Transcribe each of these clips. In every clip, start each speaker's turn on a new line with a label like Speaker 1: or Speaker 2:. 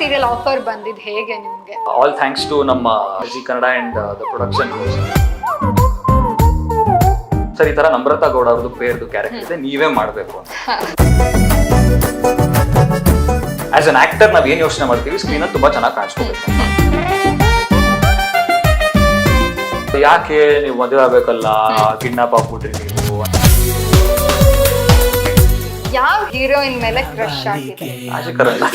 Speaker 1: Serial offer ಬಂದಿದ್ದು ಹೇಗೆ ನಿಮ್ಗೆ?
Speaker 2: ಆಲ್ ಥ್ಯಾಂಕ್ಸ್ ಟು ನಮ್ಮ G Kannada and the production house. Sir, ಈ ತರ ನಮ್ರತಾ ಗೌಡ ಅವ್ರದ್ದು ಪೇರ್ದು ಕ್ಯಾರೆಕ್ಟರ್ ಇದೆ, ನೀವೇ ಮಾಡಬೇಕು ಅಂತ. ಆಸ್ ಅನ್ ಆಕ್ಟರ್ ನಾವ್ ಏನ್ ಯೋಚನೆ ಮಾಡ್ತೀವಿ, ಸ್ಕ್ರೀನ್ ಅಲ್ಲಿ ತುಂಬಾ ಚೆನ್ನಾಗಿ ಕಾಣಿಸ್ಕೋಬೇಕು. ಯಾಕೆ ನೀವು ಮದುವೆ ಆಗ್ಬೇಕಲ್ಲ, ಕಿಡ್ನಾಪ್ ಆಗ್ಬಿಟ್ರಿ ನೀವು.
Speaker 1: ಯಾವ ಹೀರೋಯಿನ್ ಮೇಲೆ ಕ್ರಶ್ ಆಗಿದೆ?
Speaker 2: ಆಶಿಕರಲ್ಲ.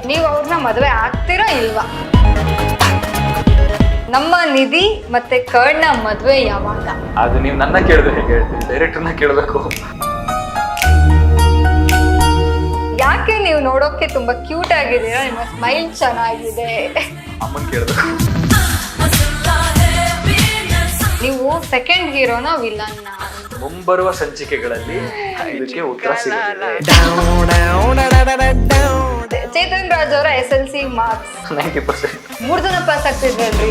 Speaker 1: ನೀವು ಅವ್ರನ್ನ ಮದುವೆ ಆಗ್ತೀರಾ ಇಲ್ವಾ? ನಮ್ಮ ನಿಧಿ ಮತ್ತೆ ಕರ್ಣ ಮದುವೆ ಯಾವಾಗ?
Speaker 2: ಅದು ನೀವು ನನ್ನ ಕೇಳಿದ್ರೆ ಹೇಗೆ ಹೇಳ್ತೀವಿ, ಡೈರೆಕ್ಟರ್ನ ಕೇಳಬೇಕು.
Speaker 1: ಯಾಕೆ ನೀವು ನೋಡೋಕೆ ತುಂಬಾ ಕ್ಯೂಟ್ ಆಗಿದ್ದೀರಾ, ನಿಮ್ಮ ಸ್ಮೈಲ್ ಚೆನ್ನಾಗಿದೆ.
Speaker 2: ಅಮ್ಮನ್ ಕೇಳಬೇಕು.
Speaker 1: ನೀವು ಸೆಕೆಂಡ್ ಹೀರೋನ ವಿಲನ್ನ?
Speaker 2: ಮುಂಬರುವ ಸಂಚಿಕೆಗಳಲ್ಲಿ ಇದಕ್ಕೆ ಉತ್ತರ ಸಿಗಲಿದೆ.
Speaker 1: ಚೇತನ್ ರಾಜ್ ಅವರ SLC ಮಾರ್ಕ್ಸ್
Speaker 2: 90%.
Speaker 1: 3 ಜನ ಪಾಸ್ ಆಗ್ತಿದ್ರಲ್ರಿ.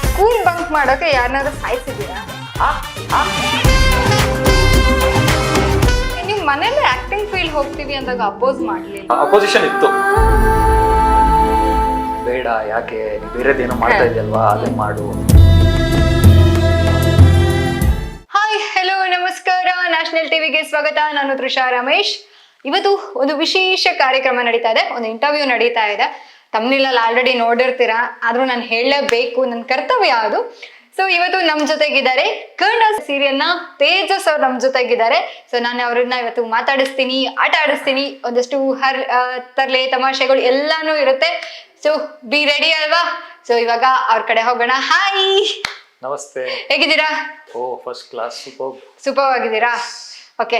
Speaker 1: ಸ್ಕೂಲ್ ಬಂಕ್ ಮಾಡೋಕೆ ಯಾರನ್ನಾದ್ರೂ ಸಾಯಿಸಿದ್ದೀರಾ? ನೀವು ಮನೇಲಿ ಆಕ್ಟಿಂಗ್ ಫೀಲ್ಡ್ ಹೋಗ್ತೀವಿ ಅಂದಾಗ ಅಪೋಸ್ ಮಾಡ್ಲಿಲ್ಲ?
Speaker 2: ಅಪೋಸಿಷನ್ ಇತ್ತು, ಬೇಡ ಯಾಕೆ ಬೇರೆದೇನೋ ಮಾಡ್ತಾ ಇದೆಯಲ್ವಾ, ಅದನ್ನ ಮಾಡು.
Speaker 1: ಹಾಯ್, ಹಲೋ, ನಮಸ್ಕಾರ. ನ್ಯಾಷನಲ್ ಟಿವಿಗೆ ಸ್ವಾಗತ. ನಾನು ತೃಷಾ ರಮೇಶ್. ಇವತ್ತು ಒಂದು ವಿಶೇಷ ಕಾರ್ಯಕ್ರಮ ನಡೀತಾ ಇದೆ, ಒಂದು ಇಂಟರ್ವ್ಯೂ ನಡೀತಾ ಇದೆ. ತಮ್ಮನಿಲ್ಲ ಆಲ್ರೆಡಿ ನೋಡಿರ್ತೀರಾ, ಆದ್ರೂ ನಾನು ಹೇಳಲೇಬೇಕು, ನನ್ನ ಕರ್ತವ್ಯ ಅದು. ಸೊ ಇವತ್ತು ನಮ್ಮ ಜೊತೆಗಿದ್ದಾರೆ ಕರ್ಣ ಸೀರಿಯಲ್ನ ತೇಜಸ್ ಅವ್ರು ನಮ್ಮ ಜೊತೆಗಿದ್ದಾರೆ. ಸೊ ನಾನು ಅವ್ರನ್ನ ಇವತ್ತು ಮಾತಾಡಿಸ್ತೀನಿ, ಆಟ ಆಡಿಸ್ತೀನಿ, ಒಂದಷ್ಟು ತರ್ಲೆ ತಮಾಷೆಗಳು ಎಲ್ಲಾನು ಇರುತ್ತೆ. ಸೊ ಬಿ ರೆಡಿ ಅಲ್ವಾ? ಸೊ ಇವಾಗ ಅವ್ರ ಕಡೆ ಹೋಗೋಣ. ಹಾಯ್,
Speaker 2: ನಮಸ್ತೆ,
Speaker 1: ಹೇಗಿದ್ದೀರಾ?
Speaker 2: ಓ ಫಸ್ಟ್ ಕ್ಲಾಸ್,
Speaker 1: ಸೂಪರ್ ಆಗಿದ್ದೀರಾ? ಓಕೆ,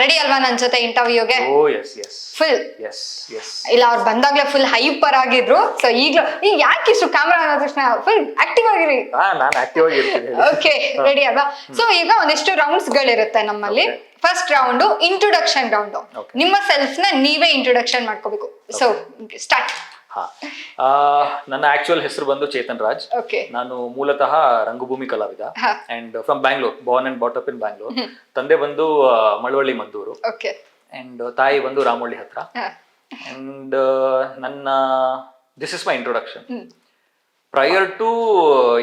Speaker 1: ರೆಡಿ ಅಲ್ವಾ ನನ್ನ ಜೊತೆ ಇಂಟರ್ವ್ಯೂಗೆ?
Speaker 2: Oh yes yes
Speaker 1: full
Speaker 2: yes yes.
Speaker 1: ಇಲ್ಲ, ಅವ್ರು ಬಂದಾಗ್ಲೇ ಫುಲ್ ಹೈಪರ್ ಆಗಿದ್ರು. ಸೊ ಈಗ ಯಾಕೆ ಇಷ್ಟು ಕ್ಯಾಮ್ರಾ ಅನ್ನೋ ತಕ್ಷಣ ಫುಲ್ ಆಕ್ಟಿವ್ ಆಗಿರಿ?
Speaker 2: ನಾನು ಆಕ್ಟಿವ್ ಆಗಿರ್ತೀನಿ.
Speaker 1: ಓಕೆ, ರೆಡಿ ಅಲ್ವಾ? ಸೊ ಈಗ ಒಂದಿಷ್ಟು ರೌಂಡ್ಸ್ ಗಳಿರುತ್ತೆ ನಮ್ಮಲ್ಲಿ. First round introduction round. ನಿಮ್ಮ ಸೆಲ್ಫ್ ನ ನೀವೇ ಇಂಟ್ರೊಡಕ್ಷನ್ ಮಾಡ್ಕೋಬೇಕು. So start.
Speaker 2: ನನ್ನ ಆಕ್ಚುಯಲ್ ಹೆಸರು ಬಂದು ಚೇತನ್ ರಾಜ್. ನಾನು ಮೂಲತಃ ರಂಗಭೂಮಿ ಕಲಾವಿದ and from Bangalore, born and brought up in Bangalore. ತಂದೆ ಬಂದು ಮಳವಳ್ಳಿ ಮದ್ದೂರು ಅಂಡ್ ತಾಯಿ ಬಂದು ರಾಮವಳ್ಳಿ ಹತ್ರ. ಅಂಡ್ ನನ್ನ this is my introduction. Prior to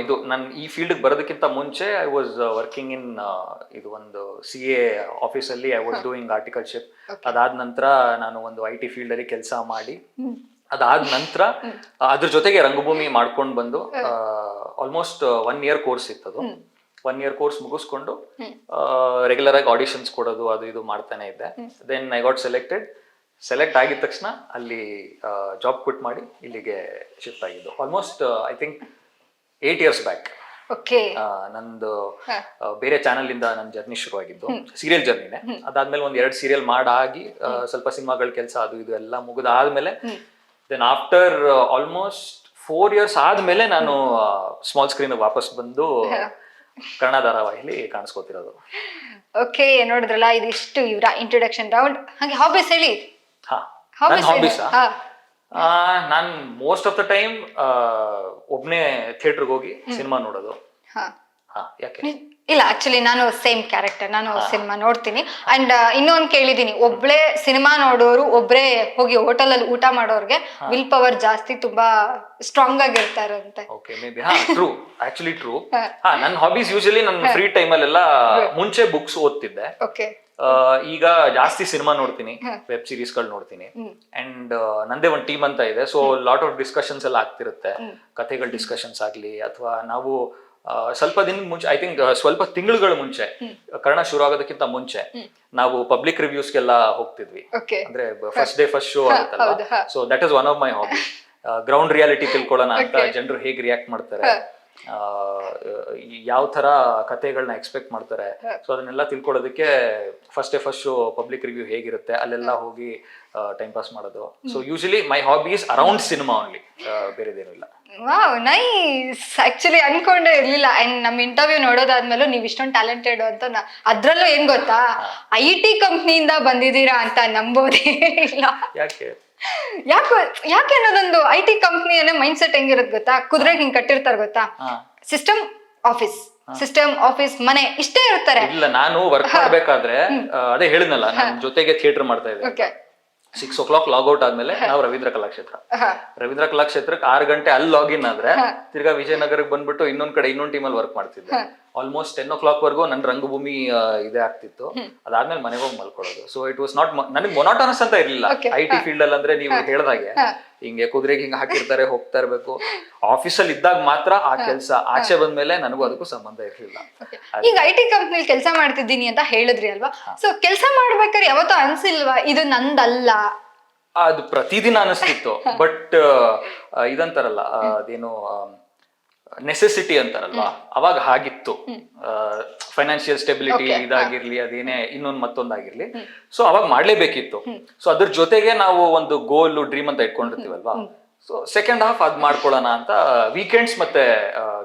Speaker 2: ಇದು ನನ್ನ ಈ ಫೀಲ್ಡ್ ಬರೋದಕ್ಕಿಂತ ಮುಂಚೆ ಐ ವಾಸ್ ವರ್ಕಿಂಗ್ ಇನ್ ಇದು ಒಂದು CA ಆಫೀಸಲ್ಲಿ ಐ ವಾಸ್ ಡೂಯಿಂಗ್ ಆರ್ಟಿಕಲ್ಶಿಪ್. ಅದಾದ ನಂತರ ನಾನು ಒಂದು IT ಫೀಲ್ಡ್ ಅಲ್ಲಿ ಕೆಲಸ ಮಾಡಿ, ಅದಾದ ನಂತರ ಅದ್ರ ಜೊತೆಗೆ ರಂಗಭೂಮಿ ಮಾಡ್ಕೊಂಡು ಬಂದು ಆಲ್ಮೋಸ್ಟ್ 1 year ಕೋರ್ಸ್ ಇತ್ತದು. 1 year ಕೋರ್ಸ್ ಮುಗಿಸ್ಕೊಂಡು ರೆಗ್ಯುಲರ್ ಆಗಿ ಆಡಿಷನ್ಸ್ ಕೊಡೋದು ಅದು ಇದು ಮಾಡ್ತಾನೆ ಇದ್ದೆ. ದೆನ್ ಐ ಗಾಟ್ ಸೆಲೆಕ್ಟ್ ಆಗಿದ ತಕ್ಷಣ ಅಲ್ಲಿ ಜಾಬ್ ಕ್ವಿಟ್ ಮಾಡಿ ಇಲ್ಲಿಗೆ ಶಿಫ್ಟ್ ಆಗಿದ್ದು. Almost I think 8 years back. ನಂದು ಬೇರೆ ಚಾನಲ್ ಇಂದ ನನ್ನ ಜರ್ನಿ ಶುರು ಆಗಿದ್ದು, ಸೀರಿಯಲ್ ಜರ್ನಿನೇ. ಅದಾದ್ಮೇಲೆ 1-2 ಸೀರಿಯಲ್ ಮಾಡಾಗಿ ಸ್ವಲ್ಪ ಸಿನಿಮಾಗಳ ಕೆಲಸ ಅದು ಇದು ಎಲ್ಲ ಮುಗಿದಾದ್ಮೇಲೆ ದೆನ್ ಆಫ್ಟರ್ ಆಲ್ಮೋಸ್ಟ್ 4 years ಆದ್ಮೇಲೆ ನಾನು ಸ್ಮಾಲ್ ಸ್ಕ್ರೀನ್ ವಾಪಸ್ ಬಂದು ಕನ್ನಡ ಧಾರಾವಾಹಿಲಿ ಕಾಣಿಸ್ಕೋತಿರೋದು.
Speaker 1: ಓಕೆ, ನೋಡಿದ್ರಲ್ಲ, ಇದಿಷ್ಟು ಇವರ ಇಂಟ್ರೊಡಕ್ಷನ್ ರೌಂಡ್. ಹಾಗೆ ಹಾಬೀಸ್ ಹೇಳಿ.
Speaker 2: ನನ್ನ ಹಾಬೀಸಾ? ನಾನು ಮೋಸ್ಟ್ ಆಫ್ ದ ಟೈಮ್ ಒಬ್ನೇ ಥಿಯೇಟರ್ಗೆ ಹೋಗಿ ಸಿನಿಮಾ ನೋಡೋದು. ಯಾಕೆ?
Speaker 1: ಇಲ್ಲ, ಆಕ್ಚುಲಿ ನಾನು ಸೇಮ್ ಕ್ಯಾರೆಕ್ಟರ್, ನಾನು ಸಿನಿಮಾ ನೋಡ್ತೀನಿ. ಅಂಡ್ ಇನ್ನೊಂದು ಕೇಳಿದೀನಿ, ಒಬ್ಳೆ ಸಿನಿಮಾ ನೋಡೋರು, ಒಬ್ರೇ ಹೋಗಿ ಹೋಟೆಲ್ ಅಲ್ಲಿ ಊಟ ಮಾಡೋರ್ಗೆ ವಿಲ್ ಪವರ್ ಜಾಸ್ತಿ, ತುಂಬಾ ಸ್ಟ್ರಾಂಗ್ ಆಗಿರ್ತಾರಂತೆ.
Speaker 2: Okay, maybe. True, actually true. ನನ್ನ ಹಾಬೀಸ್ ಯೂಶಲಿ ನನ್ನ ಫ್ರೀ ಟೈಮ್ ಅಲ್ಲೆಲ್ಲ ಮುಂಚೆ ಬುಕ್ಸ್ ಓದ್ತಿದ್ದೆ. ಈಗ ಜಾಸ್ತಿ ಸಿನಿಮಾ ನೋಡ್ತೀನಿ, ವೆಬ್ ಸೀರೀಸ್ ಗಳು ನೋಡ್ತೀನಿ. ಅಂಡ್ ನಂದೇ ಒಂದು ಟೀಮ್ ಅಂತ ಇದೆ. ಸೊ ಲಾಟ್ ಆಫ್ ಡಿಸ್ಕಷನ್ಸ್ ಎಲ್ಲ ಆಗ್ತಿರುತ್ತೆ, ಕಥೆಗಳ ಡಿಸ್ಕಷನ್ಸ್ ಆಗ್ಲಿ, ಅಥವಾ ನಾವು ಸ್ವಲ್ಪ ದಿನ ಮುಂಚೆ, ಐ ಥಿಂಕ್ ಸ್ವಲ್ಪ ತಿಂಗಳುಗಳ ಮುಂಚೆ, ಕನ್ನಡ ಶುರು ಆಗೋದಕ್ಕಿಂತ ಮುಂಚೆ ನಾವು ಪಬ್ಲಿಕ್ ರಿವ್ಯೂಸ್ಗೆಲ್ಲ ಹೋಗ್ತಿದ್ವಿ. ಅಂದ್ರೆ ಫಸ್ಟ್ ಡೇ ಫಸ್ಟ್ ಶೋ ಆಗುತ್ತಲ್ಲ. So that is one of my hobby. Ground reality ತಿಳ್ಕೊಳ್ಳೋಣ ಅಂತ, ಜನರು ಹೇಗೆ ರಿಯಾಕ್ಟ್ ಮಾಡ್ತಾರೆ, ಯಾವ ತರ ಕಥೆಗಳನ್ನ ಎಕ್ಸ್ಪೆಕ್ಟ್ ಮಾಡ್ತಾರೆ, ಸೊ ಅದನ್ನೆಲ್ಲ ತಿಳ್ಕೊಳ್ಳೋದಕ್ಕೆ first day first show public review ಹೇಗಿರುತ್ತೆ ಅಲ್ಲೆಲ್ಲ ಹೋಗಿ ಟೈಮ್ ಪಾಸ್ ಮಾಡೋದು. So usually my hobbies around cinema only, ಬೇರೆದೇನು ಇಲ್ಲ.
Speaker 1: Wow, nice. ಆಕ್ಚುಲಿ ಅನ್ಕೊಂಡೇ ಇರ್ಲಿಲ್ಲ. ಅಂಡ್ ನಮ್ಮ ಇಂಟರ್ವ್ಯೂ ನೋಡೋದಾದ್ಮೇಲೆ ನೀವು ಇಷ್ಟೊಂದು ಟ್ಯಾಲೆಂಟೆಡ್ ಅಂತ. ಅದ್ರಲ್ಲೂ ಏನ್ ಗೊತ್ತಾ, IT ಕಂಪ್ನಿಯಿಂದ ಬಂದಿದ್ದೀರಾ ಅಂತ ನಂಬೋದೇ ಇಲ್ಲ. ಯಾಕೆ ಅನ್ನೋದೊಂದು IT ಕಂಪ್ನಿ ಅನ್ನೋ ಮೈಂಡ್ ಸೆಟ್ ಹೆಂಗಿರುತ್ತೆ ಗೊತ್ತಾ? ಕುದುರೆಗೆ ಹಿಂಗ್ ಕಟ್ಟಿರ್ತಾರ ಗೊತ್ತಾ, ಸಿಸ್ಟಮ್ ಆಫೀಸ್ ಸಿಸ್ಟಮ್, ಆಫೀಸ್, ಮನೆ ಇಷ್ಟೇ ಇರ್ತಾರೆ.
Speaker 2: ಇಲ್ಲ, ನಾನು ವರ್ಕ್ ಮಾಡ್ಬೇಕಾದ್ರೆ ಅದೇ ಹೇಳಿದ್ನಲ್ಲ, ನಾನು ಜೊತೆಗೆ ಥಿಯೇಟರ್ ಮಾಡ್ತಾ ಇದ್ದೆ. 6 o'clock ಲಾಗೌಟ್ ಆದ್ಮೇಲೆ ನಾವು ರವೀಂದ್ರ ಕಲಾಕ್ಷೇತ್ರ, ರವೀಂದ್ರ ಕಲಾಕ್ಷೇತ್ರಕ್ಕೆ 6 ಗಂಟೆ ಅಲ್ಲಿ ಲಾಗಿನ್ ಆದ್ರೆ ತಿರ್ಗಾ ವಿಜಯನಗರಕ್ಕೆ ಬಂದ್ಬಿಟ್ಟು ಇನ್ನೊಂದ್ ಟೀಮಲ್ಲಿ ವರ್ಕ್ ಮಾಡ್ತಿದ್ದೆ. ಆಲ್ಮೋಸ್ಟ್ 10 o'clock ವರ್ಗೂ ನನ್ ರಂಗಭೂಮಿ ಇದೇ ಆಗ್ತಿತ್ತು. ಅದಾದ್ಮೇಲೆ ಮನೆಗೆ ಹೋಗಿ ಮಲ್ಕೊಳ್ಳೋದು. ಸೊ ಇಟ್ ವಾಸ್ ನಾಟ್, ನನಗೆ ಮೊನಾಟನಸ್ ಅಂತ ಇರ್ಲಿಲ್ಲ. IT ಫೀಲ್ಡ್ ಅಲ್ಲಿ ಅಂದ್ರೆ ನೀವು ಹೇಳ್ದಾಗೆ ಹಿಂಗೆ ಕುದುರೆಗೆ ಹಿಂಗೆ ಹಾಕಿರ್ತಾರೆ, ಹೋಗ್ತಾ ಇರ್ಬೇಕು. ಆಫೀಸಲ್ಲಿ ಇದ್ದಾಗ ಮಾತ್ರ ಆ ಕೆಲಸ, ಆಚೆ ಬಂದ್ಮೇಲೆ ನನಗೂ ಅದಕ್ಕೂ ಸಂಬಂಧ ಇರ್ಲಿಲ್ಲ.
Speaker 1: ಈಗ IT ಕಂಪ್ನಿಲಿ ಕೆಲಸ ಮಾಡ್ತಿದ್ದೀನಿ ಅಂತ ಹೇಳಿದ್ರಿ ಅಲ್ವಾ, ಸೊ ಕೆಲಸ ಮಾಡ್ಬೇಕಾದ್ರೆ ಯಾವತ್ತೂ ಅನ್ಸಿಲ್ವಾ ಇದು ನಂದಲ್ಲ?
Speaker 2: ಅದು ಪ್ರತಿದಿನ ಅನಿಸ್ತಿತ್ತು. ಬಟ್ ಇದಂತಾರಲ್ಲ, ಅದೇನು ನೆಸೆಸಿಟಿ ಅಂತಾರಲ್ವಾ, ಅವಾಗ ಹಾಗಿತ್ತು. ಫೈನಾನ್ಷಿಯಲ್ ಸ್ಟೆಬಿಲಿಟಿ ಇದಾಗಿರ್ಲಿ, ಅದೇನೇ ಇನ್ನೊಂದು ಮತ್ತೊಂದಾಗಿರ್ಲಿ, ಸೊ ಅವಾಗ ಮಾಡ್ಲೇಬೇಕಿತ್ತು. ಸೊ ಅದ್ರ ಜೊತೆಗೆ ನಾವು ಒಂದು ಗೋಲ್, ಡ್ರೀಮ್ ಅಂತ ಇಟ್ಕೊಂಡಿರ್ತೀವಲ್ವಾ, ಸೊ ಸೆಕೆಂಡ್ ಹಾಫ್ ಅದ್ ಮಾಡ್ಕೊಳ್ಳೋಣ ಅಂತ ವೀಕೆಂಡ್ಸ್ ಮತ್ತೆ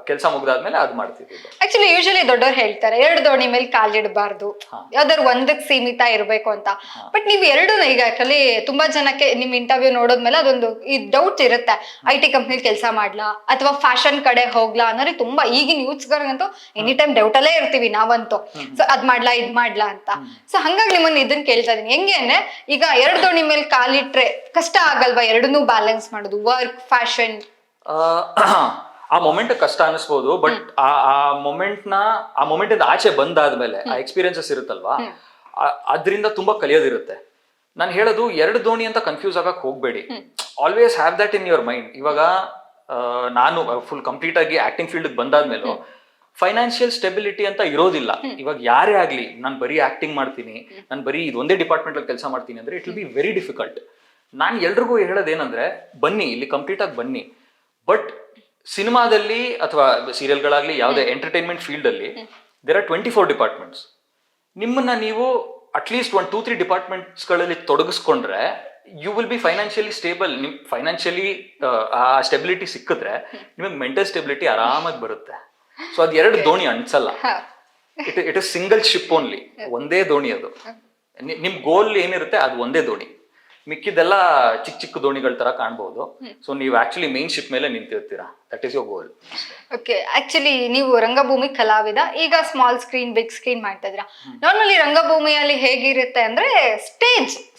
Speaker 2: ಕೆಲಸ ಮುಗ್ದಾದ್ಮೇಲೆ ಅದ್ ಮಾಡ್ತಿದ್ವಿ.
Speaker 1: ಆಕ್ಚುಲಿ ಯೂಶಲಿ ದೊಡ್ಡವ್ರು ಹೇಳ್ತಾರೆ 2 ದೋಣಿ ಮೇಲೆ ಕಾಲಿಡಬಾರ್ದು, ಯಾವ್ದಾದ್ರು ಒಂದಕ್ಕೆ ಸೀಮಿತ ಇರ್ಬೇಕು ಅಂತ. ಬಟ್ ನೀವು ಎರಡೂ, ಈಗ ಆಕ್ಚುಲಿ ತುಂಬಾ ಜನಕ್ಕೆ ನಿಮ್ ಇಂಟರ್ವ್ಯೂ ನೋಡೋದ್ಮೇಲೆ ಅದೊಂದು ಈ ಡೌಟ್ ಇರುತ್ತೆ, IT ಕಂಪ್ನಿಲಿ ಕೆಲಸ ಮಾಡ್ಲಾ ಅಥವಾ ಫ್ಯಾಷನ್ ಕಡೆ ಹೋಗ್ಲಾ ಅನ್ನೋರಿ ತುಂಬಾ. ಈಗಿನ ಯೂತ್ಸ್ಗಂತೂ ಎನಿ ಟೈಮ್ ಡೌಟ್ ಅಲ್ಲೇ ಇರ್ತೀವಿ ನಾವಂತೂ. ಸೊ ಅದ್ ಮಾಡ್ಲಾ ಇದ್ ಮಾಡ್ಲಾ ಅಂತ. ಸೊ ಹಂಗಾಗಿ ನಿಮ್ಮನ್ನ ಇದನ್ನ ಕೇಳ್ತಾ ಇದೀನಿ, ಹೆಂಗೆ ಅಂದ್ರೆ ಈಗ 2 ದೋಣಿ ಮೇಲೆ ಕಾಲಿಟ್ರೆ ಕಷ್ಟ ಆಗಲ್ವಾ ಎರಡನ್ನೂ ಬ್ಯಾಲೆನ್ಸ್ ಮಾಡೋದು, ವರ್ಕ್, ಫ್ಯಾಷನ್?
Speaker 2: ಆ ಮೊಮೆಂಟ್ ಕಷ್ಟ ಅನಿಸ್ಬೋದು, ಬಟ್ ಆ ಮೊಮೆಂಟ್ ಇಂದ ಆಚೆ ಬಂದಾದ್ಮೇಲೆ ಆ ಎಕ್ಸ್ಪೀರಿಯನ್ಸಸ್ ಇರುತ್ತಲ್ವಾ, ಅದರಿಂದ ತುಂಬಾ ಕಲಿಯೋದಿರುತ್ತೆ. ನಾನು ಹೇಳೋದು 2 ದೋಣಿ ಅಂತ ಕನ್ಫ್ಯೂಸ್ ಆಗಕ್ ಹೋಗ್ಬೇಡಿ. Always have that in your mind. ಇವಾಗ ನಾನು ಫುಲ್ ಕಂಪ್ಲೀಟ್ ಆಗಿ ಆಕ್ಟಿಂಗ್ ಫೀಲ್ಡ್ ಬಂದಾದ್ಮೇಲೂ ಫೈನಾನ್ಷಿಯಲ್ ಸ್ಟೆಬಿಲಿಟಿ ಅಂತ ಇರೋದಿಲ್ಲ. ಇವಾಗ ಯಾರೇ ಆಗ್ಲಿ, ನಾನು ಬರೀ ಆಕ್ಟಿಂಗ್ ಮಾಡ್ತೀನಿ, ನಾನು ಬರೀ ಇದೊಂದೇ ಡಿಪಾರ್ಟ್ಮೆಂಟ್ ಅಲ್ಲಿ ಕೆಲಸ ಮಾಡ್ತೀನಿ ಅಂದ್ರೆ it will be very difficult. ನಾನು ಎಲ್ರಿಗೂ ಹೇಳೋದೇನಂದ್ರೆ, ಬನ್ನಿ ಇಲ್ಲಿ ಕಂಪ್ಲೀಟ್ ಆಗಿ ಬನ್ನಿ, ಬಟ್ ಸಿನಿಮಾದಲ್ಲಿ ಅಥವಾ ಸೀರಿಯಲ್ಗಳಾಗ್ಲಿ ಯಾವುದೇ ಎಂಟರ್ಟೈನ್ಮೆಂಟ್ ಫೀಲ್ಡ್ ಅಲ್ಲಿ ದೇರ್ ಆರ್ 24 ಡಿಪಾರ್ಟ್ಮೆಂಟ್ಸ್. ನಿಮ್ಮನ್ನ ನೀವು ಅಟ್ಲೀಸ್ಟ್ 1-2-3 ಡಿಪಾರ್ಟ್ಮೆಂಟ್ಸ್ ಗಳಲ್ಲಿ ತೊಡಗಿಸ್ಕೊಂಡ್ರೆ you will be financially stable. ನಿಮ್ ಫೈನಾನ್ಷಿಯಲಿ ಆ ಸ್ಟೆಬಿಲಿಟಿ ಸಿಕ್ಕಿದ್ರೆ ನಿಮಗೆ ಮೆಂಟಲ್ ಸ್ಟೆಬಿಲಿಟಿ ಆರಾಮಾಗಿ ಬರುತ್ತೆ. ಸೊ ಅದ್ 2 ದೋಣಿ ಅನ್ಸಲ್ಲ. It is single ship only, ಒಂದೇ ದೋಣಿ ಅದು. ನಿಮ್ ಗೋಲ್ ಏನಿರುತ್ತೆ ಅದು ಒಂದೇ ದೋಣಿ. ಮಿಕ್ಕಿದೆಲ್ಲ ಚಿಕ್ಕ ಚಿಕ್ಕ ದೋಣಿಗಳ ತರ ಕಾಣ್ಬಹುದು. ಸೊ ನೀವು ಆಕ್ಚುಲಿ ಮೇನ್ ಶಿಪ್ ಮೇಲೆ ನಿಂತಿರ್ತೀರಾ, that is your goal.
Speaker 1: Okay, actually ನೀವು ರಂಗಭೂಮಿ ಕಲಾವಿದ, ಈಗ ಸ್ಮಾಲ್ ಸ್ಕ್ರೀನ್, ಬಿಗ್ ಸ್ಕ್ರೀನ್ ಮಾಡ್ತಾ ಇದ್ದೀರಾ. ನಾರ್ಮಲಿ ರಂಗಭೂಮಿಯಲ್ಲಿ ಹೇಗಿರುತ್ತೆ ಅಂದ್ರೆ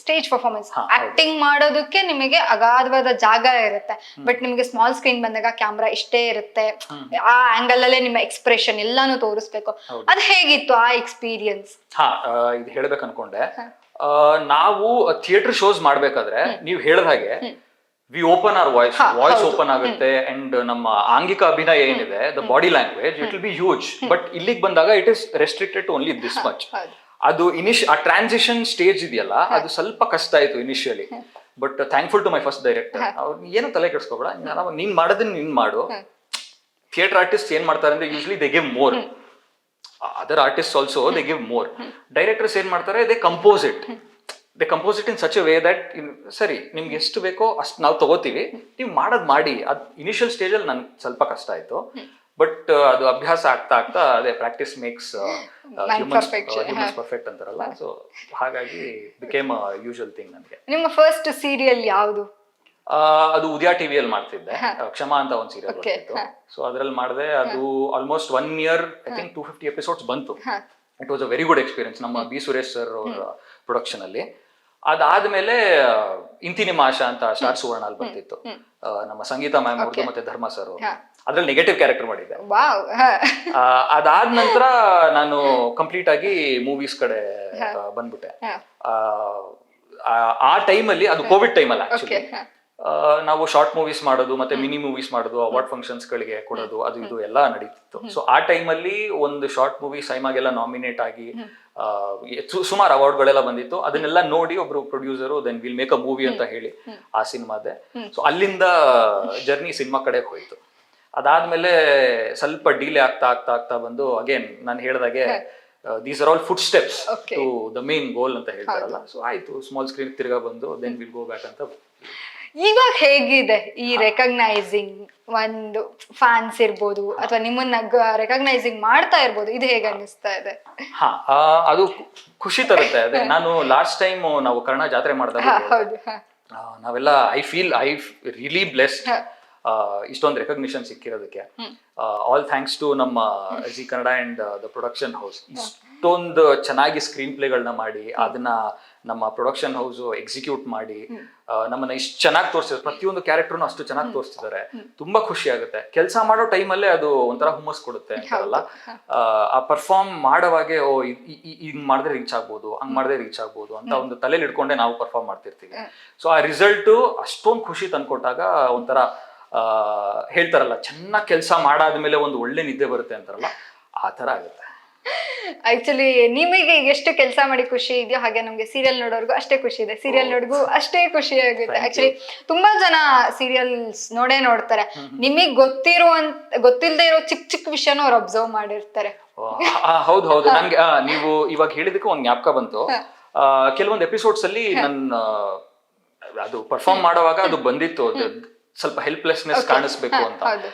Speaker 1: ಸ್ಟೇಜ್ ಪರ್ಫಾರ್ಮೆನ್ಸ್, ಆಕ್ಟಿಂಗ್ ಮಾಡೋದಕ್ಕೆ ನಿಮಗೆ ಅಗಾಧವಾದ ಜಾಗ ಇರುತ್ತೆ. ಬಟ್ ನಿಮಗೆ ಸ್ಮಾಲ್ ಸ್ಕ್ರೀನ್ ಬಂದಾಗ ಕ್ಯಾಮ್ರಾ ಇಷ್ಟೇ ಇರುತ್ತೆ, ಆ ಆಂಗಲ್ ಅಲ್ಲೇ ನಿಮ್ಮ ಎಕ್ಸ್ಪ್ರೆಷನ್ ಎಲ್ಲಾನು ತೋರಿಸ್ಬೇಕು. ಅದು ಹೇಗಿತ್ತು ಆ ಎಕ್ಸ್ಪೀರಿಯನ್ಸ್?
Speaker 2: ಇದು ಹೇಳ್ಬೇಕು ಅನ್ಕೊಂಡೆ. ನಾವು ಥಿಯೇಟರ್ ಶೋಸ್ ಮಾಡ್ಬೇಕಾದ್ರೆ ನೀವು ಹೇಳಿದ ಹಾಗೆ we open our voice open ಆಗುತ್ತೆ. ಅಂಡ್ ನಮ್ಮ ಆಂಗಿಕ ಅಭಿನಯ ಏನಿದೆ, the body language, it will be huge. But ಇಲ್ಲಿಗೆ ಬಂದಾಗ it is restricted to only this much. ಅದು ಆ ಟ್ರಾನ್ಸಿಷನ್ ಸ್ಟೇಜ್ ಇದೆಯಲ್ಲ, ಅದು ಸ್ವಲ್ಪ ಕಷ್ಟ ಆಯ್ತು initially. But thankful to my first director. ಅವ್ರು ಏನು ತಲೆ ಕೆಡಿಸ್ಕೋಬೇಡ, ನೀನ್ ಮಾಡೋದನ್ನ ನೀನ್ ಮಾಡು. ಥಿಯೇಟರ್ ಆರ್ಟಿಸ್ಟ್ ಏನ್ ಮಾಡ್ತಾರೆ ಅಂದ್ರೆ usually they give more. Other artist also they give more. Directors ಏನ್ ಮಾಡ್ತಾರೆ, they compose it in such A way that ಸರಿ ನಿಮ್ಗೆ ಎಷ್ಟು ಬೇಕೋ ಅಷ್ಟು ನಾವು ತಗೋತೀವಿ, ನೀವು ಮಾಡೋದ್ ಮಾಡಿ. ಅದ್ ಇನಿಷಿಯಲ್ ಸ್ಟೇಜ್ ಅಲ್ಲಿ ನನ್ಗೆ ಸ್ವಲ್ಪ ಕಷ್ಟ ಆಯ್ತು. ಬಟ್ ಅದು ಅಭ್ಯಾಸ ಆಗ್ತಾ ಆಗ್ತಾ ಅದೇ ಪ್ರಾಕ್ಟೀಸ್ ಮೇಕ್ಸ್ ಹ್ಯೂಮನ್ಸ್ ಪರ್ಫೆಕ್ಟ್ ಅಂತಾರಲ್ಲ. ಸೊ ಹಾಗಾಗಿ ಬಿಕೇಮ್ ಅ ಯೂಶುವಲ್ ಥಿಂಗ್. ನನಗೆ ನಿಮ್ಮ
Speaker 1: ಫಸ್ಟ್ ಸೀರಿಯಲ್ ಯಾವುದು?
Speaker 2: ಅದು ಉದಯ ಟಿವಿಯಲ್ಲಿ ಮಾಡ್ತಿದ್ದೆ, ಕ್ಷಮಾ ಅಂತ ಒಂದು ಸೀರಿಯಲ್ ಬರ್ತಿತ್ತು. ಸೊ ಅದ್ರಲ್ಲಿ ಮಾಡಿದೆ. ಅದು almost 1 year, I think 250 episodes ಬಂತು. It was a very good experience ನಮ್ಮ ಬಿ ಸುರೇಶ್ ಸರ್ ಅವರ ಪ್ರೊಡಕ್ಷನ್ ಅಲ್ಲಿ. ಅದಾದ್ಮೇಲೆ ಇಂತಿ ನಿಮ್ಮ ಆಶಾ ಅಂತ ಸ್ಟಾರ್ ಸುವರ್ಣ ಅಲ್ಲಿ ಬರ್ತಿತ್ತು, ನಮ್ಮ ಸಂಗೀತ ಮ್ಯಾಮ್ ಅವ್ರದ್ದು ಮತ್ತೆ ಧರ್ಮ ಸರ್ ಅವರು. ಅದ್ರಲ್ಲಿ ನೆಗೆಟಿವ್ ಕ್ಯಾರೆಕ್ಟರ್ ಮಾಡಿದ್ದೆ. ಅದಾದ ನಂತರ ನಾನು ಕಂಪ್ಲೀಟ್ ಆಗಿ ಮೂವೀಸ್ ಕಡೆ ಬಂದ್ಬಿಟ್ಟೆ. ಆ ಟೈಮಲ್ಲಿ, ಅದು ಕೋವಿಡ್ ಟೈಮಲ್ಲಿ ಆಕ್ಚುಲಿ, ನಾವು ಶಾರ್ಟ್ ಮೂವೀಸ್ ಮಾಡೋದು ಮತ್ತೆ ಮಿನಿ ಮೂವೀಸ್ ಮಾಡೋದು, ಅವಾರ್ಡ್ ಫಂಕ್ಷನ್ಸ್ ಗಳಿಗೆ ಕೊಡೋದು, ಅದು ಇದು ಎಲ್ಲ ನಡೀತಿತ್ತು. ಸೊ ಆ ಟೈಮಲ್ಲಿ ಒಂದು ಶಾರ್ಟ್ ಮೂವಿ ಸೈಮಾಗೆಲ್ಲ ನಾಮಿನೇಟ್ ಆಗಿ ಸುಮಾರು ಅವಾರ್ಡ್ಗಳೆಲ್ಲ ಬಂದಿತ್ತು. ಅದನ್ನೆಲ್ಲ ನೋಡಿ ಒಬ್ರು producer then will make a movie ಅಂತ ಹೇಳಿ ಆ ಸಿನಿಮಾದೆ. ಸೊ ಅಲ್ಲಿಂದ ಜರ್ನಿ ಸಿನಿಮಾ ಕಡೆ ಹೋಯ್ತು. ಅದಾದ್ಮೇಲೆ ಸ್ವಲ್ಪ ಡಿಲೇ ಆಗ್ತಾ ಆಗ್ತಾ ಆಗ್ತಾ ಬಂದು ಅಗೇನ್ ನಾನು ಹೇಳಿದಾಗೆ these are all footsteps to the main goal ಅಂತ ಹೇಳ್ತಾರಲ್ಲ. ಸೊ ಆಯ್ತು, ಸ್ಮಾಲ್ ಸ್ಕ್ರೀನ್ ತಿರ್ಗಾ ಬಂದು ದೆನ್ ವಿಲ್ ಗೋ ಬ್ಯಾಕ್ ಅಂತ.
Speaker 1: ಇವಾಗ ಹೇಗಿದೆ ಈ ರೆಕಗ್ನೈಸಿಂಗ್? ಒಂದು ಫ್ಯಾನ್ಸ್ ಇರ್ಬೋದು ಅಥವಾ ನಿಮ್ಮನ್ನ ರೆಕಗ್ನೈಸಿಂಗ್ ಮಾಡ್ತಾ ಇರ್ಬೋದು, ಇದು ಹೇಗೆ ಅನ್ನಿಸ್ತಾ ಇದೆ?
Speaker 2: ಅದು ಖುಷಿ ತರುತ್ತೆ. ಅದೇ ನಾನು ಲಾಸ್ಟ್ ಟೈಮ್ ನಾವು ಕರ್ಣ ಜಾತ್ರೆ ಮಾಡಿದಾಗ ನಾವೆಲ್ಲ ಐ ಫೀಲ್ ರಿಯಲಿ ಬ್ಲೆಸ್ಡ್. ಇಷ್ಟೊಂದು ರೆಕಗ್ನಿಷನ್ ಸಿಕ್ಕಿರೋದಕ್ಕೆ. ಆಲ್ ಥ್ಯಾಂಕ್ಸ್ ಟು ನಮ್ಮ G Kannada and the production house. ಇಷ್ಟೊಂದು ಚೆನ್ನಾಗಿ ಸ್ಕ್ರೀನ್ ಪ್ಲೇಗಳನ್ನ ಮಾಡಿ ಅದನ್ನ ನಮ್ಮ ಪ್ರೊಡಕ್ಷನ್ ಹೌಸ್ ಎಕ್ಸಿಕ್ಯೂಟ್ ಮಾಡಿ ನಮ್ಮನ್ನ ಇಷ್ಟು ಚೆನ್ನಾಗಿ ತೋರಿಸಿದ್ರು. ಪ್ರತಿಯೊಂದು ಕ್ಯಾರೆಕ್ಟರ್ನು ಅಷ್ಟು ಚೆನ್ನಾಗಿ ತೋರಿಸ್ತಿದ್ದಾರೆ. ತುಂಬಾ ಖುಷಿ ಆಗುತ್ತೆ. ಕೆಲಸ ಮಾಡೋ ಟೈಮಲ್ಲೇ ಅದು ಒಂಥರ ಹುಮ್ಮಸ್ ಕೊಡುತ್ತೆ ಅಂತಾರಲ್ಲ, ಆ ಪರ್ಫಾರ್ಮ್ ಮಾಡೋವಾಗೆ ಓ ಹಿಂಗ್ ಮಾಡಿದ್ರೆ ರೀಚ್ ಆಗ್ಬೋದು, ಹಂಗ್ ಮಾಡಿದ್ರೆ ರೀಚ್ ಆಗ್ಬೋದು ಅಂತ ಒಂದು ತಲೆಯಲ್ಲಿ ಇಟ್ಕೊಂಡೆ ನಾವು ಪರ್ಫಾರ್ಮ್ ಮಾಡ್ತಿರ್ತೀವಿ. ಸೊ ಆ ರಿಸಲ್ಟ್ ಅಷ್ಟೊಂದು ಖುಷಿ ತಂದ್ಕೊಟ್ಟಾಗ ಒಂಥರ ಹೇಳ್ತಾರಲ್ಲ, ಚೆನ್ನಾಗಿ ಕೆಲಸ ಮಾಡಾದ್ಮೇಲೆ ಒಂದು ಒಳ್ಳೆ ನಿದ್ದೆ ಬರುತ್ತೆ ಅಂತಾರಲ್ಲ, ಆ ತರ ಆಗುತ್ತೆ.
Speaker 1: ಆಕ್ಚುಲಿ ನಿಮಗೆ ಎಷ್ಟು ಕೆಲಸ ಮಾಡಿ ಖುಷಿ ಇದೆಯೋ ಹಾಗೆ ನಮ್ಗೆ ಸೀರಿಯಲ್ ನೋಡೋರ್ಗು ಅಷ್ಟೇ ಖುಷಿ ಇದೆ, ಸೀರಿಯಲ್ ನೋಡ್ಗೂ ಅಷ್ಟೇ ಖುಷಿ ಆಗುತ್ತೆ. ಆಕ್ಚುಲಿ ತುಂಬಾ ಜನ ಸೀರಿಯಲ್ಸ್ ನೋಡ್ತಾರೆ, ನಿಮಗ್ ಗೊತ್ತಿಲ್ಲದೆ ಇರೋ ಚಿಕ್ಕ ಚಿಕ್ಕ ವಿಷಯನೂ ಅವ್ರು ಅಬ್ಸರ್ವ್ ಮಾಡಿರ್ತಾರೆ.
Speaker 2: ಹೌದು ಹೌದು, ನಂಗೆ ನೀವು ಇವಾಗ ಹೇಳಿದಕ್ಕೆ ಒಂದ್ ಜ್ಞಾಪಕ ಬಂತು. ಕೆಲವೊಂದು ಎಪಿಸೋಡ್ಸ್ ಅಲ್ಲಿ ನನ್ನ ಅದು ಪರ್ಫಾರ್ಮ್ ಮಾಡುವಾಗ ಅದು ಬಂದಿತ್ತು, ಸ್ವಲ್ಪ ಹೆಲ್ಪ್ಲೆಸ್ನೆಸ್ ಕಾಣಿಸ್ಬೇಕು ಅಂತ.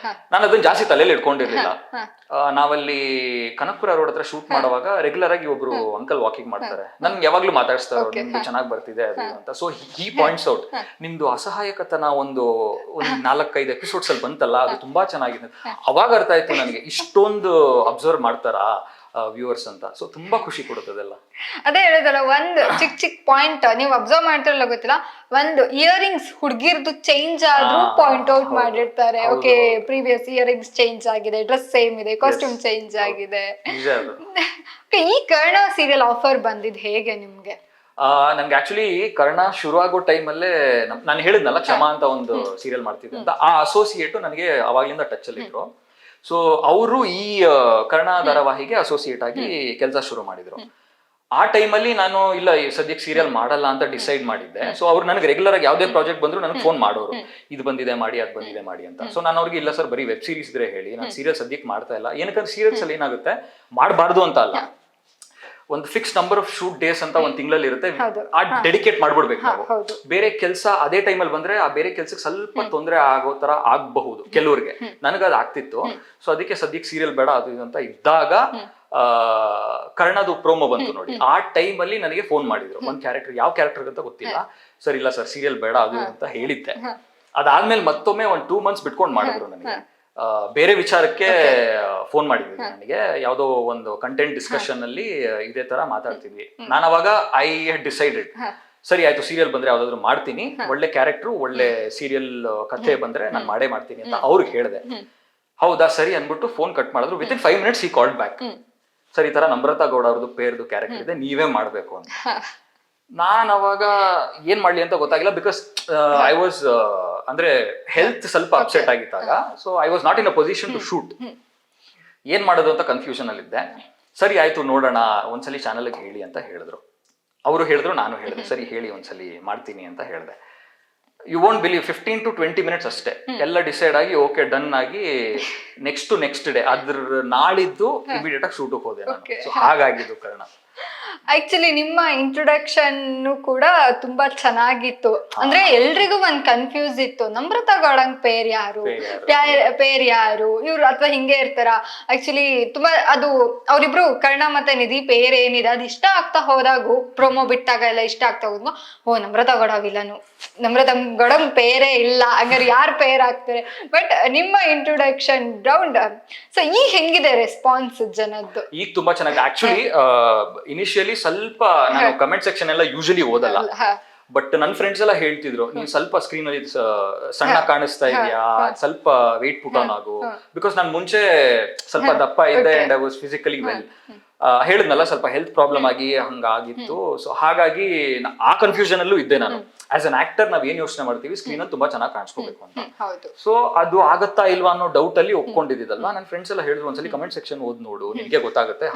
Speaker 2: ನಾನು ಅದನ್ನ ಜಾಸ್ತಿ ತಲೆಯಲ್ಲಿ ಇಟ್ಕೊಂಡಿರ್ಲಿಲ್ಲ. ನಾವಲ್ಲಿ ಕನಕಪುರ ರೋಡ್ ಹತ್ರ ಶೂಟ್ ಮಾಡುವಾಗ ರೆಗ್ಯುಲರ್ ಆಗಿ ಒಬ್ರು ಅಂಕಲ್ ವಾಕಿಂಗ್ ಮಾಡ್ತಾರೆ. ನನ್ಗೆ ಯಾವಾಗ್ಲೂ ಮಾತಾಡಿಸ್ತಾರೆ, ನಿಮ್ದು ಚೆನ್ನಾಗಿ ಬರ್ತಿದೆ ಅದು ಅಂತ. ಸೊ ಹಿ ಪಾಯಿಂಟ್ಸ್ ಔಟ್, ನಿಮ್ದು ಅಸಹಾಯಕತನ ಒಂದು 4-5 ಎಪಿಸೋಡ್ಸ್ ಅಲ್ಲಿ ಬಂತಲ್ಲ, ಅದು ತುಂಬಾ ಚೆನ್ನಾಗಿದೆ. ಅವಾಗ ಅರ್ಥ ಆಯ್ತು ನನಗೆ, ಇಷ್ಟೊಂದು ಅಬ್ಸರ್ವ್ ಮಾಡ್ತಾರಾ ವ್ಯೂವರ್ಸ್ ಅಂತ. ಸೊ ತುಂಬಾ ಖುಷಿ ಕೊಡುತ್ತದೆಲ್ಲ.
Speaker 1: ಅದೇ ಹೇಳಿದಲ್ಲ, ಒಂದು ಚಿಕ್ಕ ಪಾಯಿಂಟ್ ನೀವು ಅಬ್ಸರ್ವ್ ಮಾಡ್ತಿರಲ್ಲ ಗೊತ್ತಿಲ್ಲ, ಒಂದು ಇಯರಿಂಗ್ಸ್ ಹುಡುಗಿರ್ದು ಚೇಂಜ್ ಆದ್ರೂ ಪಾಯಿಂಟ್ ಔಟ್ ಮಾಡಿರ್ತಾರೆ. ಓಕೆ, ಪ್ರೀವಿಯಸ್ ಇಯರಿಂಗ್ಸ್ ಚೇಂಜ್ ಆಗಿದೆ, ಡ್ರೆಸ್ ಸೇಮ್ ಇದೆ, ಕಾಸ್ಟ್ಯೂಮ್ ಚೇಂಜ್ ಆಗಿದೆ. ಈ ಕರ್ಣ ಸೀರಿಯಲ್ ಆಫರ್ ಬಂದಿದ್ ಹೇಗೆ ನಿಮ್ಗೆ?
Speaker 2: ನನ್ಗೆ ಆಕ್ಚುಲಿ ಕರ್ಣ ಶುರು ಆಗೋ ಟೈಮಲ್ಲೇ ನಾನು ಹೇಳಿದ್ನಲ್ಲ ಕ್ಷಮಾ ಅಂತ ಒಂದು ಸೀರಿಯಲ್ ಮಾಡ್ತಿದ್ದೆ ಅಂತ, ಆ ಅಸೋಸಿಯೇಟ್ ನನಗೆ ಅವಾಗ್ಲಿಂದ ಟಚ್ ಅಲ್ಲಿ ಇದ್ರು. ಸೊ ಅವರು ಈ ಕರ್ಣ ಧಾರಾವಾಹಿಗೆ ಅಸೋಸಿಯೇಟ್ ಆಗಿ ಕೆಲಸ ಶುರು ಮಾಡಿದ್ರು. ಆ ಟೈಮಲ್ಲಿ ನಾನು ಇಲ್ಲ ಸದ್ಯಕ್ಕೆ ಸೀರಿಯಲ್ ಮಾಡಲ್ಲ ಅಂತ ಡಿಸೈಡ್ ಮಾಡಿದ್ದೆ. ಸೊ ಅವ್ರು ನನಗೆ ರೆಗ್ಯುಲರ್ ಆಗಿ ಯಾವುದೇ ಪ್ರಾಜೆಕ್ಟ್ ಬಂದ್ರು ನನಗೆ ಫೋನ್ ಮಾಡೋರು, ಇದು ಬಂದಿದೆ ಮಾಡಿ, ಅದು ಬಂದಿದೆ ಮಾಡಿ ಅಂತ. ಸೊ ನಾನು ಅವ್ರಿಗೆ ಇಲ್ಲ ಸರ್, ಬರೀ ವೆಬ್ ಸೀರೀಸ್ ಇದ್ರೆ ಹೇಳಿ, ನಾನು ಸೀರಿಯಲ್ ಸದ್ಯಕ್ಕೆ ಮಾಡ್ತಾ ಇಲ್ಲ. ಏನಕ್ಕಂದ್ರೆ ಸೀರಿಯಲ್ಸ್ ಅಲ್ಲಿ ಏನಾಗುತ್ತೆ, ಮಾಡಬಾರ್ದು ಅಂತ ಅಲ್ಲ, ಒಂದು fix number of shoot days ಅಂತ ಒಂದು ತಿಂಗಳಲ್ಲಿ ಇರುತ್ತೆ, ಆ ಡೆಡಿಕೇಟ್ ಮಾಡ್ಬಿಡ್ಬೇಕು ನಾವು. ಬೇರೆ ಕೆಲಸ ಅದೇ ಟೈಮಲ್ಲಿ ಬಂದ್ರೆ ಆ ಬೇರೆ ಕೆಲ್ಸಕ್ಕೆ ಸ್ವಲ್ಪ ತೊಂದರೆ ಆಗೋ ತರ ಆಗಬಹುದು ಕೆಲವ್ರಿಗೆ. ನನಗದು ಆಗ್ತಿತ್ತು. ಸೊ ಅದಕ್ಕೆ ಸದ್ಯಕ್ಕೆ ಸೀರಿಯಲ್ ಬೇಡ ಅದು ಇದು ಅಂತ ಇದ್ದಾಗ ಕರ್ಣದು ಪ್ರೋಮೋ ಬಂತು ನೋಡಿ. ಆ ಟೈಮ್ ಅಲ್ಲಿ ನನಗೆ ಫೋನ್ ಮಾಡಿದ್ರು. ಒಂದ್ ಕ್ಯಾರೆಕ್ಟರ್, ಯಾವ ಕ್ಯಾರೆಕ್ಟರ್ ಅಂತ ಗೊತ್ತಿಲ್ಲ, ಸರ್ ಇಲ್ಲ ಸರ್ ಸೀರಿಯಲ್ ಬೇಡ ಅದು ಅಂತ ಹೇಳಿದ್ದೆ. ಅದಾದ್ಮೇಲೆ ಮತ್ತೊಮ್ಮೆ ಒಂದು 2 months ಬಿಟ್ಕೊಂಡು ಮಾಡಿದ್ರು ನನಗೆ. ಬೇರೆ ವಿಚಾರಕ್ಕೆ ಫೋನ್ ಮಾಡಿದ್ವಿ ನನಗೆ, ಯಾವ್ದೋ ಒಂದು ಕಂಟೆಂಟ್ ಡಿಸ್ಕಷನ್ ಅಲ್ಲಿ ಇದೇ ತರ ಮಾತಾಡ್ತಿದ್ವಿ. ನಾನು ಅವಾಗ ಐ ಹ್ಯಾಡ್ ಡಿಸೈಡೆಡ್, ಸರಿ ಆಯ್ತು ಸೀರಿಯಲ್ ಬಂದ್ರೆ ಯಾವ್ದಾದ್ರು ಮಾಡ್ತೀನಿ, ಒಳ್ಳೆ ಕ್ಯಾರೆಕ್ಟರ್ ಒಳ್ಳೆ ಸೀರಿಯಲ್ ಕಥೆ ಬಂದ್ರೆ ನಾನು ಮಾಡೇ ಮಾಡ್ತೀನಿ ಅಂತ ಅವ್ರಿಗೆ ಹೇಳಿದೆ. ಹೌದಾ ಸರಿ ಅನ್ಬಿಟ್ಟು ಫೋನ್ ಕಟ್ ಮಾಡಿದ್ರು. ವಿತಿನ್ 5 minutes ಈ ಕಾಲ್ಡ್ ಬ್ಯಾಕ್, ಸರ್ ಈ ತರ ನಮ್ರತಾ ಗೌಡ ಅವ್ರದ್ದು ಪೇರ್ದು ಕ್ಯಾರೆಕ್ಟರ್ ಇದೆ, ನೀವೇ ಮಾಡ್ಬೇಕು ಅಂತ. ನಾನ್ ಅವಾಗ ಏನ್ ಮಾಡ್ಲಿ ಅಂತ ಗೊತ್ತಾಗಿಲ್ಲ. ಬಿಕಾಸ್ ಐ ವಾಸ್ ಅಂದ್ರೆ ಹೆಲ್ತ್ ಸ್ವಲ್ಪ ಅಪ್ಸೆಟ್ ಆಗಿದ್ದಾಗ, so I was not in a position to shoot. ಏನ್ ಮಾಡೋದು ಅಂತ ಕನ್ಫ್ಯೂಷನ್ ಅಲ್ಲಿ ಇದ್ದೆ. ಸರಿ ಆಯ್ತು ನೋಡೋಣ, ಒಂದ್ಸಲಿ ಚಾನಲ್ಗೆ ಹೇಳಿ ಅಂತ ಹೇಳಿದ್ರು. ಅವರು ಹೇಳಿದ್ರು, ನಾನು ಹೇಳಿದೆ ಸರಿ ಹೇಳಿ ಒಂದ್ಸಲಿ ಮಾಡ್ತೀನಿ ಅಂತ ಹೇಳಿದೆ. You won't believe, 15 to 20 minutes ಅಷ್ಟೇ ಎಲ್ಲ ಡಿಸೈಡ್ ಆಗಿ ಓಕೆ ಡನ್ ಆಗಿ ನೆಕ್ಸ್ಟ್ ಡೇ ಅದ್ರ ನಾಳಿದ್ದು ಇಮಿಡಿಯೇಟ್ ಆಗಿ ಶೂಟಿಗೆ ಹೋದೆ ನಾನು. ಸೊ ಹಾಗಾಗಿದ್ದು ಕರ್ಣ.
Speaker 1: ಆಕ್ಚುಲಿ ನಿಮ್ಮ ಇಂಟ್ರೊಡಕ್ಷನ್ ಕೂಡ ತುಂಬಾ ಚೆನ್ನಾಗಿತ್ತು. ಅಂದ್ರೆ ಎಲ್ರಿಗೂ ಒಂದ್ ಕನ್ಫ್ಯೂಸ್ ಇತ್ತು, ನಮ್ರತಾ ಗೌಡಂಗ್ ಪೇರ್ ಯಾರು ಇವ್ರು ಅಥವಾ ಹಿಂಗೆ ಇರ್ತಾರ. ಆಕ್ಚುಲಿ ತುಂಬಾ ಅದು ಅವ್ರಿಬ್ರು ಕರ್ಣ ಮತ್ತೆ ನಿಧಿ ಪೇರ್ ಏನಿದೆ ಅದು ಇಷ್ಟ ಆಗ್ತಾ ಹೋದಾಗು, ಪ್ರೊಮೋ ಬಿಟ್ಟಾಗ ಎಲ್ಲ ಇಷ್ಟ ಆಗ್ತಾ ಹೋದ್ನು, ಓ ನಮ್ರತಾ ಗೌಡ ವಿಲನು, ನಮ್ರತಾ ಗೌಡಂಗ್ ಪೇರೇ ಇಲ್ಲ, ಹಂಗಾರೆ ಯಾರು ಪೇರ್ ಆಗ್ತಾರೆ. ಬಟ್ ನಿಮ್ಮ ಇಂಟ್ರೊಡಕ್ಷನ್ ರೌಂಡ್, ಸೊ ಈಗ ಹೆಂಗಿದೆ ರೆಸ್ಪಾನ್ಸ್ ಜನದ್ದು?
Speaker 2: ಈಗ ತುಂಬಾ ಚೆನ್ನಾಗಿದೆ. ಆಕ್ಚುಲಿ ಇನಿಷಿಯಲಿ ಸ್ವಲ್ಪ ನಾನು ಕಮೆಂಟ್ ಸೆಕ್ಷನ್ ಎಲ್ಲ ಯೂಶಲಿ ಓದಲ್ಲ, ಬಟ್ ನನ್ನ ಫ್ರೆಂಡ್ಸ್ ಎಲ್ಲ ಹೇಳ್ತಿದ್ರು, ನೀನ್ ಸ್ವಲ್ಪ ಸ್ಕ್ರೀನ್ ಅಲ್ಲಿ ಸಣ್ಣ ಕಾಣಿಸ್ತಾ ಇದೆಯಾ, ಸ್ವಲ್ಪ ವೇಟ್ ಪುಟ್ ಆನ್ ಆಗು. ಬಿಕಾಸ್ ನಾನು ಮುಂಚೆ ಸ್ವಲ್ಪ ದಪ್ಪ ಇದ್ದೆ and I was physically well. ಹೇಳಿದ್ನಲ್ಲ ಸ್ವಲ್ಪ ಹೆಲ್ತ್ ಪ್ರಾಬ್ಲಮ್ ಆಗಿ ಹಂಗಾಗಿತ್ತು. ಸೊ ಹಾಗಾಗಿ ಆ ಕನ್ಫ್ಯೂಷನ್ ಅಲ್ಲೂ ಇದ್ದೆ ನಾನು. ಆಸ್ ಅನ್ ಆಕ್ಟರ್ ನಾವ್ ಏನ್ ಯೋಚನೆ ಮಾಡ್ತೀವಿ, ಸ್ಕ್ರೀನ್ ಅಲ್ಲಿ ತುಂಬಾ ಚೆನ್ನಾಗಿ ಕಾಣಿಸ್ಕೋಬೇಕು ಅಂತ. ಸೊ ಅದು ಆಗತ್ತಾ ಇಲ್ವಾ ಅನ್ನೋ ಡೌಟ್ ಅಲ್ಲಿ ಒಪ್ಕೊಂಡಿದ್ದಲ್ಲ. ನನ್ನ ಫ್ರೆಂಡ್ಸ್ ಎಲ್ಲ ಹೇಳಿದ್ರು, ಒಂದ್ಸಲಿ ಕಮೆಂಟ್ ಸೆಕ್ಷನ್ ಓದ್ ನೋಡು, ನಿನ್ಗೆ ಗೊತ್ತಾಗುತ್ತೆ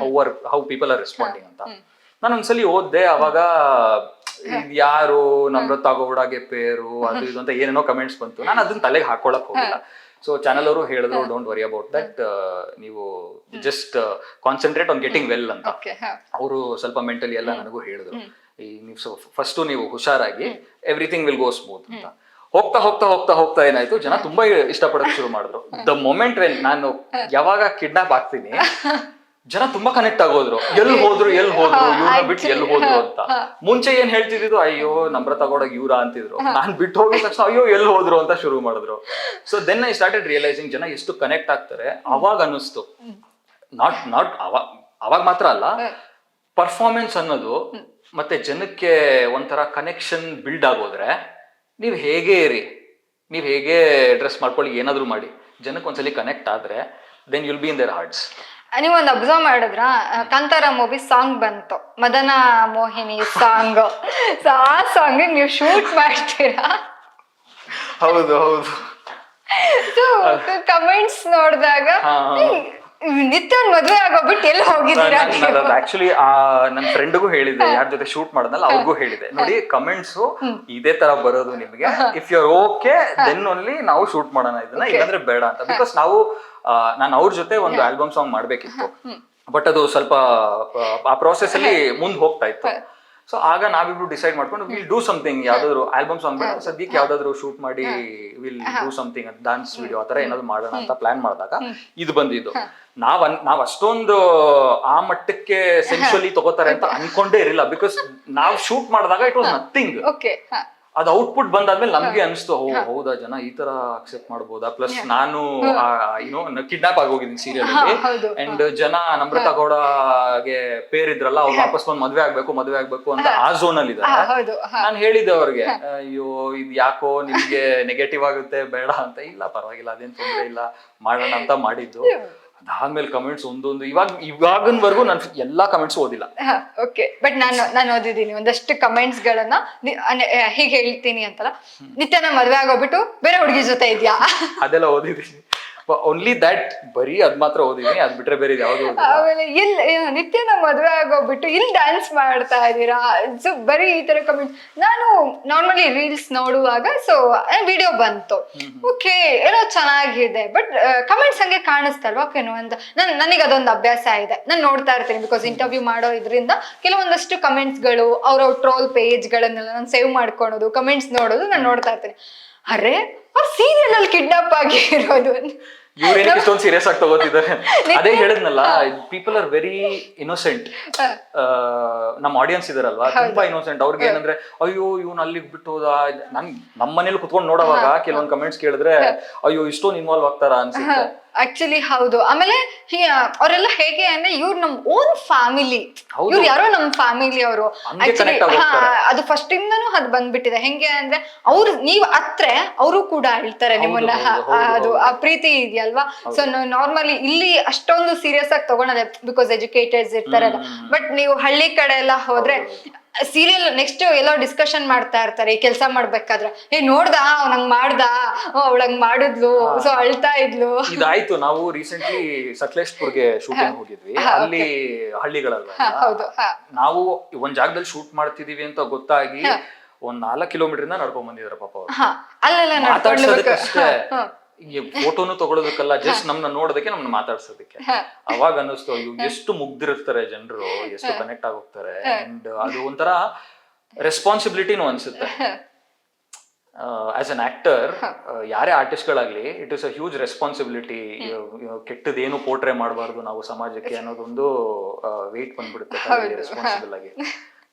Speaker 2: ಹೌ ಪೀಪಲ್ ಆರ್ ರೆಸ್ಪಾಂಡಿಂಗ್ ಅಂತ. ನಾನು ಒಂದ್ಸಲಿ ಓದ್ದೆ. ಅವಾಗ ಯಾರು ನಮ್ರತಾ ಗೌಡಗೆ ಪೇರು ಅದು ಇದು ಅಂತ ಏನೇನೋ ಕಮೆಂಟ್ಸ್ ಬಂತು. ನಾನು ಅದನ್ನ ತಲೆಗೆ ಹಾಕೊಳಕ್ ಹೋಗಿಲ್ಲ. ಸೊ ಚಾನಲ್ ಅವರು ಹೇಳಿದ್ರು, ಡೋಂಟ್ ವರಿ ಅಬೌಟ್ ದಟ್, ನೀವು just concentrate on getting well ಅಂತ. ಅವರು ಸ್ವಲ್ಪ ಮೆಂಟಲಿ ಎಲ್ಲ ನನಗೂ ಹೇಳಿದ್ರು, ನೀವು ಫಸ್ಟ್ ನೀವು ಹುಷಾರಾಗಿ ಎವ್ರಿಥಿಂಗ್ ವಿಲ್ ಗೋ ಸ್ಮೂತ್ ಅಂತ. ಹೋಗ್ತಾ ಹೋಗ್ತಾ ಹೋಗ್ತಾ ಹೋಗ್ತಾ ಏನಾಯ್ತು, ಜನ ತುಂಬಾ ಇಷ್ಟಪಡಕ್ ಶುರು ಮಾಡಿದ್ರು. ದ ಮೊಮೆಂಟ್ ವೆನ್ ನಾನು ಯಾವಾಗ ಕಿಡ್ನಾಪ್ ಆಗ್ತೀನಿ, ಜನ ತುಂಬಾ ಕನೆಕ್ಟ್ ಆಗೋದ್ರು, ಎಲ್ಲಿ ಹೋದ್ರು ಇವ್ರನ್ನ ಬಿಟ್ಟು ಎಲ್ಲಿ ಹೋದ್ರು ಅಂತ. ಮುಂಚೆ ಏನ್ ಹೇಳ್ತಿದ್ರು, ಅಯ್ಯೋ ನಮ್ರತಾ ಗೌಡ ಇವ್ರ ಅಂತಿದ್ರು. ನಾನ್ ಬಿಟ್ಟು ಹೋಗಿದ ತಕ್ಷಣ ಅಯ್ಯೋ ಎಲ್ಲಿ ಹೋದ್ರು ಅಂತ ಶುರು ಮಾಡಿದ್ರು. So then I started realising ಜನ ಎಷ್ಟು ಕನೆಕ್ಟ್ ಆಗ್ತಾರೆ. ಅವಾಗ ಅನ್ನಿಸ್ತು, ನಾಟ್ ಅವಾಗ ಮಾತ್ರ ಅಲ್ಲ, ಪರ್ಫಾರ್ಮೆನ್ಸ್ ಅನ್ನೋದು ಮತ್ತೆ ಜನಕ್ಕೆ ಒಂಥರ ಕನೆಕ್ಷನ್ ಬಿಲ್ಡ್ ಆಗೋದ್ರೆ ನೀವ್ ಹೇಗೆ ಇರಿ, ನೀವ್ ಹೇಗೆ ಡ್ರೆಸ್ ಮಾಡ್ಕೊಳ್ಳಿ, ಏನಾದ್ರು ಮಾಡಿ, ಜನಕ್ಕೆ ಒಂದ್ಸಲಿ ಕನೆಕ್ಟ್ ಆದ್ರೆ then you'll be in their hearts.
Speaker 1: ನೀವೊಂದು ಅಬ್ಸರ್ವ್ ಮಾಡಿದ್ರ, ಕಾಂತಾರ ಮೂವಿ ಸಾಂಗ್ ಬಂತು, ಮದನ ಮೋಹಿನಿ ಸಾಂಗ್. ಸೊ ಆ ಸಾಂಗ್ ನೀವು ಶೂಟ್ ಮಾಡ್ತೀರಾ?
Speaker 2: ಹೌದು ಹೌದು.
Speaker 1: ಸೊ ಕಮೆಂಟ್ಸ್ ನೋಡಿದಾಗ ನಿತ್ಯನ್ ಮದ್ವೆ ಆಗೋಗ್ಬಿಟ್ಟು ಎಲ್ಲಿ ಹೋಗಿದ್ದೀರಾ?
Speaker 2: ಆಕ್ಚುಲಿ ನನ್ನ ಫ್ರೆಂಡ್ಗೂ ಹೇಳಿದೆ, ಯಾರ ಜೊತೆ ಶೂಟ್ ಮಾಡೋದಲ್ಲ ಅವ್ರಿಗೂ ಹೇಳಿದೆ, ನೋಡಿ ಕಮೆಂಟ್ಸ್ ಇದೇ ತರ ಬರೋದು ನಿಮ್ಗೆ, if you are okay then only ನಾವು ಶೂಟ್ ಮಾಡೋಣ ಇದನ್ನ, ಇಲ್ಲಾಂದ್ರೆ ಬೇಡ ಅಂತ. ಬಿಕಾಸ್ ನಾನು ಅವ್ರ ಜೊತೆ ಒಂದು ಆಲ್ಬಮ್ ಸಾಂಗ್ ಮಾಡ್ಬೇಕಿತ್ತು, ಬಟ್ ಅದು ಸ್ವಲ್ಪ ಆ ಪ್ರೋಸೆಸ್ ಅಲ್ಲಿ ಮುಂದೆ ಹೋಗ್ತಾ ಇತ್ತು. ಸೊ ಆಗ ನಾವಿಬ್ರು ಡಿಸೈಡ್ ಮಾಡ್ಕೊಂಡು ವಿಲ್ ಡೂ ಸಮಥಿಂಗ್, ಯಾವ್ದಾದ್ರು ಆಲ್ಬಮ್ ಸಾಂಗ್ ಬೇಡ, ಸದ್ಯಕ್ಕೆ ಯಾವ್ದಾದ್ರು ಶೂಟ್ ಮಾಡಿ will do something, dance video ಆತರ ಏನಾದ್ರು ಮಾಡೋಣ ಅಂತ ಪ್ಲಾನ್ ಮಾಡಿದಾಗ ಇದು ಬಂದಿದ್ದು. ನಾವ್ ಅಷ್ಟೊಂದು ಆ ಮಟ್ಟಕ್ಕೆ ಸೆನ್ಸುವಲಿ ತಗೋತಾರೆ ಅಂತ ಅನ್ಕೊಂಡೇ ಇರಲಿಲ್ಲ. ಬಿಕಾಸ್ ನಾವ್ ಶೂಟ್ ಮಾಡಿದಾಗ ಇಟ್ ವಾಸ್ ನಥಿಂಗ್. ಅದು ಔಟ್ಪುಟ್ ಬಂದಾದ್ಮೇಲೆ ನಮ್ಗೆ ಅನಿಸ್ತು, ಹೌದಾ ಜನ ಈ ತರ ಅಕ್ಸೆಪ್ಟ್ ಮಾಡ್ಬೋದಾ. ಪ್ಲಸ್ ನಾನು ಕಿಡ್ನಾಪ್ ಆಗೋಗಿದ್ದೀನಿ ಸೀರಿಯಲ್ ಅಲ್ಲಿ, ಅಂಡ್ ಜನ ನಮ್ರತಾ ಗೌಡಗೆ ಪೇರಿದ್ರಲ್ಲ, ಅವ್ರು ವಾಪಸ್ ಬಂದು ಮದ್ವೆ ಆಗ್ಬೇಕು ಅಂತ ಆ ಝೋನ್ ಅಲ್ಲಿ ಇದ್ದಾರೆ. ನಾನು ಹೇಳಿದ್ದೆ ಅವ್ರಿಗೆ, ಅಯ್ಯೋ ಇದು ಯಾಕೋ ನಿಮ್ಗೆ ನೆಗೆಟಿವ್ ಆಗುತ್ತೆ, ಬೇಡ ಅಂತ. ಇಲ್ಲ ಪರವಾಗಿಲ್ಲ, ಅದೇನ್ ತೊಂದ್ರೆ ಇಲ್ಲ, ಮಾಡೋಣ ಅಂತ ಮಾಡಿದ್ದು. ಅದಾದ್ಮೇಲೆ ಕಮೆಂಟ್ಸ್ ಒಂದೊಂದು ಇವಾಗಿನವರೆಗೂ ನಾನು ಎಲ್ಲಾ ಕಮೆಂಟ್ಸ್ ಓದಿಲ್ಲ.
Speaker 1: ಓಕೆ, ಬಟ್ ನಾನು ಓದಿದ್ದೀನಿ ಒಂದಷ್ಟು ಕಮೆಂಟ್ಸ್ ಗಳನ್ನ. ಹೀಗೆ ಹೇಳ್ತೀನಿ ಅಂತಲ್ಲ, ನಿತ್ಯನ ಮದ್ವೆ ಆಗೋಗ್ಬಿಟ್ಟು ಬೇರೆ ಹುಡುಗಿ ಜೊತೆ ಇದ್ಯಾ,
Speaker 2: ಅದೆಲ್ಲ ಓದಿದ್ದೀನಿ. ಓನ್ಲಿ ದಟ್, ಬರೀ ಅದ್ ಮಾತ್ರ ಓದಿದೀನಿ, ಅದ್ ಬಿಟ್ರೆ ಬೇರೆ ಯಾವ್ದು.
Speaker 1: ಆಮೇಲೆ ನಿತ್ಯನ ಮದ್ವೆ ಆಗೋಗ್ಬಿಟ್ಟು ಇಲ್ಲಿ ಡ್ಯಾನ್ಸ್ ಮಾಡ್ತಾ ಇದೀರಾ, ಸೊ ಬರೀ ಈ ತರ ಕಮೆಂಟ್. ನಾನು ನಾರ್ಮಲಿ ರೀಲ್ಸ್ ನೋಡುವಾಗ ಸೊ ವಿಡಿಯೋ ಬಂತು, ಓಕೆ ಏನೋ ಚೆನ್ನಾಗಿದೆ, ಬಟ್ ಕಮೆಂಟ್ಸ್ ಹಂಗೆ ಕಾಣಿಸ್ತಲ್ವಾ, ಓಕೆನೋ ಅಂತ. ನನಗೆ ಅದೊಂದು ಅಭ್ಯಾಸ ಇದೆ, ನಾನು ನೋಡ್ತಾ ಇರ್ತೀನಿ. ಬಿಕಾಸ್ ಇಂಟರ್ವ್ಯೂ ಮಾಡೋ ಇದ್ರಿಂದ ಕೆಲವೊಂದಷ್ಟು ಕಮೆಂಟ್ಸ್ ಗಳು, ಅವ್ರ ಟ್ರೋಲ್ ಪೇಜ್ ಗಳನ್ನೆಲ್ಲ ನಾನು ಸೇವ್ ಮಾಡ್ಕೊಳೋದು, ಕಮೆಂಟ್ಸ್ ನೋಡೋದು ನಾನು ನೋಡ್ತಾ ಇರ್ತೀನಿ. ಅರೆ ಅವ್ರು ಸೀರಿಯಲ್ ಅಲ್ಲಿ ಕಿಡ್ನಾಪ್ ಆಗಿರೋದು,
Speaker 2: ಇವ್ರೇನಕ್ಕೆ ಇಷ್ಟೊಂದು ಸೀರಿಯಸ್ ಆಗಿ ತಗೋತಿದ್ದಾರೆ. ಅದೇ ಹೇಳಿದ್ನಲ್ಲ, ಪೀಪಲ್ ಆರ್ ವೆರಿ ಇನ್ನೋಸೆಂಟ್. ನಮ್ಮ ಆಡಿಯನ್ಸ್ ಇದಾರಲ್ವಾ, ತುಂಬಾ ಇನ್ನೋಸೆಂಟ್. ಅವ್ರಿಗೆ ಏನಂದ್ರೆ, ಅಯ್ಯೋ ಇವ್ನು ಅಲ್ಲಿಗೆ ಬಿಟ್ಟು ಹೋದ. ನಮ್ಮ ಮನೇಲಿ ಕುತ್ಕೊಂಡು ನೋಡೋವಾಗ ಕೆಲವೊಂದು ಕಮೆಂಟ್ಸ್ ಕೇಳಿದ್ರೆ, ಅಯ್ಯೋ ಇಷ್ಟೊಂದು ಇನ್ವಾಲ್ವ್ ಆಗ್ತಾರ ಅನ್ಸುತ್ತೆ.
Speaker 1: ಆಕ್ಚುಲಿ ಹೌದು. ಆಮೇಲೆ ಅವರೆಲ್ಲ ಹೇಗೆ ಅಂದ್ರೆ, ಇವ್ರು ನಮ್ ಓನ್ ಫ್ಯಾಮಿಲಿ, ಇವ್ರು ಯಾರೋ ನಮ್ ಫ್ಯಾಮಿಲಿ ಅವರು. ಅದು ಫಸ್ಟ್ ಇಂದನೂ ಅದು ಬಂದ್ಬಿಟ್ಟಿದೆ. ಹೆಂಗೆ ಅಂದ್ರೆ, ನೀವ್ ಅತ್ರೆ ಅವರು ಕೂಡ ಹೇಳ್ತಾರೆ ನಿಮ್ಮನ್ನ, ಅದು ಆ ಪ್ರೀತಿ ಇದೆಯಲ್ವಾ. ಸೊ ನಾರ್ಮಲಿ ಇಲ್ಲಿ ಅಷ್ಟೊಂದು ಸೀರಿಯಸ್ ಆಗಿ ತಗೊಳದೆ, ಬಿಕಾಸ್ ಎಜುಕೇಟೆಡ್ಸ್ ಇರ್ತಾರಲ್ಲ. ಬಟ್ ನೀವು ಹಳ್ಳಿ ಕಡೆ ಎಲ್ಲ ಹೋದ್ರೆ ಸೀರಿಯಲ್ ನೆಕ್ಸ್ಟ್ ಎಲ್ಲೋ ಡಿಸ್ಕಷನ್ ಮಾಡ್ತಾ ಇರ್ತಾರೆ ಈ ಕೆಲಸ ಮಾಡ್ಬೇಕಾದ್ರೆ. ನೋಡ್ದ ಅವ್ನಂಗ್ ಮಾಡ್ದ, ಅವಳಂಗ್ ಮಾಡಿದ್ಲು, ಸೊ ಅಳ್ತಾ ಇದ್ಲು.
Speaker 2: ಇದಾಯ್ತು. ನಾವು ರೀಸೆಂಟ್ಲಿ ಸಕಲೇಶ್ಪುರ್ಗೆ ಶೂಟಿಂಗ್ ಹೋಗಿದ್ವಿ. ಅಲ್ಲಿ ಹಳ್ಳಿಗಳಲ್ಲ, ನಾವು ಒಂದ್ ಜಾಗದಲ್ಲಿ ಶೂಟ್ ಮಾಡ್ತಿದೀವಿ ಅಂತ ಗೊತ್ತಾಗಿ ಒಂದ್ 4 ಕಿಲೋಮೀಟರ್ ಇಂದ ನಡ್ಕೊಂಡ್ ಬಂದಿದಾರೆ ಪಾಪ ಅವ್ರು. ಮಾತಾಡ್ಸೋದಕ್ಕಷ್ಟೇ, ಫೋಟೋನು ತಗೊಳೋದಕ್ಕಲ್ಲ, ಜಸ್ಟ್ ನಮ್ನ ನೋಡೋದಕ್ಕೆ, ನಮ್ನ ಮಾತಾಡ್ಸೋದಕ್ಕೆ. ಅವಾಗ ಅನ್ನಿಸ್ತು, ಇವ್ ಎಷ್ಟು ಮುಗ್ದಿರ್ತಾರೆ ಜನರು, ಎಷ್ಟು ಕನೆಕ್ಟ್ ಆಗೋಗ್ತಾರೆ. ಅಂಡ್ ಅದು ಒಂಥರ ರೆಸ್ಪಾನ್ಸಿಬಿಲಿಟಿನೂ ಅನ್ಸುತ್ತೆ. ಆಸ್ ಅನ್ ಆಕ್ಟರ್, ಯಾರೇ ಆರ್ಟಿಸ್ಟ್ ಗಳಾಗ್ಲಿ, it is a huge responsibility. ಕೆಟ್ಟದೇನು ಪೋರ್ಟ್ರೇ ಮಾಡಬಾರ್ದು ನಾವು ಸಮಾಜಕ್ಕೆ ಅನ್ನೋದೊಂದು ವೇಟ್ ಬಂದ್ಬಿಡುತ್ತೆ ರೆಸ್ಪಾನ್ಸಿಬಲ್ ಆಗಿ.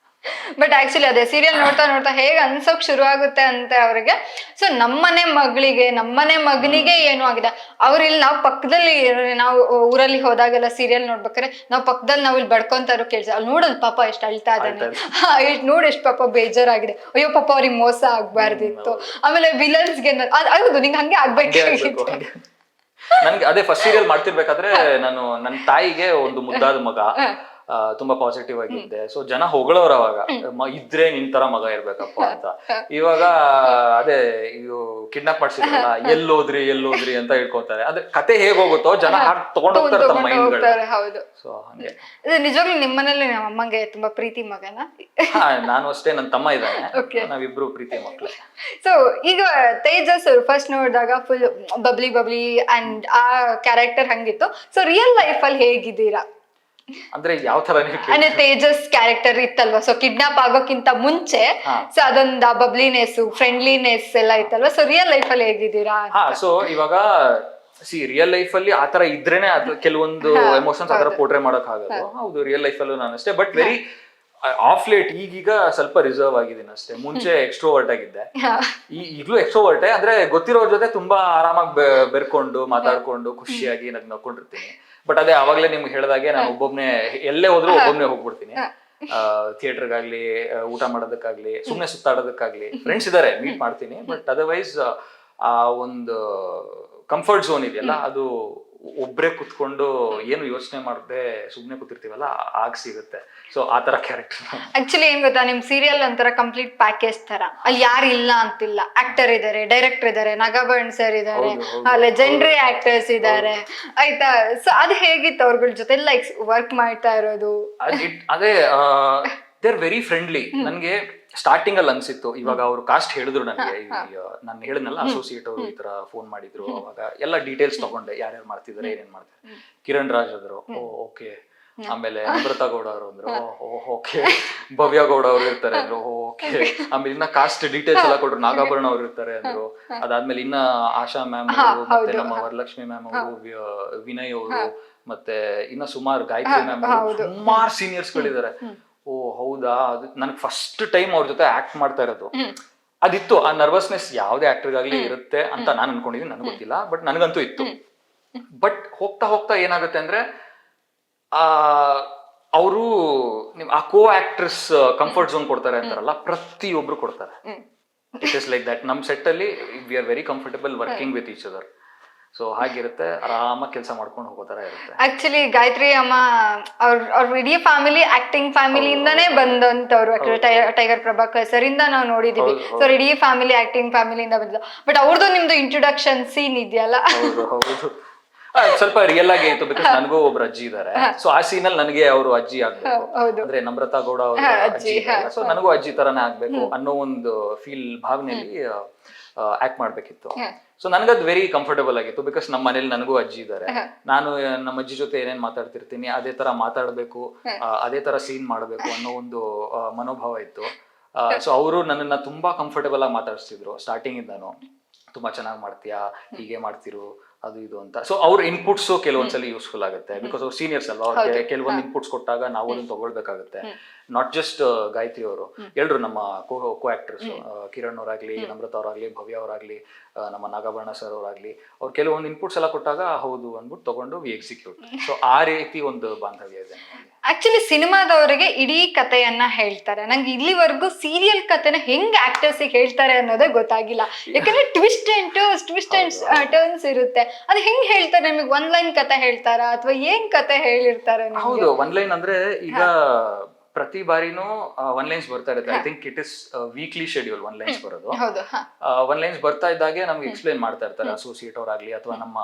Speaker 1: ಬಟ್ ಆಕ್ಚುಲಿ ಅದೇ ಸೀರಿಯಲ್ ನೋಡ್ತಾ ನೋಡ್ತಾ ಹೇಗೆ ಅನ್ಸೋಕ್ ಶುರು ಆಗುತ್ತೆ ಅಂತ ಅವ್ರಿಗೆ. ಸೊ ನಮ್ಮನೆ ಮಗಳಿಗೆ, ನಮ್ಮನೆ ಮಗನಿಗೆ ಏನು ಆಗಿದೆ, ಅವ್ರಿಲ್ಲಿ ನಾವು ಪಕ್ಕದಲ್ಲಿ, ನಾವು ಊರಲ್ಲಿ ಹೋದಾಗೆಲ್ಲ ಸೀರಿಯಲ್ ನೋಡ್ಬೇಕಾದ್ರೆ ನಾವು ಪಕ್ಕದಲ್ಲಿ ನಾವು ಇಲ್ಲಿ ಬಡ್ಕೊಂತಾರು ಕೇಳ್ಸ, ಅಲ್ಲಿ ನೋಡಲ್ ಪಾಪ ಎಷ್ಟು ಅಳ್ತಾ ಇದ್ದಾನೆ, ನೋಡ್ ಎಷ್ಟು ಪಾಪ ಬೇಜಾರಾಗಿದೆ, ಅಯ್ಯೋ ಪಾಪ ಅವ್ರಿಗೆ ಮೋಸ ಆಗ್ಬಾರ್ದಿತ್ತು. ಆಮೇಲೆ ವಿಲನ್ಸ್ಗೆ ಹೌದು, ನಿಂಗೆ ಹಂಗೆ ಆಗ್ಬೇಕಾಗಿತ್ತು.
Speaker 2: ನನ್ಗೆ ಅದೇ ಫಸ್ಟ್ ಸೀರಿಯಲ್ ಮಾಡ್ತಿರ್ಬೇಕಾದ್ರೆ, ನಾನು ನನ್ನ ತಾಯಿಗೆ ಒಂದು ಮುದ್ದಾದ ಮಗ, ತುಂಬಾ ಪಾಸಿಟಿವ್ ಆಗಿದ್ದೆ. ಸೊ ಜನ ಹೊಗಳೋರು ಅವಾಗ, ಇದ್ರೆ ನಿನ್ ತರ ಮಗ ಇರ್ಬೇಕಪ್ಪ ಅಂತ. ಇವಾಗ ಅದೇ ಇವು ಕಿಡ್ನಾಪ್ ಮಾಡ್ಸಿದ್ರಲ್ಲ, ಎಲ್ಲೋದ್ರಿ ಅಂತ ಹೇಳ್ಕೊತಾರೆ. ಅದೇ ಕತೆ ಹೇಗ್ ಹೋಗುತ್ತೋ ಜನ ಹಾಗೆ ತಗೊಂಡ್ ಹೋಗ್ತಾರೆ ತಮ್ಮ ಮೈಂಡ್ಗಳು.
Speaker 1: ಹೌದು.
Speaker 2: ಸೊ ಹಂಗೆ
Speaker 1: ನಿಜವಾಗ್ಲೂ ನಿಮ್ಮನೇಲಿ ನಮ್ಮ ಅಮ್ಮಂಗೆ ತುಂಬಾ ಪ್ರೀತಿ ಮಗನ.
Speaker 2: ನಾನು ಅಷ್ಟೇ, ನನ್ನ ತಮ್ಮ ಇದ್ದಾನೆ, ನಾವಿಬ್ರು ಪ್ರೀತಿ ಮಕ್ಳು.
Speaker 1: ಸೊ ಈಗ ತೇಜಸ್ ಫಸ್ಟ್ ನೋಡಿದಾಗ ಫುಲ್ ಬಬ್ಲಿ ಅಂಡ್ ಆ ಕ್ಯಾರೆಕ್ಟರ್ ಹಂಗಿತ್ತು. ಸೊ ರಿಯಲ್ ಲೈಫ್ ಅಲ್ಲಿ ಹೇಗಿದ್ದೀರಾ
Speaker 2: ಅಂದ್ರೆ ಯಾವ ತರ?
Speaker 1: ಅಂದ್ರೆ ತೇಜಸ್ ಕ್ಯಾರೆಕ್ಟರ್ ಇತ್ತಲ್ವಾ, ಸೊ ಕಿಡ್ನಾಪ್ ಆಗೋಕ್ಕಿಂತ ಮುಂಚೆ ಸೊ ಅದೊಂದು ಬಬ್ಲಿನೆಸ್, ಫ್ರೆಂಡ್ಲಿನೆಸ್ ಎಲ್ಲ ಇತ್ತಲ್ವಾ. ಸೊ ರಿಯಲ್ ಲೈಫ್ ಅಲ್ಲಿ ಹೇಗಿದ್ದೀರಾ?
Speaker 2: ಸೊ ಇವಾಗ ರಿಯಲ್ ಲೈಫ್ ಅಲ್ಲಿ ಆತರ ಇದ್ರೇನೆ ಅದು ಕೆಲವೊಂದು ಎಮೋಷನ್ಸ್ ಆತರ ಪೋರ್ಟ್ರೇ ಮಾಡಕ್ ಆಗೋದು. ಹೌದು, ರಿಯಲ್ ಲೈಫ್ ಅಲ್ಲೂ ನಾನು ಅಷ್ಟೇ, ಬಟ್ ವೆರಿ ಆಫ್ ಲೇಟ್ ಈಗೀಗ ಸ್ವಲ್ಪ ರಿಸರ್ವ್ ಆಗಿದ್ದೀನಿ ಅಷ್ಟೇ. ಮುಂಚೆ ಎಕ್ಸ್ಟ್ರೋವರ್ಟ್ ಆಗಿದ್ದೆ, ಈಗಲೂ ಎಕ್ಸ್ಟ್ರೋವರ್ಟೇ, ಅಂದ್ರೆ ಗೊತ್ತಿರೋರ್ ಜೊತೆ ತುಂಬಾ ಆರಾಮಾಗಿ ಬೆರ್ಕೊಂಡು ಮಾತಾಡ್ಕೊಂಡು ಖುಷಿಯಾಗಿ ನಕ್ಕೊಂಡಿರ್ತೀನಿ. ಬಟ್ ಅದೇ ಅವಾಗ್ಲೇ ನಿಮ್ಗೆ ಹೇಳ್ದಾಗೆ ನಾನು ಒಬ್ಬೊಬ್ನೇ ಎಲ್ಲೇ ಹೋದ್ರು ಒಬ್ಬೊಬ್ನೇ ಹೋಗ್ಬಿಡ್ತೀನಿ. ಥಿಯೇಟರ್ಗಾಗ್ಲಿ, ಊಟ ಮಾಡೋದಕ್ಕಾಗ್ಲಿ, ಸುಮ್ನೆ ಸುತ್ತಾಡೋದಕ್ಕಾಗ್ಲಿ ಫ್ರೆಂಡ್ಸ್ ಇದಾರೆ, ಮೀಟ್ ಮಾಡ್ತೀನಿ. ಬಟ್ ಅದರ್ವೈಸ್ ಆ ಒಂದು ಕಂಫರ್ಟ್ ಝೋನ್ ಇದೆಯಲ್ಲ, ಅದು ಒಬ್ರೇ ಕುತ್ಕೊಂಡು ಏನು ಯೋಚನೆ ಮಾಡದೆ ಸುಮ್ನೆ ಕೂತಿರ್ತೀವಲ್ಲ, ಆಗ ಸಿಗುತ್ತೆ. ಸೊ ಆ ತರ ಕ್ಯಾರೆಕ್ಟರ್.
Speaker 1: ಆಕ್ಚುಲಿ ಏನ್ ಗೊತ್ತಾ, ನಿಮ್ ಸೀರಿಯಲ್ ಒಂಥರ ಕಂಪ್ಲೀಟ್ ಪ್ಯಾಕೇಜ್ ತರ. ಅಲ್ಲಿ ಯಾರು ಇಲ್ಲ ಅಂತಿಲ್ಲ, ಆಕ್ಟರ್ ಇದಾರೆ, ಡೈರೆಕ್ಟರ್ ಇದಾರೆ, ನಾಗಾಭರಣ್ ಸರ್ ಇದಾರೆ, ಲೆಜೆಂಡರಿ ಆಕ್ಟರ್ಸ್ ಇದಾರೆ, ಆಯ್ತಾ. ಸೊ ಅದು ಹೇಗಿತ್ತು ಅವ್ರಗಳ ಜೊತೆ ಲೈಕ್ ವರ್ಕ್ ಮಾಡ್ತಾ ಇರೋದು?
Speaker 2: ಅದೇ ದೇ ಆರ್ ವೆರಿ ಫ್ರೆಂಡ್ಲಿ. ನನ್ಗೆ ಸ್ಟಾರ್ಟಿಂಗ್ ಅಲ್ಲಿ ಅನ್ಸಿತ್ತು, ಇವಾಗ ಅವ್ರು ಕಾಸ್ಟ್ ಹೇಳಿದ್ರು ನನಗೆ, ನಾನು ಹೇಳಿದ್ನಲ್ಲ ಅಸೋಸಿಯೇಟ್ ಅವರು ಈ ತರ ಫೋನ್ ಮಾಡಿದ್ರು, ಅವಾಗ ಎಲ್ಲ ಡೀಟೇಲ್ಸ್ ತಗೊಂಡೆ, ಯಾರ್ಯಾರು ಮಾಡ್ತಿದ್ದಾರೆ, ಏನೇನ್ ಮಾಡ್ತಾರೆ. ಕಿರಣ್ ರಾಜ್ ಆದ್ರು, ಓಕೆ. ಆಮೇಲೆ ಅಮೃತ ಗೌಡ ಅವರು ಅಂದ್ರು, ಓಕೆ. ಭವ್ಯ ಗೌಡ ಅವ್ರು ಇರ್ತಾರೆ ಅಂದ್ರು, ಓಕೆ. ಆಮೇಲೆ ಇನ್ನ ಕಾಸ್ಟ್ ಡೀಟೇಲ್ಸ್ ಎಲ್ಲ ಕೊಟ್ರು, ನಾಗಾಭರಣ ಅವ್ರು ಇರ್ತಾರೆ ಅಂದ್ರು. ಅದಾದ್ಮೇಲೆ ಇನ್ನ ಆಶಾ ಮ್ಯಾಮ್ ಅವರು, ಮತ್ತೆ ನಮ್ಮ ವರಲಕ್ಷ್ಮಿ ಮ್ಯಾಮ್ ಅವರು, ವಿನಯ್ ಅವರು, ಮತ್ತೆ ಇನ್ನ ಸುಮಾರು ಗಾಯತ್ರಿ ಮ್ಯಾಮ್ ಅವರು, ಸುಮಾರು ಸೀನಿಯರ್ಸ್ ಗಳಿದ್ದಾರೆ. ಓ ಹೌದಾ, ಅದು ನನಗೆ ಫಸ್ಟ್ ಟೈಮ್ ಅವ್ರ ಜೊತೆ ಆಕ್ಟ್ ಮಾಡ್ತಾ ಇರೋದು ಅದಿತ್ತು. ಆ ನರ್ವಸ್ನೆಸ್ ಯಾವ್ದೇ ಆಕ್ಟರ್ಗಾಗ್ಲಿ ಇರುತ್ತೆ ಅಂತ ನಾನು ಅನ್ಕೊಂಡಿದ್ದೀನಿ, ನನಗೆ ಗೊತ್ತಿಲ್ಲ, ಬಟ್ ನನಗಂತೂ ಇತ್ತು. ಬಟ್ ಹೋಗ್ತಾ ಹೋಗ್ತಾ ಏನಾಗುತ್ತೆ ಅಂದ್ರೆ, ಅವರು ಆ ಕೋ ಆಕ್ಟ್ರೆಸ್ ಕಂಫರ್ಟ್ ಝೋನ್ ಕೊಡ್ತಾರೆ ಅಂತಾರಲ್ಲ, ಪ್ರತಿಯೊಬ್ರು ಕೊಡ್ತಾರೆ. It is like that. ನಮ್ ಸೆಟ್ ಅಲ್ಲಿ we are very comfortable working with each other. So ಹಾಗಿರುತ್ತೆ, ಆರಾಮಾಗಿ ಕೆಲಸ ಮಾಡ್ಕೊಂಡು ಹೋಗೋ ತರ ಇರುತ್ತೆ.
Speaker 1: ಆಕ್ಚುಲಿ ಗಾಯತ್ರಿ ಅಮ್ಮ ಅವ್ರ ಇಡೀ ಫ್ಯಾಮಿಲಿ ಆಕ್ಟಿಂಗ್ ಫ್ಯಾಮಿಲಿಯಿಂದಾನೇ ಬಂದಂತವ್ರು. ಟೈಗರ್ ಪ್ರಭಾಕರ್ ಸರ್ ಇಂದ ನಾವು ನೋಡಿದೀವಿ. ಸೊ ಇಡೀ ಫ್ಯಾಮಿಲಿ ಆಕ್ಟಿಂಗ್ ಫ್ಯಾಮಿಲಿಯಿಂದ ಬಂದ. ಬಟ್ ಅವ್ರದ್ದು ನಿಮ್ದು ಇಂಟ್ರೊಡಕ್ಷನ್ ಸೀನ್ ಇದೆಯಲ್ಲ,
Speaker 2: ಸ್ವಲ್ಪ ರಿಯಲ್ ಆಗಿ ಇತ್ತು. ಬಿಕಾಸ್ ನನಗೂ ಒಬ್ರು ಅಜ್ಜಿ ಇದಾರೆ. ಸೊ ಆ ಸೀನ್ ಅಲ್ಲಿ ನನಗೆ ಅವರು ಅಜ್ಜಿ ಆಗ್ಬೇಕು, ಅಂದ್ರೆ ನಮ್ರತಾ ಗೌಡ ಅವ್ರ ಅಜ್ಜಿ. ಸೊ ನನಗೂ ಅಜ್ಜಿ ತರಾನೇ ಆಗ್ಬೇಕು ಅನ್ನೋ ಒಂದು ಭಾವನೆಯಲ್ಲಿ ಆಕ್ಟ್ ಮಾಡ್ಬೇಕಿತ್ತು. ಸೊ ನನಗದು ವೆರಿ ಕಂಫರ್ಟಬಲ್ ಆಗಿತ್ತು. ಬಿಕಾಸ್ ನಮ್ಮ ಮನೇಲಿ ನನಗೂ ಅಜ್ಜಿ ಇದಾರೆ, ನಾನು ನಮ್ಮ ಅಜ್ಜಿ ಜೊತೆ ಏನೇನ್ ಮಾತಾಡ್ತಿರ್ತೀನಿ ಅದೇ ತರ ಮಾತಾಡ್ಬೇಕು, ಅದೇ ತರ ಸೀನ್ ಮಾಡ್ಬೇಕು ಅನ್ನೋ ಒಂದು ಮನೋಭಾವ ಇತ್ತು. ಸೊ ಅವರು ನನ್ನನ್ನ ತುಂಬಾ ಕಂಫರ್ಟಬಲ್ ಆಗಿ ಮಾತಾಡ್ಸ್ತಿದ್ರು ಸ್ಟಾರ್ಟಿಂಗ್ ಇಂದಾನು. ತುಂಬಾ ಚೆನ್ನಾಗಿ ಮಾಡ್ತೀಯಾ, ಹೀಗೆ ಮಾಡ್ತಿರು, ಅದು ಇದು ಅಂತ. ಸೊ ಅವ್ರ ಇನ್ಪುಟ್ಸ್ ಕೆಲವೊಂದ್ಸಲಿ ಯೂಸ್ಫುಲ್ ಆಗುತ್ತೆ. ಬಿಕಾಸ್ ಅವ್ರು ಸೀನಿಯರ್ಸ್ ಅಲ್ವಾ, ಅವ್ರಿಗೆ ಕೆಲವೊಂದು ಇನ್ಪುಟ್ಸ್ ಕೊಟ್ಟಾಗ ನಾವು ಅದನ್ನ ತಗೊಳ್ಬೇಕಾಗುತ್ತೆ. ನಾಟ್ ಜಸ್ಟ್ ಗಾಯತ್ರಿ ಅವರು, ಎಲ್ರು ನಮ್ಮ ಕೋ ಆಕ್ಟರ್ಸ್, ಕಿರಣ್ ಅವರಾಗ್ಲಿ, ನಮ್ರತಾ ಅವರಾಗ್ಲಿ, ಭವ್ಯ ಅವರಾಗ್ಲಿ, ನಮ್ಮ ನಾಗಾಭರಣ ಸರ್ ಅವರಾಗ್ಲಿ, ಅವ್ರು ಕೆಲವೊಂದು ಇನ್ಪುಟ್ಸ್ ಎಲ್ಲ ಕೊಟ್ಟಾಗ ಹೌದು ಅಂದ್ಬಿಟ್ಟು ತಗೊಂಡು ವಿ ಎಕ್ಸಿಕ್ಯೂಟ್. ಸೊ ಆ ರೀತಿ ಒಂದು ಬಾಂಧವ್ಯ ಇದೆ.
Speaker 1: ಆಕ್ಚುಲಿ ಸಿನಿಮಾದವರಿಗೆ ಇಡೀ ಕಥೆಯನ್ನ ಹೇಳ್ತಾರೆ. ನಂಗೆ ಇಲ್ಲಿವರೆಗೂ ಸೀರಿಯಲ್ ಕಥೆನ ಹೆಂಗ್ ಆಕ್ಟರ್ಸ್ ಹೇಳ್ತಾರೆ ಅನ್ನೋದೇ ಗೊತ್ತಾಗಿಲ್ಲ. ಯಾಕಂದ್ರೆ ಟ್ವಿಸ್ಟ್ ಅಂಡ್ ಟರ್ನ್ಸ್ ಇರುತ್ತೆ. ಅದು ಹೆಂಗ್ ಹೇಳ್ತಾರೆ? ನಿಮಗೆ ಒನ್ ಲೈನ್ ಕಥೆ ಹೇಳ್ತಾರಾ ಅಥವಾ ಏನ್ ಕಥೆ ಹೇಳಿರ್ತಾರೆ?
Speaker 2: ಹೌದು, ಒನ್ ಲೈನ್ ಅಂದ್ರೆ ಈಗ ಪ್ರತಿ ಬಾರಿನೂ ಒನ್ ಲೈನ್ಸ್ ಬರ್ತಾ ಇರುತ್ತೆ. I think it is weekly schedule one lines ಬರೋದು. ಒನ್ ಲೈನ್ಸ್ ಬರ್ತಾ ಇದ್ದಾಗೆ ನಮ್ಗೆ ಎಕ್ಸ್ಪ್ಲೈನ್ ಮಾಡ್ತಾ ಇರ್ತಾರೆ ಅಸೋಸಿಯೇಟ್ ಅವರಾಗ್ಲಿ, ಅಥವಾ ನಮ್ಮ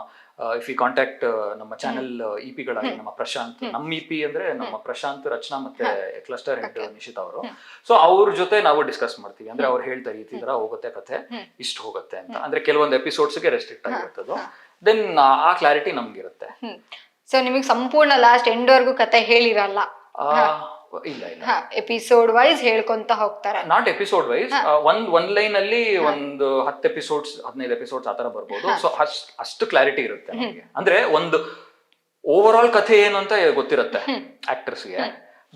Speaker 2: ಇಫ್ ಯು ಕಾಂಟ್ಯಾಕ್ಟ್ ನಮ್ಮ ಚಾನೆಲ್ ಇಪಿಗಳಾಗಿ, ನಮ್ಮ ಪ್ರಶಾಂತ್, ನಮ್ಮ ಇಪಿ ಅಂದ್ರೆ ನಮ್ಮ ಪ್ರಶಾಂತ್, ರಚನಾ ಮತ್ತೆ ಕ್ಲಸ್ಟರ್ ಹೆಡ್ ನಿಶಿತ್ ಅವರು. ಸೊ ಅವ್ರ ಜೊತೆ ನಾವು ಡಿಸ್ಕಸ್ ಮಾಡ್ತೀವಿ. ಅಂದ್ರೆ ಅವ್ರು ಹೇಳ್ತಾರೆ ಈ ತರ ಹೋಗುತ್ತೆ ಕಥೆ, ಇಷ್ಟು ಹೋಗುತ್ತೆ ಅಂತ. ಅಂದ್ರೆ ಕೆಲವೊಂದು ಎಪಿಸೋಡ್ಸ್ಗೆ ರೆಸ್ಟ್ರಿಕ್ಟ್ ಆಗಿರ್ತದೆ. ದೆನ್ ಆ ಕ್ಲಾರಿಟಿ ನಮ್ಗಿರುತ್ತೆ.
Speaker 1: ಸೊ ನಿಮಗೆ ಸಂಪೂರ್ಣ ಲಾಸ್ಟ್ ಎಂಡ್ ವರ್ಗೂ ಕಥೆ ಹೇಳಿರಲ್ಲ?
Speaker 2: ಇಲ್ಲ,
Speaker 1: ಎಪಿಸೋಡ್ ವೈಸ್ ಹೇಳ್ಕೊಂತ ಹೋಗ್ತಾರೆ.
Speaker 2: ನಾಟ್ ಎಪಿಸೋಡ್ ವೈಸ್, ಒಂದ್ ಲೈನ್ ಅಲ್ಲಿ ಒಂದು 10 ಎಪಿಸೋಡ್ಸ್ 15 ಎಪಿಸೋಡ್ಸ್ ಆತರ ಬರ್ಬೋದು. ಸೊ ಅಷ್ಟು ಕ್ಲಾರಿಟಿ ಇರುತ್ತೆ ನಮಗೆ. ಅಂದ್ರೆ ಒಂದು ಓವರ್ ಆಲ್ ಕಥೆ ಏನು ಅಂತ ಗೊತ್ತಿರುತ್ತೆ ಆಕ್ಟರ್ಸ್ಗೆ.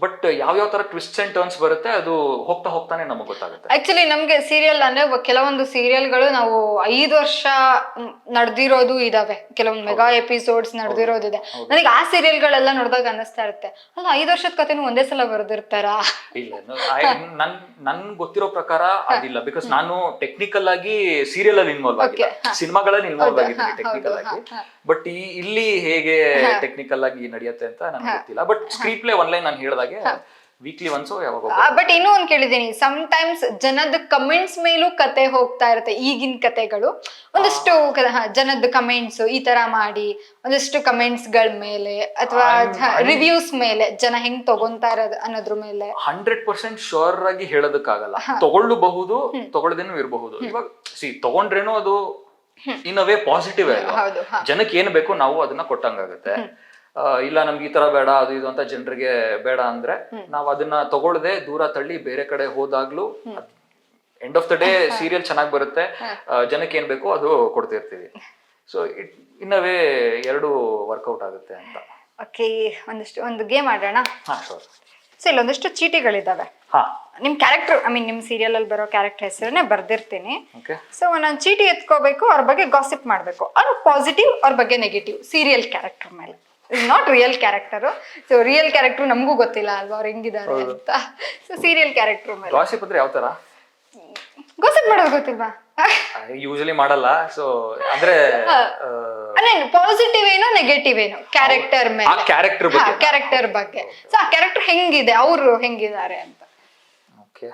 Speaker 2: ಬಟ್ ಯಾವ ತರ ಟ್ವಿಸ್ಟ್ ಅಂಡ್ ಟರ್ನ್ಸ್ ಬರುತ್ತೆ ಅದು ಹೋಗ್ತಾ ಹೋಗ್ತಾನೆ ನಮಗೆ ಗೊತ್ತಾಗುತ್ತೆ.
Speaker 1: ಆಕ್ಚುಲಿ ನಮ್ಗೆ ಸೀರಿಯಲ್ ಅಂದ್ರೆ ಕೆಲವೊಂದು ಸೀರಿಯಲ್ಗಳು ನಾವು 5 ವರ್ಷ ನಡೆದಿರೋದು ಇದಾವೆ, ಕೆಲವೊಂದು ಮೆಗಾ ಎಪಿಸೋಡ್ಸ್ ನಡೆದಿರೋದಿದೆ. ನನಗೆ ಆ ಸೀರಿಯಲ್ಗಳೆಲ್ಲ ನೋಡಿದಾಗ ಅನ್ನಿಸ್ತಾ ಇರುತ್ತೆ, ಅಲ್ಲ 5 ವರ್ಷದ ಕಥೆನೂ ಒಂದೇ ಸಲ ಬರೆದಿರ್ತಾರ?
Speaker 2: ಇಲ್ಲ, ನನ್ ಗೊತ್ತಿರೋ ಪ್ರಕಾರ ಅದಿಲ್ಲ. ಬಿಕಾಸ್ ನಾನು ಟೆಕ್ನಿಕಲ್ ಆಗಿ ಸೀರಿಯಲ್ ಅಲ್ಲಿ ಇನ್ವಾಲ್ವ್ ಆಗಿಲ್ಲ, ಸಿನಿಮಾಗಳಲ್ಲಿ ಇನ್ವಾಲ್ವ್ ಆಗಿದ್ದೀನಿ ಟೆಕ್ನಿಕಲ್ ಆಗಿ. ಬಟ್ ಇಲ್ಲಿ ಹೇಗೆ ಟೆಕ್ನಿಕಲ್ ಆಗಿ ನಡೆಯುತ್ತೆ ಅಂತ ನನಗೆ ಗೊತ್ತಿಲ್ಲ. But screen play one line ನಾನು ಹೇಳಿದಾಗೆ ವೀಕ್ಲಿ ಒನ್ಸೋ ಯಾವಾಗ.
Speaker 1: ಬಟ್ ಇನ್ನೂ ಒಂದ್ ಕೇಳಿದೀನಿ, ಸಮ್ ಟೈಮ್ಸ್ ಜನದ ಕಮೆಂಟ್ಸ್ ಮೇಲೂ ಕತೆ ಹೋಗ್ತಾ ಇರುತ್ತೆ. ಈಗಿನ ಕತೆಗಳು ಒಂದಷ್ಟು ಜನದ ಕಮೆಂಟ್ಸ್ ಈ ತರ ಮಾಡಿ, ಒಂದಷ್ಟು ಕಮೆಂಟ್ಸ್ ಗಳ ಮೇಲೆ ಅಥವಾ ರಿವ್ಯೂಸ್ ಮೇಲೆ ಜನ ಹೆಂಗ್ ತಗೊಂತಾ ಇರೋದು ಅನ್ನೋದ್ರ ಮೇಲೆ
Speaker 2: 100% ಶೋರ್ ಆಗಿ ಹೇಳೋದಕ್ಕಾಗಲ್ಲ. ತಗೊಳ್ಳಬಹುದು, ತಗೊಳ್ಳದೇನೂ ಇರಬಹುದು. ಇವಾಗ ತಗೊಂಡ್ರೇನು ಅದು ಇನ್ ಅವೇ ಪಾಸಿಟಿವ್ ಅಲ್ವಾ, ಜನಕ್ಕೆ ಏನ್ ಬೇಕು ನಾವು ಅದನ್ನ ಕೊಟ್ಟಂಗಾಗುತ್ತೆ. ಇಲ್ಲ ನಮ್ಗೆ ಈ ತರ ಬೇಡ ಅದು ಇದು ಅಂತ ಜನರಿಗೆ ಬೇಡ ಅಂದ್ರೆ ನಾವ್ ಅದನ್ನ ತಗೊಳ್ಳದೆ ದೂರ ತಳ್ಳಿ ಬೇರೆ ಕಡೆ ಹೋದಾಗ್ಲೂ end of the day serial ಚೆನ್ನಾಗಿ ಬರುತ್ತೆ, ಜನಕ್ಕೆ ಏನ್ ಬೇಕೋ ಅದು ಕೊಡ್ತಿರ್ತೀವಿ. ಸೊ ಇನ್ನವೇ ಎರಡು ವರ್ಕೌಟ್ ಆಗುತ್ತೆ ಅಂತ.
Speaker 1: ಓಕೆ, ಒಂದು ಗೇಮ್ ಆಡೋಣ.
Speaker 2: ಹಾ ಶೋರ್.
Speaker 1: ಸೊ ಇಲ್ಲೊಂದಿಷ್ಟು ಚೀಟಿಗಳಿದ್ದಾವೆ.
Speaker 2: ಹಾ,
Speaker 1: ನಿಮ್ಮ ಕ್ಯಾರೆಕ್ಟರ್, ಐ ಮೀನ್ ನಿಮ್ಮ ಸೀರಿಯಲ್ ಅಲ್ಲಿ ಬರೋ ಕ್ಯಾರೆಕ್ಟರ್ ಹೆಸರನ್ನೇ ಬರ್ದಿರ್ತೀನಿ.
Speaker 2: ಓಕೆ.
Speaker 1: ಸೊ ನಾನು ಚೀಟಿ ಎತ್ಕೋಬೇಕು, ಅವ್ರ ಬಗ್ಗೆ ಗಾಸಿಪ್ ಮಾಡಬೇಕು. ಅವ್ರ ಪಾಸಿಟಿವ್, ಅವ್ರ ಬಗ್ಗೆ ನೆಗೆಟಿವ್, ಸೀರಿಯಲ್ ಕ್ಯಾರೆಕ್ಟರ್ ಮೇಲೆ. Not real character. So real character ನಮಗೂ ಗೊತ್ತಿಲ್ಲ ಅಲ್ವಾ ಅವ್ರು ಹೆಂಗಿದ್ದಾರೆ ಅಂತ. ಸೊ ಸೀರಿಯಲ್ ಕ್ಯಾರೆಕ್ಟರ್ ಮೇಲೆ.
Speaker 2: ಗಾಸಿಪ್ ಅಂದ್ರೆ ಯಾವ ತರ?
Speaker 1: ಗಾಸಿಪ್ ಮಾಡೋದು ಗೊತ್ತಿಲ್ವಾ?
Speaker 2: ಯೂಶಲಿ ಮಾಡಲ್ಲ. ಸೊ ಅಂದ್ರೆ
Speaker 1: ಪಾಸಿಟಿವ್ ಏನೋ ನೆಗೆಟಿವ್ ಏನೋ ಕ್ಯಾರೆಕ್ಟರ್ ಮೇಲೆ, ಕ್ಯಾರೆಕ್ಟರ್ ಬಗ್ಗೆ. ಸೊ ಆ ಕ್ಯಾರೆಕ್ಟರ್ ಹೆಂಗಿದೆ, ಅವರು ಹೆಂಗಿದ್ದಾರೆ ಅಂತ.
Speaker 2: ಓಕೆ,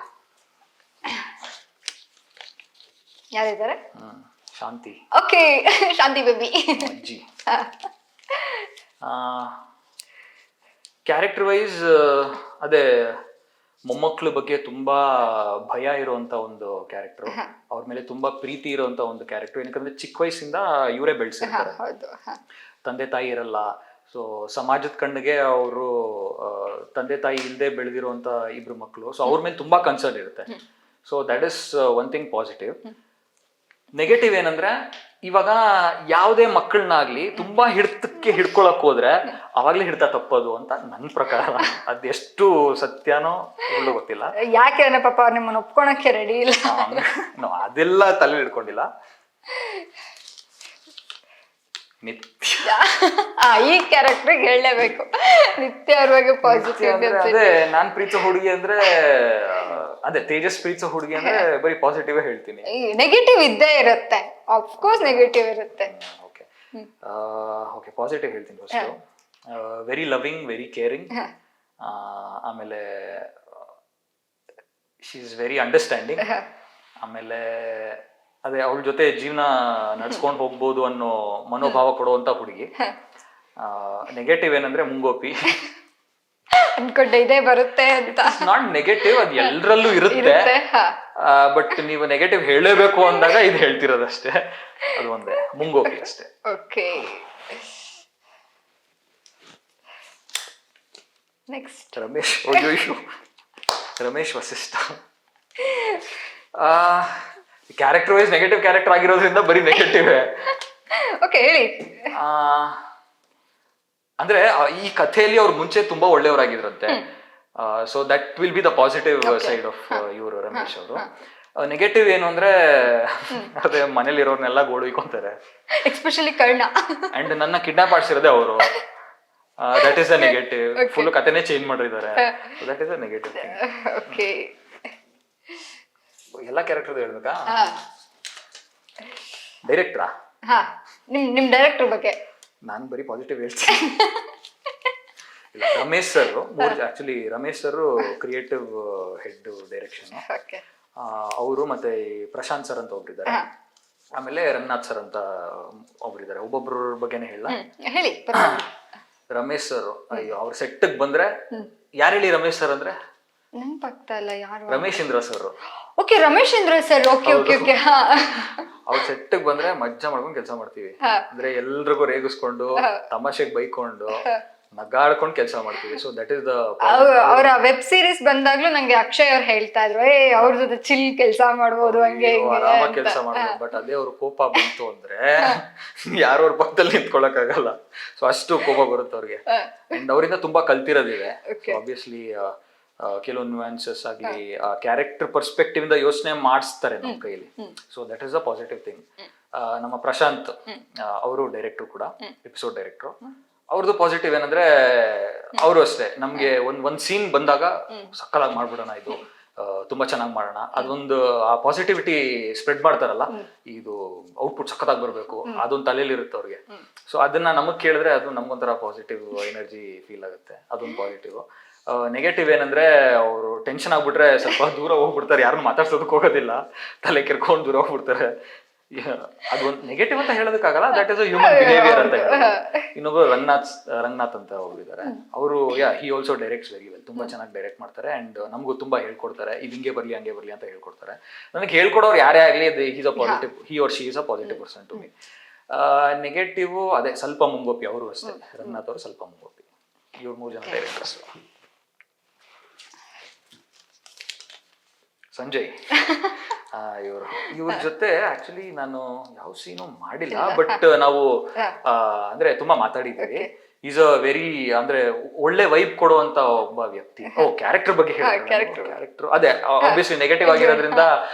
Speaker 1: ಯಾರಿದ್ದಾರೆ?
Speaker 2: ಶಾಂತಿ.
Speaker 1: ಓಕೆ, ಶಾಂತಿ ಬೇಬಿ.
Speaker 2: ಅಜ್ಜಿ. ಕ್ಯಾರೆಕ್ಟರ್ ವೈಸ್ ಅದೇ ಮೊಮ್ಮಕ್ಕಳ ಬಗ್ಗೆ ತುಂಬಾ ಭಯ ಇರುವಂತ ಒಂದು ಕ್ಯಾರೆಕ್ಟರ್, ಅವ್ರ ಮೇಲೆ ತುಂಬಾ ಪ್ರೀತಿ ಇರುವಂತ ಒಂದು ಕ್ಯಾರೆಕ್ಟರ್. ಏನಕ್ಕಂದ್ರೆ ಚಿಕ್ಕ ವಯಸ್ಸಿಂದ ಇವರೇ ಬೆಳೆಸಿರ್ತಾರೆ, ತಂದೆ ತಾಯಿ ಇರಲ್ಲ. ಸೊ ಸಮಾಜದ ಕಣ್ಣಿಗೆ ಅವರು ತಂದೆ ತಾಯಿ ಇಲ್ಲದೆ ಬೆಳೆದಿರುವಂತ ಇಬ್ರು ಮಕ್ಕಳು. ಸೊ ಅವ್ರ ಮೇಲೆ ತುಂಬಾ ಕನ್ಸರ್ನ್ ಇರುತ್ತೆ. So that is one thing positive. Negative ಏನಂದ್ರೆ, ಇವಾಗ ಯಾವುದೇ ಮಕ್ಕಳನ್ನಾಗ್ಲಿ ತುಂಬಾ ಹಿಡ್ತಕ್ಕೆ ಹಿಡ್ಕೊಳಕ್ ಹೋದ್ರೆ ಅವಾಗ್ಲೇ ಹಿಡ್ತಾ ತಪ್ಪೋದು ಅಂತ ನನ್ನ ಪ್ರಕಾರ. ಅದೆಷ್ಟು ಸತ್ಯನೋ ಒಳ್ಳೆ ಗೊತ್ತಿಲ್ಲ.
Speaker 1: ಯಾಕೆ ಪಾಪ ಅವ್ರು ನಿಮ್ಮನ್ನ ಒಪ್ಕೊಳಕ್ಕೆ ರೆಡಿ ಇಲ್ಲ.
Speaker 2: ಅದೆಲ್ಲ ತಲೆ ಹಿಡ್ಕೊಂಡಿಲ್ಲ. ನಿತ್ಯ
Speaker 1: ಈ ಕ್ಯಾರೆಕ್ಟರ್ ಹೇಳಲೇಬೇಕು. ನಿತ್ಯ ಅವ್ರ ಬಗ್ಗೆ ಪಾಸಿಟಿವ್.
Speaker 2: ಅದೇ ನಾನ್ ಪ್ರೀತಿಸೋ ಹುಡುಗಿ ಅಂದ್ರೆ, ಅದೇ ತೇಜಸ್ ಪ್ರೀತಿಸೋ ಹುಡುಗಿ ಅಂದ್ರೆ ಬರೀ ಪಾಸಿಟಿವ್ ಹೇಳ್ತೀನಿ.
Speaker 1: ನೆಗೆಟಿವ್ ಇದ್ದೇ ಇರುತ್ತೆ, ಆಫ್ ಕೋರ್ಸ್ ನೆಗೆಟಿವ್ ಇರುತ್ತೆ.
Speaker 2: ಓಕೆ ಓಕೆ, ಪಾಸಿಟಿವ್ ಹೇಳ್ತೀನಿ first. Very loving, very caring. ಆಮೇಲೆ ಶಿ ಇಸ್ ವೆರಿ ಅಂಡರ್ಸ್ಟ್ಯಾಂಡಿಂಗ್. ಆಮೇಲೆ ಅದೇ ಅವಳ ಜೊತೆ ಜೀವನ ನಡ್ಸ್ಕೊಂಡು ಹೋಗ್ಬೋದು ಅನ್ನೋ ಮನೋಭಾವ ಕೊಡುವಂತ ಹುಡುಗಿ. ನೆಗೆಟಿವ್ ಏನಂದ್ರೆ ಮುಂಗೋಪಿ.
Speaker 1: ಅನ್ಕೊಂಡೆ ಇದೇ ಬರುತ್ತೆ ಅಂತ.
Speaker 2: ನಾಟ್ ನೆಗೆಟಿವ್, ಅದು ಎಲ್ಲರಲ್ಲೂ ಇರುತ್ತೆ. ಬಟ್ ನೀವು ನೆಗೆಟಿವ್ ಹೇಳಲೇಬೇಕು ಅಂದಾಗ ಇದು ಹೇಳ್ತಿರೋದಷ್ಟೇ. ಅದು ಒಂದೇ ಮುಂಗೋಪಿ ಅಷ್ಟೇ.
Speaker 1: Okay, next
Speaker 2: Ramesh. Ramesh Vasishta. Character wise negative character ಆಗಿರೋದ್ರಿಂದ ಬರೀ ನೆಗೆಟಿವ್.
Speaker 1: ಓಕೆ, ಹೇಳಿ.
Speaker 2: ಅಂದ್ರೆ ಈ ಕಥೆಯಲ್ಲಿ ಅವ್ರು ಮುಂಚೆ ತುಂಬಾ ಒಳ್ಳೆಯವರಾಗಿದ್ರಂತೆ. So that will be the positive side of ಇವರು ರಮೇಶ್ ಅವರು. ನೆಗೆಟಿವ್ ಏನು ಅಂದ್ರೆ, ಅದೇ ಮನೇಲಿ ಇರೋರ್ನೆಲ್ಲ ಗೋಳುಕೊಂತಾರೆ,
Speaker 1: ಎಸ್ಪೆಷಲಿ ಕರ್ಣ.
Speaker 2: ಅಂಡ್ ನನ್ನ ಕಿಡ್ನಾಪ್ ಮಾಡಿಸಿರೋದೇ ಅವರು. That is a negative. Full ಕಥೆನೇ ಚೇಂಜ್ ಮಾಡಿದ್ದಾರೆ. That is a negative.
Speaker 1: Okay,
Speaker 2: ಎಲ್ಲ ಕ್ಯಾರೆಕ್ಟರ್ ಹೇಳ್ಬೇಕಾ? ಡೈರೆಕ್ಟ್ರಾ?
Speaker 1: ನಿಮ್ ಡೈರೆಕ್ಟರ್ ಬಗ್ಗೆ
Speaker 2: ನಾನು ಬರೀ ಪಾಸಿಟಿವ್ ಹೇಳ್ತೀನಿ. Ramesh sir, actually Ramesh sir creative head direction. ಅವರು ಮತ್ತೆ ಪ್ರಶಾಂತ್ ಸರ್ ಅಂತ ಒಬ್ರಿದ್ದಾರೆ, ಆಮೇಲೆ ರಂಗನಾಥ್ ಸರ್ ಅಂತ ಒಬ್ರಿದ್ದಾರೆ. ಒಬ್ಬೊಬ್ರ ಬಗ್ಗೆನೇ
Speaker 1: ಹೇಳಿ.
Speaker 2: ರಮೇಶ್ ಸರ್, ಅಯ್ಯೋ ಅವ್ರ ಸೆಟ್ಗೆ ಬಂದ್ರೆ ಯಾರು ಹೇಳಿ? ರಮೇಶ್ ಸರ್ ಅಂದ್ರೆ
Speaker 1: ನೆನಪಾಗ್ತಾ ಇಲ್ಲ ಯಾರು.
Speaker 2: Ramesh Indra sir.
Speaker 1: Okay, Ramesh Indra sir. Okay okay okay.
Speaker 2: ಅವ್ರ ಸೆಟ್ಗೆ ಬಂದ್ರೆ ಮಜ್ಜಾ ಮಾಡ್ಕೊಂಡು ಕೆಲಸ ಮಾಡ್ತೀವಿ. ಅಂದ್ರೆ ಎಲ್ರಿಗೂ ರೇಗಿಸ್ಕೊಂಡು, ತಮಾಷೆಗೆ ಬೈಕೊಂಡು, ನಗಾಡ್ಕೊಂಡು ಕೆಲಸ ಮಾಡ್ತೀವಿ. So that is the.
Speaker 1: ಅವರ ವೆಬ್ ಸೀರೀಸ್ ಬಂದಾಗ್ಲೂ ನಂಗೆ ಅಕ್ಷಯ್ ಅವ್ರು ಹೇಳ್ತಾ ಇದ್ರು, ಅವ್ರ ಜೊತೆ ಚಿಲ್ ಕೆಲಸ ಮಾಡ್ಬೋದು, ಹಂಗೆ
Speaker 2: ಆರಾಮಾಗಿ ಕೆಲಸ ಮಾಡ್ಬೋದು. ಬಟ್ ಅದೇ ಅವ್ರ ಕೋಪ ಬಂತು ಅಂದ್ರೆ ಯಾರು ಅವ್ರ ಪಕ್ಕದಲ್ಲಿ ನಿಂತ್ಕೊಳಕ್ ಆಗಲ್ಲ. ಸೊ ಅಷ್ಟು ಕೋಪ ಬರುತ್ತೆ ಅವ್ರಿಗೆ. ಅಂಡ್ ಅವರಿಂದ ತುಂಬಾ ಕಲ್ತಿರೋದಿದೆ. ಆಬ್ವಿಯಸ್ಲಿ ಕೆಲವೊಂದು ನ್ಯೂಯಾನ್ಸಸ್ ಆಗಲಿ, ಕ್ಯಾರೆಕ್ಟರ್ ಪರ್ಸ್ಪೆಕ್ಟಿವ್ ಇಂದ ಯೋಚನೆ ಮಾಡಿಸ್ತಾರೆ ನಮ್ಮ ಕೈಲಿ. So that is a positive thing. ನಮ್ಮ ಪ್ರಶಾಂತ್ ಅವರು ಡೈರೆಕ್ಟರ್ ಕೂಡ, ಎಪಿಸೋಡ್ ಡೈರೆಕ್ಟರ್. ಅವ್ರದ್ದು ಪಾಸಿಟಿವ್ ಏನಂದ್ರೆ, ಅವರು ಅಷ್ಟೇ ನಮ್ಗೆ ಒಂದ್ ಸೀನ್ ಬಂದಾಗ ಸಕ್ಕಲಾಗಿ ಮಾಡ್ಬಿಡೋಣ, ಇದು ತುಂಬಾ ಚೆನ್ನಾಗಿ ಮಾಡೋಣ, ಅದೊಂದು ಆ ಪಾಸಿಟಿವಿಟಿ ಸ್ಪ್ರೆಡ್ ಮಾಡ್ತಾರಲ್ಲ, ಇದು ಔಟ್ಪುಟ್ ಸಖತ್ತಾಗಿ ಬರ್ಬೇಕು, ಅದೊಂದು ತಲೆಯಲ್ಲಿ ಇರುತ್ತೆ ಅವ್ರಿಗೆ. ಸೊ ಅದನ್ನ ನಮಗ್ ಕೇಳಿದ್ರೆ ಅದು ನಮ್ಗೊಂಥರ ಪಾಸಿಟಿವ್ ಎನರ್ಜಿ ಫೀಲ್ ಆಗುತ್ತೆ. ಅದೊಂದು ಪಾಸಿಟಿವ್. ನೆಗೆಟಿವ್ ಏನಂದ್ರೆ, ಅವರು ಟೆನ್ಷನ್ ಆಗ್ಬಿಟ್ರೆ ಸ್ವಲ್ಪ ದೂರ ಹೋಗ್ಬಿಡ್ತಾರೆ, ಯಾರನ್ನು ಮಾತಾಡ್ಸೋದಕ್ಕೆ ಹೋಗೋದಿಲ್ಲ, ತಲೆ ಕೆರ್ಕೊಂಡು ದೂರ ಹೋಗ್ಬಿಡ್ತಾರೆ. ಅದೊಂದು ನೆಗೆಟಿವ್ ಅಂತ ಹೇಳೋದಕ್ಕಾಗಲ್ಲ, that is a human behaviour ಅಂತ ಹೇಳೋದು. ಇನ್ನೊಬ್ಬರು ರಂಗನಾಥ್ ಅಂತ ಹೋಗಿದ್ದಾರೆ. ಅವರು he also directs very well. ತುಂಬಾ ಚೆನ್ನಾಗಿ ಡೈರೆಕ್ಟ್ ಮಾಡ್ತಾರೆ. ಅಂಡ್ ನಮಗೂ ತುಂಬಾ ಹೇಳ್ಕೊಡ್ತಾರೆ, ಇದು ಹಿಂಗೆ ಬರ್ಲಿ ಹಂಗೆ ಬರ್ಲಿ ಅಂತ ಹೇಳ್ಕೊಡ್ತಾರೆ. ನನಗೆ ಹೇಳ್ಕೊಡೋರು ಯಾರೇ ಆಗ್ಲಿ, he's a positive, he or she is a positive person to me. Negative ಅದೇ ಸ್ವಲ್ಪ ಮುಂಗೋಪಿ, ಅವರು ಅಷ್ಟೇ. ರಂಗನಾಥ್ ಅವರು ಸ್ವಲ್ಪ ಮುಂಗೋಪಿ. ಇವ್ರು 3 ಜನ ಡೈರೆಕ್ಟರ್ಸ್. ಸಂಜಯ್ ಇವ್ರ ಜೊತೆ ಆಕ್ಚುಲಿ ನಾನು ಯಾವ ಸೀನು ಮಾಡಿಲ್ಲ, ಬಟ್ ನಾವು ಅಂದ್ರೆ ತುಂಬಾ ಮಾತಾಡಿದ್ದೀವಿ. ಈಸ್ ಅ ವೆರಿ ಅಂದ್ರೆ ಒಳ್ಳೆ ವೈಬ್ ಕೊಡುವಂತ ಒಬ್ಬ ವ್ಯಕ್ತಿ. ಕ್ಯಾರೆಕ್ಟರ್ ಬಗ್ಗೆ ಕ್ಯಾರೆಕ್ಟರ್ ಅದೇ ಆಬ್ವಿಯಸ್ಲಿ ನೆಗೆಟಿವ್ ಆಗಿರೋದ್ರಿಂದ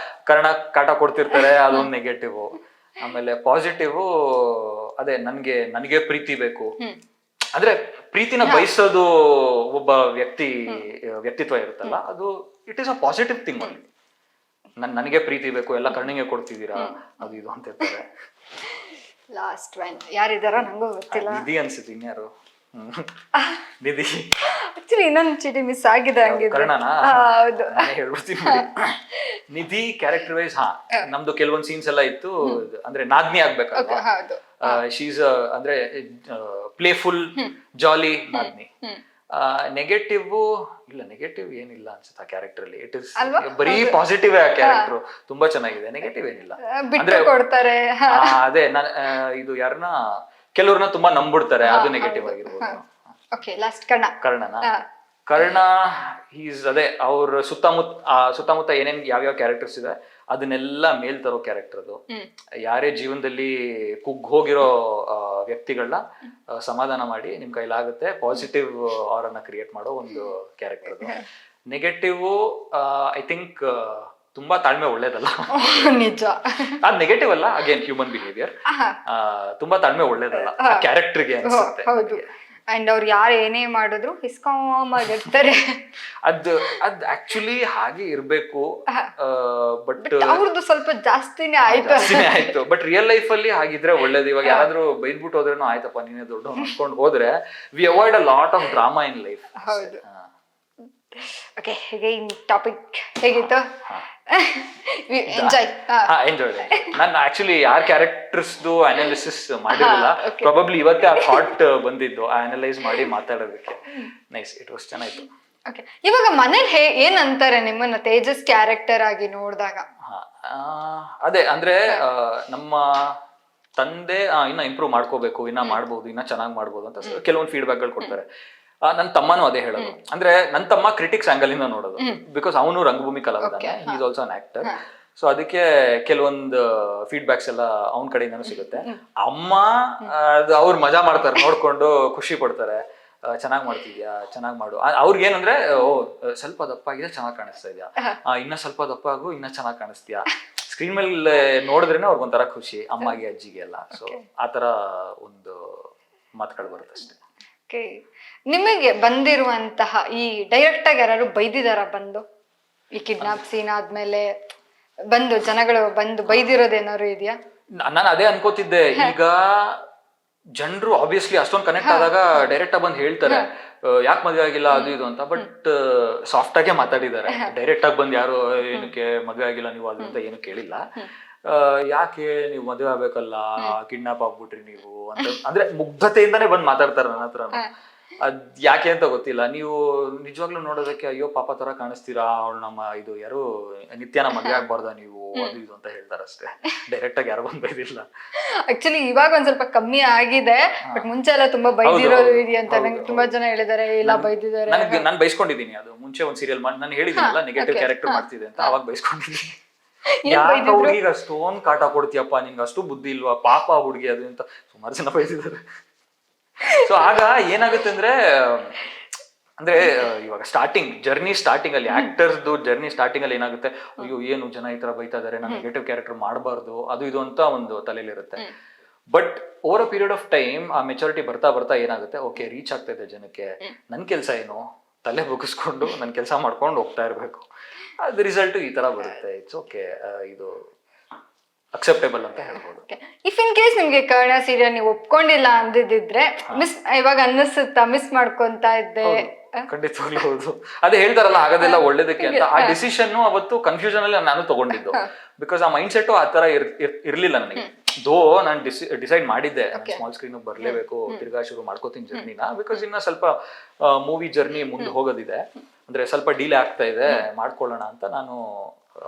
Speaker 2: ಕರ್ಣ ಕಾಟ ಕೊಡ್ತಿರ್ತಾರೆ, ಅದೊಂದು ನೆಗೆಟಿವ್. ಆಮೇಲೆ ಪಾಸಿಟಿವ್ ಅದೇ ನನಗೆ ಪ್ರೀತಿ ಬೇಕು, ಅಂದ್ರೆ ಪ್ರೀತಿನ ಬಯಸೋದು ಒಬ್ಬ ವ್ಯಕ್ತಿತ್ವ ಇರುತ್ತಲ್ಲ, ಅದು it is a positive thing ಅಲ್ಲಿ. ನನಗೆ ಪ್ರೀತಿ ಬೇಕು, ಎಲ್ಲ ಕರ್ಣಿಗೆ ಕೊಡ್ತಿದ್ದೀರಾ, ಅದು ಇದು ಅಂತ ಇರ್ತಾರೆ.
Speaker 1: ಲಾಸ್ಟ್ ಒನ್ ಯಾರಿದಾರೋ ನಂಗೂ ಗೊತ್ತಿಲ್ಲ.
Speaker 2: ನಿಧಿ ಅನ್ಸುತ್ತೆ, ಇನ್ಯಾರು ನಿಧಿ.
Speaker 1: ಆಕ್ಚುಲಿ ಇನ್ನೊಂದು ಚೀಟಿ ಮಿಸ್ ಆಗಿದೆ ಹಂಗಿದ್ರೆ.
Speaker 2: ಕರ್ಣನಾ?
Speaker 1: ಹೌದು,
Speaker 2: ಹೇಳ್ಬಿಡ್ತೀನಿ. ನಿಧಿ ಕ್ಯಾರೆಕ್ಟರ್ ವೈಸ್ ನಮ್ದು ಕೆಲವೊಂದು ಸೀನ್ಸ್ ಎಲ್ಲ ಇತ್ತು. ಅಂದ್ರೆ ನಾಗ್ನಿ ಆಗ್ಬೇಕಲ್ವಾ, ಶೀಸ್ ಅಂದ್ರೆ ಪ್ಲೇಫುಲ್ ಜಾಲಿ ನಾಗ್ನಿ. ನೆಗೆಟಿವ್ ಇಲ್ಲ, ನೆಗೆಟಿವ್ ಏನಿಲ್ಲ ಅನ್ಸುತ್ತೆ ಆ ಕ್ಯಾರೆಕ್ಟರ್ ಅಲ್ಲಿ. ಇಟ್ ಇಸ್ ಬರೀ ಪಾಸಿಟಿವ್ ಆ ಕ್ಯಾರೆಕ್ಟರ್, ತುಂಬಾ ಚೆನ್ನಾಗಿದೆ. ನೆಗೆಟಿವ್ ಏನಿಲ್ಲ ಅಂದ್ರೆ
Speaker 1: ಕೊಡ್ತಾರೆ.
Speaker 2: ಅದೇ ಇದು ಯಾರನ್ನ ಕೆಲವ್ರನ್ನ ತುಂಬಾ ನಂಬಿಡ್ತಾರೆ, ಅದು ನೆಗೆಟಿವ್ ಆಗಿರ್ಬೋದು. ಕರ್ಣನ ಕರ್ಣ ಈಸ್ ಅದೇ ಅವ್ರ ಸುತ್ತಮುತ್ತ ಏನೇನ್ ಯಾವ್ಯಾವ ಕ್ಯಾರೆಕ್ಟರ್ಸ್ ಇದೆ ಅದನ್ನೆಲ್ಲ ಮೇಲ್ ತರೋ ಕ್ಯಾರೆಕ್ಟರ್ ಅದು. ಯಾರೇ ಜೀವನದಲ್ಲಿ ಹೋಗಿರೋ ವ್ಯಕ್ತಿಗಳನ್ನ ಸಮಾಧಾನ ಮಾಡಿ ನಿಮ್ ಕೈಲಾಗುತ್ತೆ ಪಾಸಿಟಿವ್ ಅವರನ್ನ ಕ್ರಿಯೇಟ್ ಮಾಡೋ ಒಂದು ಕ್ಯಾರೆಕ್ಟರ್ ಅದು. ನೆಗೆಟಿವ್ ಐ ಥಿಂಕ್ ತುಂಬಾ ತಾಳ್ಮೆ ಒಳ್ಳೇದಲ್ಲ.
Speaker 1: ನಿಜ,
Speaker 2: ಅದ್ ನೆಗೆಟಿವ್ ಅಲ್ಲ, ಅಗೇನ್ ಹ್ಯೂಮನ್ ಬಿಹೇವಿಯರ್. ತುಂಬಾ ತಾಳ್ಮೆ ಒಳ್ಳೇದಲ್ಲ ಕ್ಯಾರೆಕ್ಟರ್ಗೆ ಅನ್ಸುತ್ತೆ.
Speaker 1: ಅಂಡ್ ಅವ್ರು ಯಾರು ಏನೇ ಮಾಡಿದ್ರು ಹಿಸ್ಕಾಮ್ ಆಗಿರ್ತಾರೆ.
Speaker 2: ಅದ್ ಆಕ್ಚುಲಿ ಹಾಗೆ ಇರ್ಬೇಕು, ಬಟ್
Speaker 1: ಅವ್ರದ್ದು ಸ್ವಲ್ಪ ಜಾಸ್ತಿನೇ ಆಯ್ತು.
Speaker 2: ಬಟ್ ರಿಯಲ್ ಲೈಫ್ ಅಲ್ಲಿ ಹಾಗಿದ್ರೆ ಒಳ್ಳೇದು. ಇವಾಗ ಯಾರಾದ್ರೂ ಬೈದ್ಬಿಟ್ಟು ಹೋದ್ರೇನು ಆಯ್ತಪ್ಪ ನೀನೇ ದೊಡ್ಡ ಅನ್ಕೊಂಡು ಹೋದ್ರೆ we avoid a lot of drama in life.
Speaker 1: ಹೌದು. ಓಕೆ, ಹೇಗೆ ಈ ಟಾಪಿಕ್ ಹೇಗಿತ್ತು? ಎಂಜಾಯ್.
Speaker 2: ನಾನು ಆಕ್ಚುಲಿ ಯಾರ್ ಕ್ಯಾರೆಕ್ಟರ್ಸ್ ಅನಾಲಿಸಿಸ್ ಮಾಡಿರಲಿಲ್ಲ, ಪ್ರಾಬಬ್ಲಿ ಇವತ್ತೇ ಆ ಥಾಟ್ ಬಂದಿದ್ದು ಅನಲೈಸ್ ಮಾಡಿ ಮಾತಾಡೋದಕ್ಕೆ. ನೈಸ್, ಇಟ್ ವಾಸ್ ಚೆನ್ನಾಗಿತ್ತು.
Speaker 1: ಓಕೆ, ಇವಾಗ ಮನೇಲಿ ಏನ್ ಅಂತಾರೆ ನಿಮ್ಮನ್ನ ತೇಜಸ್ ಕ್ಯಾರೆಕ್ಟರ್ ಆಗಿ ನೋಡಿದಾಗ?
Speaker 2: ಅದೇ ಅಂದ್ರೆ ನಮ್ಮ ತಂದೆ ಇನ್ನ ಇಂಪ್ರೂವ್ ಮಾಡ್ಕೋಬೇಕು, ಇನ್ನ ಮಾಡ್ಬೋದು, ಇನ್ನ ಚೆನ್ನಾಗಿ ಮಾಡ್ಬೋದು ಅಂತ ಕೆಲವೊಂದು ಫೀಡ್ಬ್ಯಾಕ್ ಗಳು ಕೊಡ್ತಾರೆ. ನನ್ನ ತಮ್ಮನೂ ಅದೇ ಹೇಳೋದು. ಅಂದ್ರೆ ನನ್ನ ತಮ್ಮ ಕ್ರಿಟಿಕ್ಸ್ ಆಂಗಲ್ ಇಂದ ನೋಡೋದು, ಬಿಕಾಸ್ ಅವನು ರಂಗಭೂಮಿ ಕಲಾವಿದ, is also an actor. So ಅದಕ್ಕೆ ಕೆಲವೊಂದು ಫೀಡ್ಬ್ಯಾಕ್ಸ್ ಎಲ್ಲ ಅವನ ಕಡೆಯಿಂದನೂ ಸಿಗುತ್ತೆ. ಅಮ್ಮ ಅವ್ರು ಮಜಾ ಮಾಡ್ತಾರೆ, ನೋಡ್ಕೊಂಡು ಖುಷಿ ಪಡ್ತಾರೆ, ಚೆನ್ನಾಗ್ ಮಾಡ್ತಿದ್ಯಾ, ಚೆನ್ನಾಗ್ ಮಾಡು. ಅವ್ರಿಗೇನಂದ್ರೆ ಸ್ವಲ್ಪ ದಪ್ಪ ಆಗಿದೆ, ಚೆನ್ನಾಗ್ ಕಾಣಿಸ್ತಾ ಇದೆಯಾ, ಇನ್ನ ಸ್ವಲ್ಪ ದಪ್ಪ ಆಗು, ಇನ್ನ ಚೆನ್ನಾಗ್ ಕಾಣಿಸ್ತೀಯಾ. ಸ್ಕ್ರೀನ್ ಮೇಲೆ ನೋಡಿದ್ರೇನೆ ಅವ್ರಿಗೊಂಥರ ಖುಷಿ, ಅಮ್ಮಗೆ ಅಜ್ಜಿಗೆ ಎಲ್ಲ. ಸೊ ಆತರ ಒಂದು ಮಾತುಗಳು ಬರುತ್ತೆ ಅಷ್ಟೇ.
Speaker 1: ನಿಮಗೆ ಬಂದಿರುವಂತಹ ಈ ಡೈರೆಕ್ಟ್ ಆಗಿ ಯಾರು ಬೈದಿದಾರ ಬಂದು ಈ ಕಿಡ್ನಾಪ್ ಸೀನ್ ಆದ್ಮೇಲೆ ಬಂದು ಜನಗಳು ಬಂದು ಬೈದಿರೋದೇನಾದ್ರು ಇದೆಯಾ?
Speaker 2: ನಾನು ಅದೇ ಅನ್ಕೋತಿದ್ದೆ. ಈಗ ಜನರು ಆಬ್ವಿಯಸ್ಲಿ ಅಷ್ಟೊಂದು ಕನೆಕ್ಟ್ ಆದಾಗ ಡೈರೆಕ್ಟ್ ಆಗಿ ಬಂದು ಹೇಳ್ತಾರೆ ಯಾಕೆ ಮದುವೆ ಆಗಿಲ್ಲ ಅದು ಇದು ಅಂತ. ಬಟ್ ಸಾಫ್ಟ್ ಆಗೇ ಮಾತಾಡಿದ್ದಾರೆ. ಡೈರೆಕ್ಟ್ ಆಗಿ ಬಂದು ಯಾರು ಏನಕ್ಕೆ ಮದುವೆ ಆಗಿಲ್ಲ ನೀವು ಅದು ಅಂತ ಏನು ಕೇಳಿಲ್ಲ. ಯಾಕೆ ನೀವು ಮದುವೆ ಆಗ್ಬೇಕಲ್ಲ, ಕಿಡ್ನಾಪ್ ಆಗ್ಬಿಟ್ರಿ ನೀವು ಅಂತ, ಅಂದ್ರೆ ಮುಗ್ಧತೆಯಿಂದಾನೇ ಬಂದು ಮಾತಾಡ್ತಾರೆ ನನ್ನ ಹತ್ರ. ಅದ್ ಯಾಕೆ ಅಂತ ಗೊತ್ತಿಲ್ಲ. ನೀವು ನಿಜವಾಗ್ಲೂ ನೋಡೋದಕ್ಕೆ ಅಯ್ಯೋ ಪಾಪ ತರ ಕಾಣಿಸ್ತೀರಾ, ಅವಳು ನಮ್ಮ ಇದು ಯಾರು ನಿತ್ಯನ ಮದುವೆ ಆಗ್ಬಾರ್ದ ನೀವು ಅದು ಇದು ಅಂತ ಹೇಳ್ತಾರ ಅಷ್ಟೇ. ಡೈರೆಕ್ಟ್ ಆಗಿ ಯಾರು ಬಂದ್ ಬೈದಿಲ್ಲ.
Speaker 1: ಆಕ್ಚುಲಿ ಇವಾಗ ಒಂದ್ ಸ್ವಲ್ಪ ಕಮ್ಮಿ ಆಗಿದೆ, ಬಟ್ ಮುಂಚೆ ಎಲ್ಲ ತುಂಬಾ ಬೈದಿರೋದು ಇದೆಯಂತ ನಂಗೆ ತುಂಬಾ ಜನ ಹೇಳಿದಾರೆ. ಇಲ್ಲ ಬೈದಿದ್ದಾರೆ,
Speaker 2: ನಾನು ಬೈಸ್ಕೊಂಡಿದ್ದೀನಿ. ಅದು ಮುಂಚೆ ಒಂದ್ ಸೀರಿಯಲ್ ಮಾಡಿ ನಾನು ಹೇಳಿದ್ನಲ್ಲ ನೆಗೆಟಿವ್ ಕ್ಯಾರೆಕ್ಟರ್ ಮಾಡ್ತಿದೆ ಅಂತ, ಅವಾಗ ಬೈಸ್ಕೊಂಡಿದ್ದೀನಿ. ಯಾಕೆ ಹುಡುಗಿಗೆ ಅಷ್ಟೊಂದ್ ಕಾಟ ಕೊಡ್ತೀಯಪ್ಪ, ನಿನ್ಗೆ ಅಷ್ಟು ಬುದ್ಧಿ ಇಲ್ವಾ, ಪಾಪ ಹುಡುಗಿ ಅದು ಅಂತ ಸುಮಾರು ಜನ ಬೈದಿದ್ದಾರೆ. ಸೊ ಆಗ ಏನಾಗುತ್ತೆ ಅಂದ್ರೆ ಇವಾಗ ಜರ್ನಿ ಸ್ಟಾರ್ಟಿಂಗ್ ಅಲ್ಲಿ ಆಕ್ಟರ್ಸ್ದು ಜರ್ನಿ ಸ್ಟಾರ್ಟಿಂಗ್ ಅಲ್ಲಿ ಏನಾಗುತ್ತೆ, ಅಯ್ಯೋ ಏನು ಜನ ಈ ತರ ಬೈತಾ ಇದಾರೆ, ನಾನು ನೆಗೆಟಿವ್ ಕ್ಯಾರೆಕ್ಟರ್ ಮಾಡಬಾರ್ದು ಅದು ಇದು ಅಂತ ಒಂದು ತಲೆಯಲ್ಲಿರುತ್ತೆ. But over a period of time ಆ ಮೆಚುರಿಟಿ ಬರ್ತಾ ಬರ್ತಾ ಏನಾಗುತ್ತೆ, ಓಕೆ ರೀಚ್ ಆಗ್ತಾ ಇದೆ ಜನಕ್ಕೆ, ನನ್ ಕೆಲ್ಸ ಏನು, ತಲೆ ಬಗ್ಗಿಸ್ಕೊಂಡು ನನ್ ಕೆಲಸ ಮಾಡ್ಕೊಂಡು ಹೋಗ್ತಾ ಇರ್ಬೇಕು, ಅದ್ ರಿಸಲ್ಟ್ ಈ ತರ ಬರುತ್ತೆ. ಇಟ್ಸ್ ಓಕೆ, ಇದು ಅಕ್ಸೆಪ್ಟೇಬಲ್ ಅಂತ ಹೇಳ್ಬೋದು.
Speaker 1: ಇಫ್ ಇನ್ ಕೇಸ್ ನಿಮ್ಗೆ ಕರ್ಣ ಸೀರಿಯಲ್ ನೀವು ಒಪ್ಕೊಂಡಿಲ್ಲ ಅಂದಿದ್ರೆ ಇವಾಗ ಅನ್ನಿಸುತ್ತಾ ಮಿಸ್ ಮಾಡ್ಕೊಂತ ಇದ್ದೆ?
Speaker 2: ಖಂಡಿತವಾಗ್ಲೂ ಹೌದು. ಅದೇ ಹೇಳ್ತಾರಲ್ಲ ಆಗೋದೆಲ್ಲ ಒಳ್ಳೇದಕ್ಕೆ ಅಂತ. ಆ ಡಿಸಿಷನ್ ಅವತ್ತು ಕನ್ಫ್ಯೂಷನ್ ಅಲ್ಲಿ ನಾನು ತಗೊಂಡಿದ್ದು, ಬಿಕಾಸ್ ಆ ಮೈಂಡ್ ಸೆಟ್ ಆ ತರ ಇರ್ಲಿಲ್ಲ ನನಗೆ. ದೋ ನಾನು ಡಿಸೈಡ್ ಮಾಡಿದ್ದೆ ಸ್ಮಾಲ್ ಸ್ಕ್ರೀನ್ ಬರ್ಲೇಬೇಕು, ತಿರ್ಗಾ ಶುರು ಮಾಡ್ಕೋತೀನಿ ಜರ್ನಿನ, ಬಿಕಾಸ್ ಇನ್ನ ಸ್ವಲ್ಪ ಮೂವಿ ಜರ್ನಿ ಮುಂದೆ ಹೋಗೋದಿದೆ, ಅಂದ್ರೆ ಸ್ವಲ್ಪ ಡೀಲೇ ಆಗ್ತಾ ಇದೆ, ಮಾಡ್ಕೊಳ್ಳೋಣ ಅಂತ ನಾನು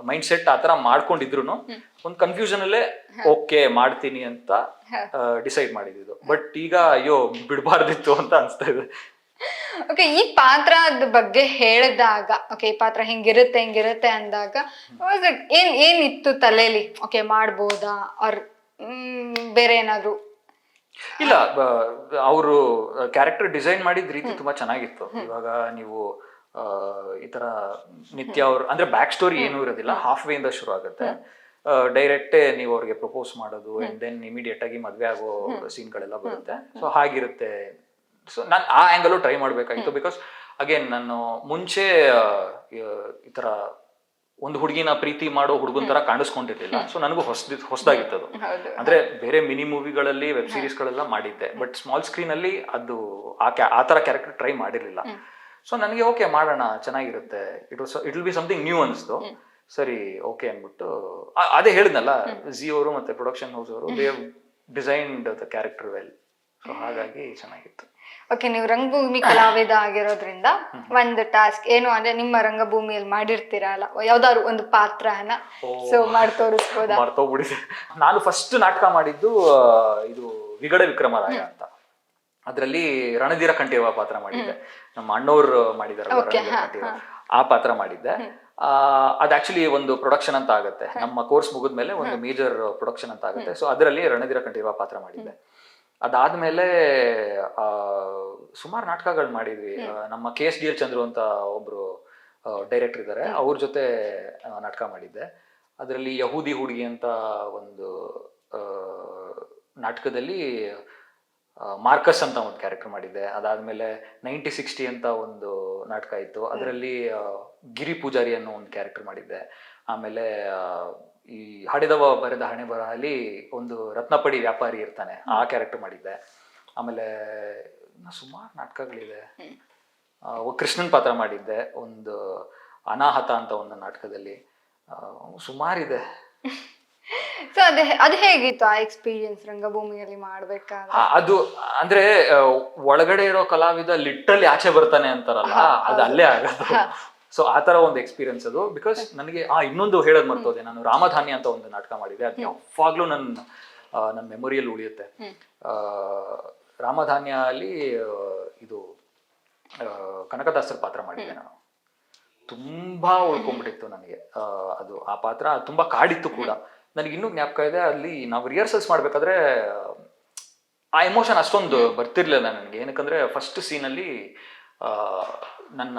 Speaker 2: ಮೈಂಡ್ ಸೆಟ್ ಆತರ ಮಾಡ್ಕೊಂಡಿದ್ರು ಒಂದು ಕನ್ಫ್ಯೂಷನ್ ಅಲ್ಲೇ ಓಕೆ ಮಾಡ್ತೀನಿ ಅಂತ ಡಿಸೈಡ್ ಮಾಡಿದ್ದು. ಬಟ್ ಈಗ ಅಯ್ಯೋ ಬಿಡಬಾರ್ದಿತ್ತು ಅಂತ ಅನ್ಸ್ತಾ ಇದೆ.
Speaker 1: ಓಕೆ, ಈ ಪಾತ್ರದ ಬಗ್ಗೆ ಹೇಳಿದಾಗ, ಓಕೆ ಈ ಪಾತ್ರ ಹಿಂಗಿರುತ್ತೆ ಅಂದಾಗ ಏನಿತ್ತು ತಲೆಯಲ್ಲಿ? ಓಕೆ ಮಾಡ್ಬೋದಾ ಅವ್ರ ಬೇರೆ ಏನಾದ್ರು?
Speaker 2: ಇಲ್ಲ, ಅವರು ಕ್ಯಾರೆಕ್ಟರ್ ಡಿಸೈನ್ ಮಾಡಿದ ರೀತಿ ತುಂಬಾ ಚೆನ್ನಾಗಿತ್ತು. ಇವಾಗ ನೀವು ಈ ತರ ನಿತ್ಯ ಅವ್ರು ಅಂದ್ರೆ ಬ್ಯಾಕ್ ಸ್ಟೋರಿ ಏನೂ ಇರೋದಿಲ್ಲ, ಹಾಫ್ ವೇ ಇಂದ ಶುರು ಆಗುತ್ತೆ. ಡೈರೆಕ್ಟೇ ನೀವು ಅವ್ರಿಗೆ ಪ್ರಪೋಸ್ ಮಾಡೋದು ಅಂಡ್ ದೆನ್ ಇಮಿಡಿಯೇಟ್ ಆಗಿ ಮದ್ವೆ ಆಗೋ ಸೀನ್ಗಳೆಲ್ಲ ಬರುತ್ತೆ. ಸೊ ಹಾಗಿರುತ್ತೆ. ಸೊ ನಾನು ಆ ಆಂಗಲ್ ಟ್ರೈ ಮಾಡ್ಬೇಕಾಗಿತ್ತು. ಬಿಕಾಸ್ ಅಗೇನ್ ನಾನು ಮುಂಚೆ ಈ ತರ ಒಂದು ಹುಡುಗಿನ ಪ್ರೀತಿ ಮಾಡೋ ಹುಡುಗನ್ ತರ ಕಾಣಿಸ್ಕೊಂಡಿರ್ಲಿಲ್ಲ. ಸೊ ನನಗೂ ಹೊಸದಾಗಿತ್ತದು. ಅಂದ್ರೆ ಬೇರೆ ಮಿನಿ ಮೂವಿಗಳಲ್ಲಿ ವೆಬ್ ಸೀರೀಸ್ ಗಳೆಲ್ಲ ಮಾಡಿದ್ದೆ, ಬಟ್ ಸ್ಮಾಲ್ ಸ್ಕ್ರೀನ್ ಅಲ್ಲಿ ಅದು ಆ ತರ ಕ್ಯಾರೆಕ್ಟರ್ ಟ್ರೈ ಮಾಡಿರ್ಲಿಲ್ಲ. ಸೊ ನನಗೆ ಓಕೆ ಮಾಡೋಣ, ಚೆನ್ನಾಗಿರುತ್ತೆ, it will be something new ಅನಿಸ್ತು. ಸರಿ ಓಕೆ ಅಂದ್ಬಿಟ್ಟು ಅದೇ ಹೇಳಿದ್ನಲ್ಲ, ಜಿ ಅವರು ಮತ್ತೆ ಪ್ರೊಡಕ್ಷನ್ ಹೌಸ್ ಅವರು they designed the character well. So ಹಾಗಾಗಿ ಚೆನ್ನಾಗಿತ್ತು.
Speaker 1: ಓಕೆ, ನೀವು ರಂಗಭೂಮಿ ಕಲಾವಿದ ಆಗಿರೋದ್ರಿಂದ ಒಂದು ಟಾಸ್ಕ್ ಏನು ಅಂದ್ರೆ, ನಿಮ್ಮ ರಂಗಭೂಮಿಯಲ್ಲಿ ಮಾಡಿರ್ತೀರಲ್ಲ ಯಾವ್ದಾದ್ರು ಒಂದು ಪಾತ್ರನ ಸೊ ಮಾಡಿ ತೋರಿಸ್ಬೋದಾ?
Speaker 2: ಮರ್ತೋಗ್ಬಿಡಿದೆ. ನಾನು ಫಸ್ಟ್ ನಾಟಕ ಮಾಡಿದ್ದು ಇದು ವಿಗಡ ವಿಕ್ರಮರಾಯ ಅಂತ. ಅದ್ರಲ್ಲಿ ರಣಧೀರ ಕಂಠೀರವ ಪಾತ್ರ ಮಾಡಿದ್ದೆ. ನಮ್ಮ ಅಣ್ಣವ್ರು ಮಾಡಿದಾರಲ್ಲ ರಣಧೀರ ಕಂಠೀರವ, ಆ ಪಾತ್ರ ಮಾಡಿದ್ದೆ. ಅದು ಆಕ್ಚುಲಿ ಒಂದು ಪ್ರೊಡಕ್ಷನ್ ಅಂತ ಆಗುತ್ತೆ, ನಮ್ಮ ಕೋರ್ಸ್ ಮುಗಿದ್ಮೇಲೆ ಒಂದು ಮೇಜರ್ ಪ್ರೊಡಕ್ಷನ್ ಅಂತ ಆಗುತ್ತೆ. ಸೊ ಅದರಲ್ಲಿ ರಣಧೀರ ಕಂಠೀರವ ಪಾತ್ರ ಮಾಡಿದ್ದೆ. ಅದಾದ್ಮೇಲೆ ಸುಮಾರು ನಾಟಕಗಳು ಮಾಡಿದ್ವಿ. ನಮ್ಮ KSDL ಚಂದ್ರು ಅಂತ ಒಬ್ರು ಡೈರೆಕ್ಟರ್ ಇದ್ದಾರೆ, ಅವ್ರ ಜೊತೆ ನಾಟಕ ಮಾಡಿದ್ದೆ. ಅದರಲ್ಲಿ ಯಹೂದಿ ಹುಡುಗಿ ಅಂತ ಒಂದು ನಾಟಕದಲ್ಲಿ ಮಾರ್ಕಸ್ ಅಂತ ಒಂದು ಕ್ಯಾರೆಕ್ಟರ್ ಮಾಡಿದ್ದೆ. ಅದಾದ್ಮೇಲೆ 9060 ಅಂತ ಒಂದು ನಾಟಕ ಇತ್ತು, ಅದರಲ್ಲಿ ಗಿರಿ ಪೂಜಾರಿ ಅನ್ನೋ ಒಂದು ಕ್ಯಾರೆಕ್ಟರ್ ಮಾಡಿದ್ದೆ. ಆಮೇಲೆ ಈ ಹಡೆದವ ಬರೆದ ಹಣೆ ಬರಹಲ್ಲಿ ಒಂದು ರತ್ನಪಡಿ ವ್ಯಾಪಾರಿ ಇರ್ತಾನೆ, ಆ ಕ್ಯಾರೆಕ್ಟರ್ ಮಾಡಿದ್ದೆ. ಆಮೇಲೆ ಸುಮಾರು ನಾಟಕಗಳಿದೆ. ಕೃಷ್ಣನ್ ಪಾತ್ರ ಮಾಡಿದ್ದೆ ಒಂದು ಅನಾಹತ ಅಂತ ಒಂದು ನಾಟಕದಲ್ಲಿ. ಸುಮಾರಿದೆ.
Speaker 1: ಸೊ ಅದು ಹೇಗಿತ್ತು ಆ ಎಕ್ಸ್ಪೀರಿಯನ್ಸ್ ರಂಗಭೂಮಿಯಲ್ಲಿ ಮಾಡ್ಬೇಕಾದ್ರೆ?
Speaker 2: ಅದು ಅಂದ್ರೆ ಒಳಗಡೆ ಇರೋ ಕಲಾವಿದ ಲಿಟ್ರಲಿ ಆಚೆ ಬರ್ತಾನೆ ಅಂತಾರಲ್ಲ, ಅದು ಅಲ್ಲೇ ಆಗೋದು. ಸೊ ಆ ತರ ಒಂದು ಎಕ್ಸ್ಪೀರಿಯನ್ಸ್ ಅದು. ಬಿಕಾಸ್ ನನಗೆ ಇನ್ನೊಂದು ಹೇಳೋದ್ ಮರ್ತೋದೆ, ನಾನು ರಾಮಧಾನ್ಯ ಅಂತ ಒಂದು ನಾಟಕ ಮಾಡಿದೆ. ಅದು ಯಾವಾಗ್ಲೂ ನನ್ನ ಮೆಮೊರಿಯಲ್ಲಿ ಉಳಿಯುತ್ತೆ. ರಾಮಧಾನ್ಯ ಅಲ್ಲಿ ಇದು ಕನಕದಾಸರ ಪಾತ್ರ ಮಾಡಿದ್ದೆ ನಾನು. ತುಂಬಾ ಉಳ್ಕೊಂಡ್ಬಿಟ್ಟಿತ್ತು ನನಗೆ ಅದು. ಆ ಪಾತ್ರ ತುಂಬಾ ಕಾಡಿತ್ತು ಕೂಡ. ನನಗೆ ಇನ್ನೂ ಜ್ಞಾಪಕ ಇದೆ, ಅಲ್ಲಿ ನಾವು ರಿಹರ್ಸಲ್ಸ್ ಮಾಡ್ಬೇಕಾದ್ರೆ ಆ ಎಮೋಷನ್ ಅಷ್ಟೊಂದು ಬರ್ತಿರ್ಲಿಲ್ಲ ನನಗೆ. ಏನಕ್ಕಂದ್ರೆ ಫಸ್ಟ್ ಸೀನಲ್ಲಿ ನನ್ನ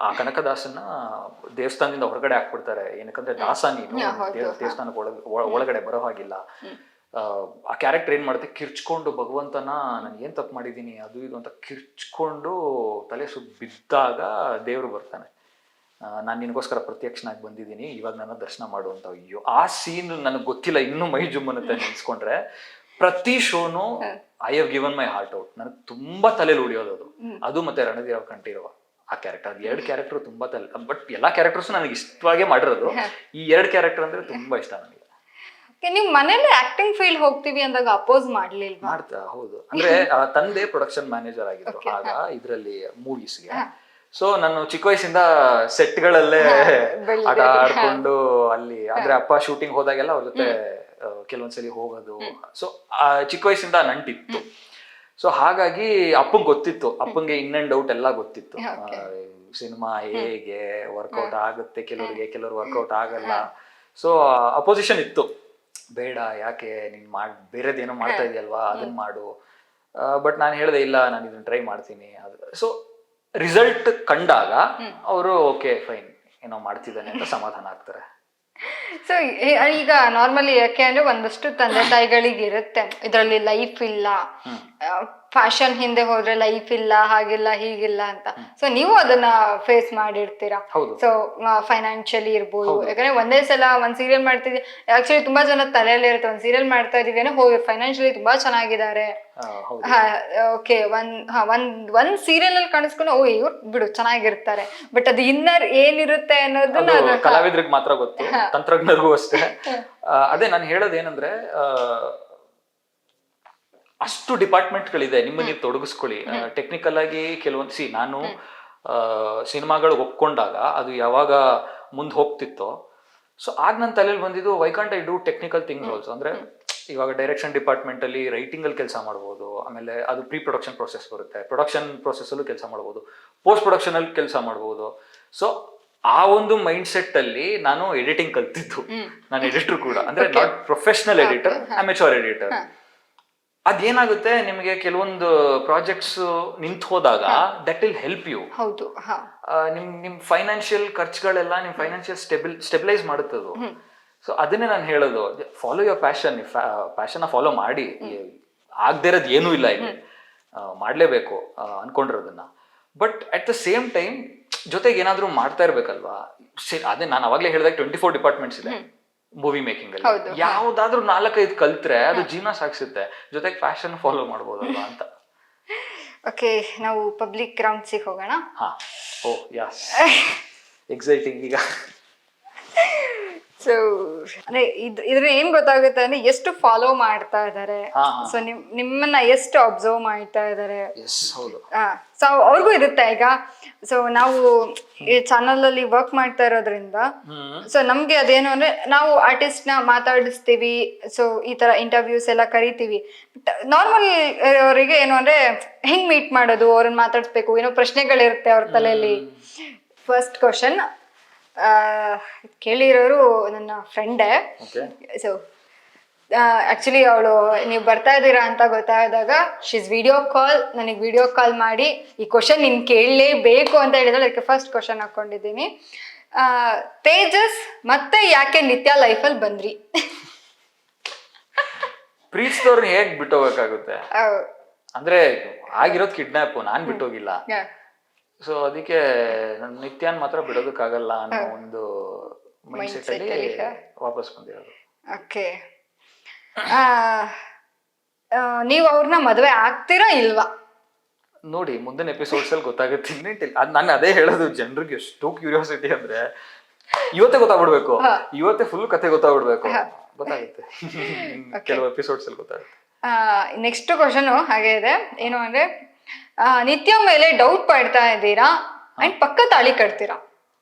Speaker 2: ಆ ಕನಕದಾಸನ್ನ ದೇವಸ್ಥಾನದಿಂದ ಹೊರಗಡೆ ಹಾಕ್ಬಿಡ್ತಾರೆ. ಏನಕ್ಕಂದ್ರೆ ದಾಸ ನೀನು ದೇವಸ್ಥಾನಕ್ಕೆ ಒಳಗಡೆ ಬರೋ ಹಾಗಿಲ್ಲ. ಆ ಕ್ಯಾರೆಕ್ಟರ್ ಏನ್ ಮಾಡುತ್ತೆ, ಕಿರ್ಚ್ಕೊಂಡು ಭಗವಂತನ ನಾನು ಏನ್ ತಪ್ಪು ಮಾಡಿದೀನಿ ಅದು ಇದು ಅಂತ ಕಿರ್ಚ್ಕೊಂಡು ತಲೆ ಸುತ್ತ ಬಿದ್ದಾಗ ದೇವ್ರು ಬರ್ತಾನೆ, ನಾನು ನಿನಗೋಸ್ಕರ ಪ್ರತ್ಯಕ್ಷನಾಗಿ ಬಂದಿದ್ದೀನಿ, ಇವಾಗ ನನ್ನ ದರ್ಶನ ಮಾಡು ಅಂತ. ಅಯ್ಯೋ, ಆ ಸೀನ್ ನನಗೆ ಗೊತ್ತಿಲ್ಲ, ಇನ್ನೂ ಮೈ ಜುಮ್ಮನ್ನುತ್ತೆ ನೆನ್ಸ್ಕೊಂಡ್ರೆ. ಪ್ರತಿ ಶೋನು I have given my heart out. ನನಗೆ ತುಂಬಾ ತಲೆಯಲ್ಲಿ ಉಳಿಯೋದು ಅದು ಮತ್ತೆ ರಣಧೀರ ಕಂಠೀರವ ಆ ಕ್ಯಾರೆಕ್ಟರ್. ಅದು 2 ಕ್ಯಾರೆಕ್ಟರ್ ತುಂಬಾ ಬಟ್ ಎಲ್ಲಾ ಕ್ಯಾರೆಕ್ಟರ್ಸ್ ನನಗೆ ಇಷ್ಟವಾಗೇ ಮಾಡಿರೋದು. ಈ 2 ಕ್ಯಾರೆಕ್ಟರ್ ಅಂದ್ರೆ ತುಂಬಾ ಇಷ್ಟ ನನಗೆ.
Speaker 1: ನೀವು ಮನೇಲಿ ಆಕ್ಟಿಂಗ್ ಫೀಲ್ಡ್ ಹೋಗ್ತೀವಿ ಅಂದಾಗ ಅಪೋಸ್ ಮಾಡ್ಲಿಲ್ಲ?
Speaker 2: ಮಾಡ್ತಾ, ಹೌದು. ಅಂದ್ರೆ ತಂದೆ ಪ್ರೊಡಕ್ಷನ್ ಮ್ಯಾನೇಜರ್ ಆಗಿದ್ರು ಆಗ ಇದ್ರಲ್ಲಿ ಮೂವೀಸ್ಗೆ. ಸೊ ನಾನು ಚಿಕ್ಕ ವಯಸ್ಸಿಂದ ಸೆಟ್ಗಳಲ್ಲೇ ಆಟ ಆಡ್ಕೊಂಡು ಅಲ್ಲಿ, ಅಂದ್ರೆ ಅಪ್ಪ ಶೂಟಿಂಗ್ ಹೋದಾಗೆಲ್ಲ ಅವ್ರ ಜೊತೆ ಕೆಲವೊಂದ್ಸಲಿ ಹೋಗೋದು. ಸೊ ಚಿಕ್ಕ ವಯಸ್ಸಿಂದ ನಂಟಿತ್ತು. ಸೊ ಹಾಗಾಗಿ ಅಪ್ಪಂಗೆ ಗೊತ್ತಿತ್ತು, ಅಪ್ಪಂಗೆ ಇನ್ ಅಂಡ್ ಔಟ್ ಎಲ್ಲ ಗೊತ್ತಿತ್ತು. ಸಿನಿಮಾ ಹೇಗೆ ವರ್ಕೌಟ್ ಆಗುತ್ತೆ ಕೆಲವ್ರಿಗೆ, ಕೆಲವ್ರು ವರ್ಕೌಟ್ ಆಗಲ್ಲ. ಸೊ ಅಪೋಸಿಷನ್ ಇತ್ತು, ಬೇಡ ಯಾಕೆ ನೀನ್ ಬೇರೆದೇನೋ ಮಾಡ್ತಾ ಇದೆಯಲ್ವಾ ಅದನ್ನ ಮಾಡು. ಬಟ್ ನಾನು ಹೇಳಿದೆ ಇಲ್ಲ, ನಾನು ಇದನ್ನ ಟ್ರೈ ಮಾಡ್ತೀನಿ. ಸೊ ರಿಸಲ್ಟ್ ಕಂಡಾಗ ಅವರು ಓಕೆ ಫೈನ್ ಏನೋ ಮಾಡ್ತಿದ್ದಾನೆ ಅಂತ ಸಮಾಧಾನ ಆಗ್ತಾರೆ.
Speaker 1: ಸೊ ಈಗ ನಾರ್ಮಲಿ ಯಾಕೆ ಅಂದ್ರೆ ಒಂದಷ್ಟು ತಂದೆ ತಾಯಿಗಳಿಗೆ ಇರುತ್ತೆ, ಇದರಲ್ಲಿ ಲೈಫ್ ಇಲ್ಲ, ಫ್ಯಾಷನ್ ಹಿಂದೆ ಹೋದ್ರೆ ಲೈಫ್ ಇಲ್ಲ, ಹಾಗಿಲ್ಲ ಹೀಗಿಲ್ಲ ಅಂತ. ಸೊ ನೀವು ಅದನ್ನ ಫೇಸ್ ಮಾಡಿರ್ತೀರಾ. ಸೊ ಫೈನಾನ್ಷಿಯಲಿ ಇರ್ಬೋದು, ಯಾಕಂದ್ರೆ ಒಂದೇ ಸಲ ಒಂದ್ ಸೀರಿಯಲ್ ಮಾಡ್ತಿದ್ವಿ, ಆಕ್ಚುಲಿ ತುಂಬಾ ಜನ ತಲೆಯಲ್ಲಿ ಇರುತ್ತೆ, ಒಂದ್ ಸೀರಿಯಲ್ ಮಾಡ್ತಾ ಇದೀವಿ ಏನೋ ಹೋಗಿ ಫೈನಾನ್ಷಿಯಲಿ ತುಂಬಾ ಚೆನ್ನಾಗಿದ್ದಾರೆ, ಓಕೆ ಒಂದ್ ಸೀರಿಯಲ್ ಅಲ್ಲಿ ಕಾಣಿಸ್ಕೊಂಡು ಓ ಇವ್ರು ಬಿಡು ಚೆನ್ನಾಗಿರ್ತಾರೆ, ಬಟ್ ಅದು ಇನ್ನರ್ ಏನಿರುತ್ತೆ ಅನ್ನೋದನ್ನ
Speaker 2: ಕಲಾವಿದ್ರಿಗೆ ಮಾತ್ರ ಗೊತ್ತು, ತಂತ್ರಜ್ಞರಿಗೂ ಅಷ್ಟೇ. ಅದೇ ನಾನು ಹೇಳೋದೇನಂದ್ರೆ, ಅಷ್ಟು ಡಿಪಾರ್ಟ್ಮೆಂಟ್ಗಳಿದೆ, ನಿಮ್ಮನ್ನ ನೀವು ತೊಡಗಿಸ್ಕೊಳ್ಳಿ. ಟೆಕ್ನಿಕಲ್ ಆಗಿ ಕೆಲವೊಂದು ನಾನು ಸಿನಿಮಾಗಳು ಒಪ್ಕೊಂಡಾಗ ಅದು ಯಾವಾಗ ಮುಂದೆ ಹೋಗ್ತಿತ್ತೋ, ಸೊ ಆಗ ನನ್ನ ತಲೆಯಲ್ಲಿ ಬಂದಿದ್ದು why can't I do technical things also. ಅಂದ್ರೆ ಇವಾಗ ಡೈರೆಕ್ಷನ್ ಡಿಪಾರ್ಟ್ಮೆಂಟ್ ಅಲ್ಲಿ ರೈಟಿಂಗ್ ಅಲ್ಲಿ ಕೆಲಸ ಮಾಡ್ಬೋದು, ಆಮೇಲೆ ಅದು ಪ್ರೀ ಪ್ರೊಡಕ್ಷನ್ ಪ್ರೊಸೆಸ್ ಬರುತ್ತೆ, ಪ್ರೊಡಕ್ಷನ್ ಪ್ರೊಸೆಸ್ ಅಲ್ಲೂ ಕೆಲಸ ಮಾಡ್ಬೋದು, ಪೋಸ್ಟ್ ಪ್ರೊಡಕ್ಷನ್ ಅಲ್ಲಿ ಕೆಲಸ ಮಾಡ್ಬೋದು. ಸೊ ಆ ಒಂದು ಮೈಂಡ್ ಸೆಟ್ ಅಲ್ಲಿ ನಾನು ಎಡಿಟಿಂಗ್ ಕಲ್ತಿದ್ದು. ನಾನು ಎಡಿಟರ್ ಕೂಡ, ಅಂದ್ರೆ not professional editor, amateur editor. ಅದೇನಾಗುತ್ತೆ, ನಿಮಗೆ ಕೆಲವೊಂದು ಪ್ರಾಜೆಕ್ಟ್ಸ್ ನಿಂತು ಹೋದಾಗ ದಟ್ ವಿಲ್ ಹೆಲ್ಪ್ ಯು.
Speaker 1: ಹೌದು.
Speaker 2: ನಿಮ್ ಫೈನಾನ್ಷಿಯಲ್ ಖರ್ಚುಗಳೆಲ್ಲ ನಿಮ್ ಫೈನಾನ್ಷಿಯಲ್ ಸ್ಟೆಬಿಲೈಸ್ ಮಾಡುತ್ತದು. ಸೊ ಅದನ್ನೇ ನಾನು ಹೇಳೋದು, follow your passion. Passion follow ಮಾಡಿ, ಆಗದೆ ಇರೋದು ಏನೂ ಇಲ್ಲ ಇಲ್ಲಿ, ಮಾಡಲೇಬೇಕು ಅನ್ಕೊಂಡಿರೋದನ್ನ. But at the same time ಜೊತೆಗೆ ಏನಾದರೂ ಮಾಡ್ತಾ ಇರ್ಬೇಕಲ್ವಾ. ಅದೇ ನಾನು ಅವಾಗಲೇ ಹೇಳಿದಾಗ 24 ಡಿಪಾರ್ಟ್ಮೆಂಟ್ಸ್ ಇದೆ ಮೂವಿ ಮೇಕಿಂಗ್ ಅಲ್ಲಿ. ಯಾವ್ದಾದ್ರು 4-5 ಕಲ್ತ್ರೆ ಅದು ಜೀವನ ಸಾಗಿಸುತ್ತೆ, ಜೊತೆಗೆ ಪ್ಯಾಷನ್ ಫಾಲೋ ಮಾಡ್ಬೋದಲ್ವಾ ಅಂತ.
Speaker 1: ಓಕೆ, ನಾವು ಪಬ್ಲಿಕ್ ಗ್ರೌಂಡ್ಸಿಗೆ ಹೋಗೋಣ.
Speaker 2: ಹಾ, ಓ ಯಾಸ್, ಎಕ್ಸೈಟಿಂಗ್ ಈಗ.
Speaker 1: ಸೊ ಅಂದ್ರೆ ಇದ್ರ ಏನ್ ಗೊತ್ತಾಗುತ್ತೆ ಅಂದ್ರೆ ಎಷ್ಟು ಫಾಲೋ ಮಾಡ್ತಾ ಇದಾರೆ, ಸೊ ನಿಮ್ಮನ್ನ ಎಷ್ಟು ಅಬ್ಸರ್ವ್ ಮಾಡ್ತಾ ಇದಾರೆ. ಸೊ ಅವ್ರಿಗೂ ಇರುತ್ತೆ. ಈಗ ಸೊ ನಾವು ಈ ಚಾನಲ್ ಅಲ್ಲಿ ವರ್ಕ್ ಮಾಡ್ತಾ ಇರೋದ್ರಿಂದ ಸೊ ನಮ್ಗೆ ಅದೇನು ಅಂದ್ರೆ ನಾವು ಆರ್ಟಿಸ್ಟ್ ನ ಮಾತಾಡಿಸ್ತೀವಿ, ಸೊ ಈ ತರ ಇಂಟರ್ವ್ಯೂಸ್ ಎಲ್ಲ ಕರಿತೀವಿ. ನಾರ್ಮಲ್ ಅವರಿಗೆ ಏನು ಅಂದ್ರೆ ಹೆಂಗ್ ಮೀಟ್ ಮಾಡೋದು, ಅವ್ರನ್ನ ಮಾತಾಡಿಸ್ಬೇಕು, ಏನೋ ಪ್ರಶ್ನೆಗಳಿರುತ್ತೆ ಅವ್ರ ತಲೆಯಲ್ಲಿ. ಫಸ್ಟ್ ಕ್ವಶನ್ ಕೇಳಿರೋರು ನನ್ನ ಫ್ರೆಂಡೇ. ಸೊ ಆಕ್ಚುಲಿ ಅವಳು ನೀವು ಬರ್ತಾ ಇದ್ದೀರಾ ಅಂತ ಗೊತ್ತಾದಾಗ ನನಗೆ ವಿಡಿಯೋ ಕಾಲ್ ಮಾಡಿ ಈ ಕ್ವಶನ್ ನಿನ್ ಕೇಳಲೇಬೇಕು ಅಂತ ಹೇಳಿದ್ರೆ ಅದಕ್ಕೆ ಫಸ್ಟ್ ಕ್ವಶನ್ ಹಾಕೊಂಡಿದ್ದೀನಿ. ತೇಜಸ್ ಮತ್ತೆ ಯಾಕೆ ನಿತ್ಯ ಲೈಫಲ್ಲಿ ಬಂದ್ರಿ?
Speaker 2: ಪ್ರೀತಿಸಿದವ್ರನ್ನ ಹೇಗ್ ಬಿಟ್ಟೋಗಕ್ಕಾಗುತ್ತೆ? ಅಂದ್ರೆ ಆಗಿರೋದು ಕಿಡ್ನಾಪ್, ನಾನ್ ಬಿಟ್ಟೋಗಿಲ್ಲ. ಸೊ ಅದಕ್ಕೆ ನನ್ನ ನಿತ್ಯನ್ ಮಾತ್ರ ಬಿಡೋದಕ್ಕಾಗಲ್ಲ ಅನ್ನೋ ಒಂದು ಮೈಂಡ್ ಸೆಟ್ ಅಲ್ಲಿ ವಾಪಸ್ ಬಂದಿರೋದು. ಓಕೆ,
Speaker 1: ನೀವು ಅವ್ರನ್ನ ಮದುವೆ ಆಗ್ತೀರಾ ಇಲ್ವಾ?
Speaker 2: ನೋಡಿ, ಮುಂದಿನ ಎಪಿಸೋಡ್ಸ್ ಅಲ್ಲಿ ಗೊತ್ತಾಗುತ್ತೆ. ನಾನು ಅದೇ ಹೇಳೋದು, ಜನರಿಗೆ ಎಷ್ಟು ಕ್ಯೂರಿಯಾಸಿಟಿ ಅಂದ್ರೆ ಇವತ್ತೇ ಗೊತ್ತಾಗ್ಬಿಡ್ಬೇಕು, ಇವತ್ತೇ ಫುಲ್ ಕತೆ ಗೊತ್ತಾಗ್ಬಿಡ್ಬೇಕು. ಗೊತ್ತಾಗುತ್ತೆ, ಕೆಲವು ಎಪಿಸೋಡ್ಸ್ ಅಲ್ಲಿ ಗೊತ್ತಾಗುತ್ತೆ.
Speaker 1: ನೆಕ್ಸ್ಟ್ ಕ್ವಶನ್ ಹಾಗೆ ಇದೆ, ಏನು ಅಂದ್ರೆ ನಿತ್ಯ ಮೇಲೆ ಡೌಟ್ ಪಡ್ತಾ ಇದ್ದೀರಾ ಅಂಡ್ ಪಕ್ಕ ತಾಳಿ ಕಟ್ತೀರಾ?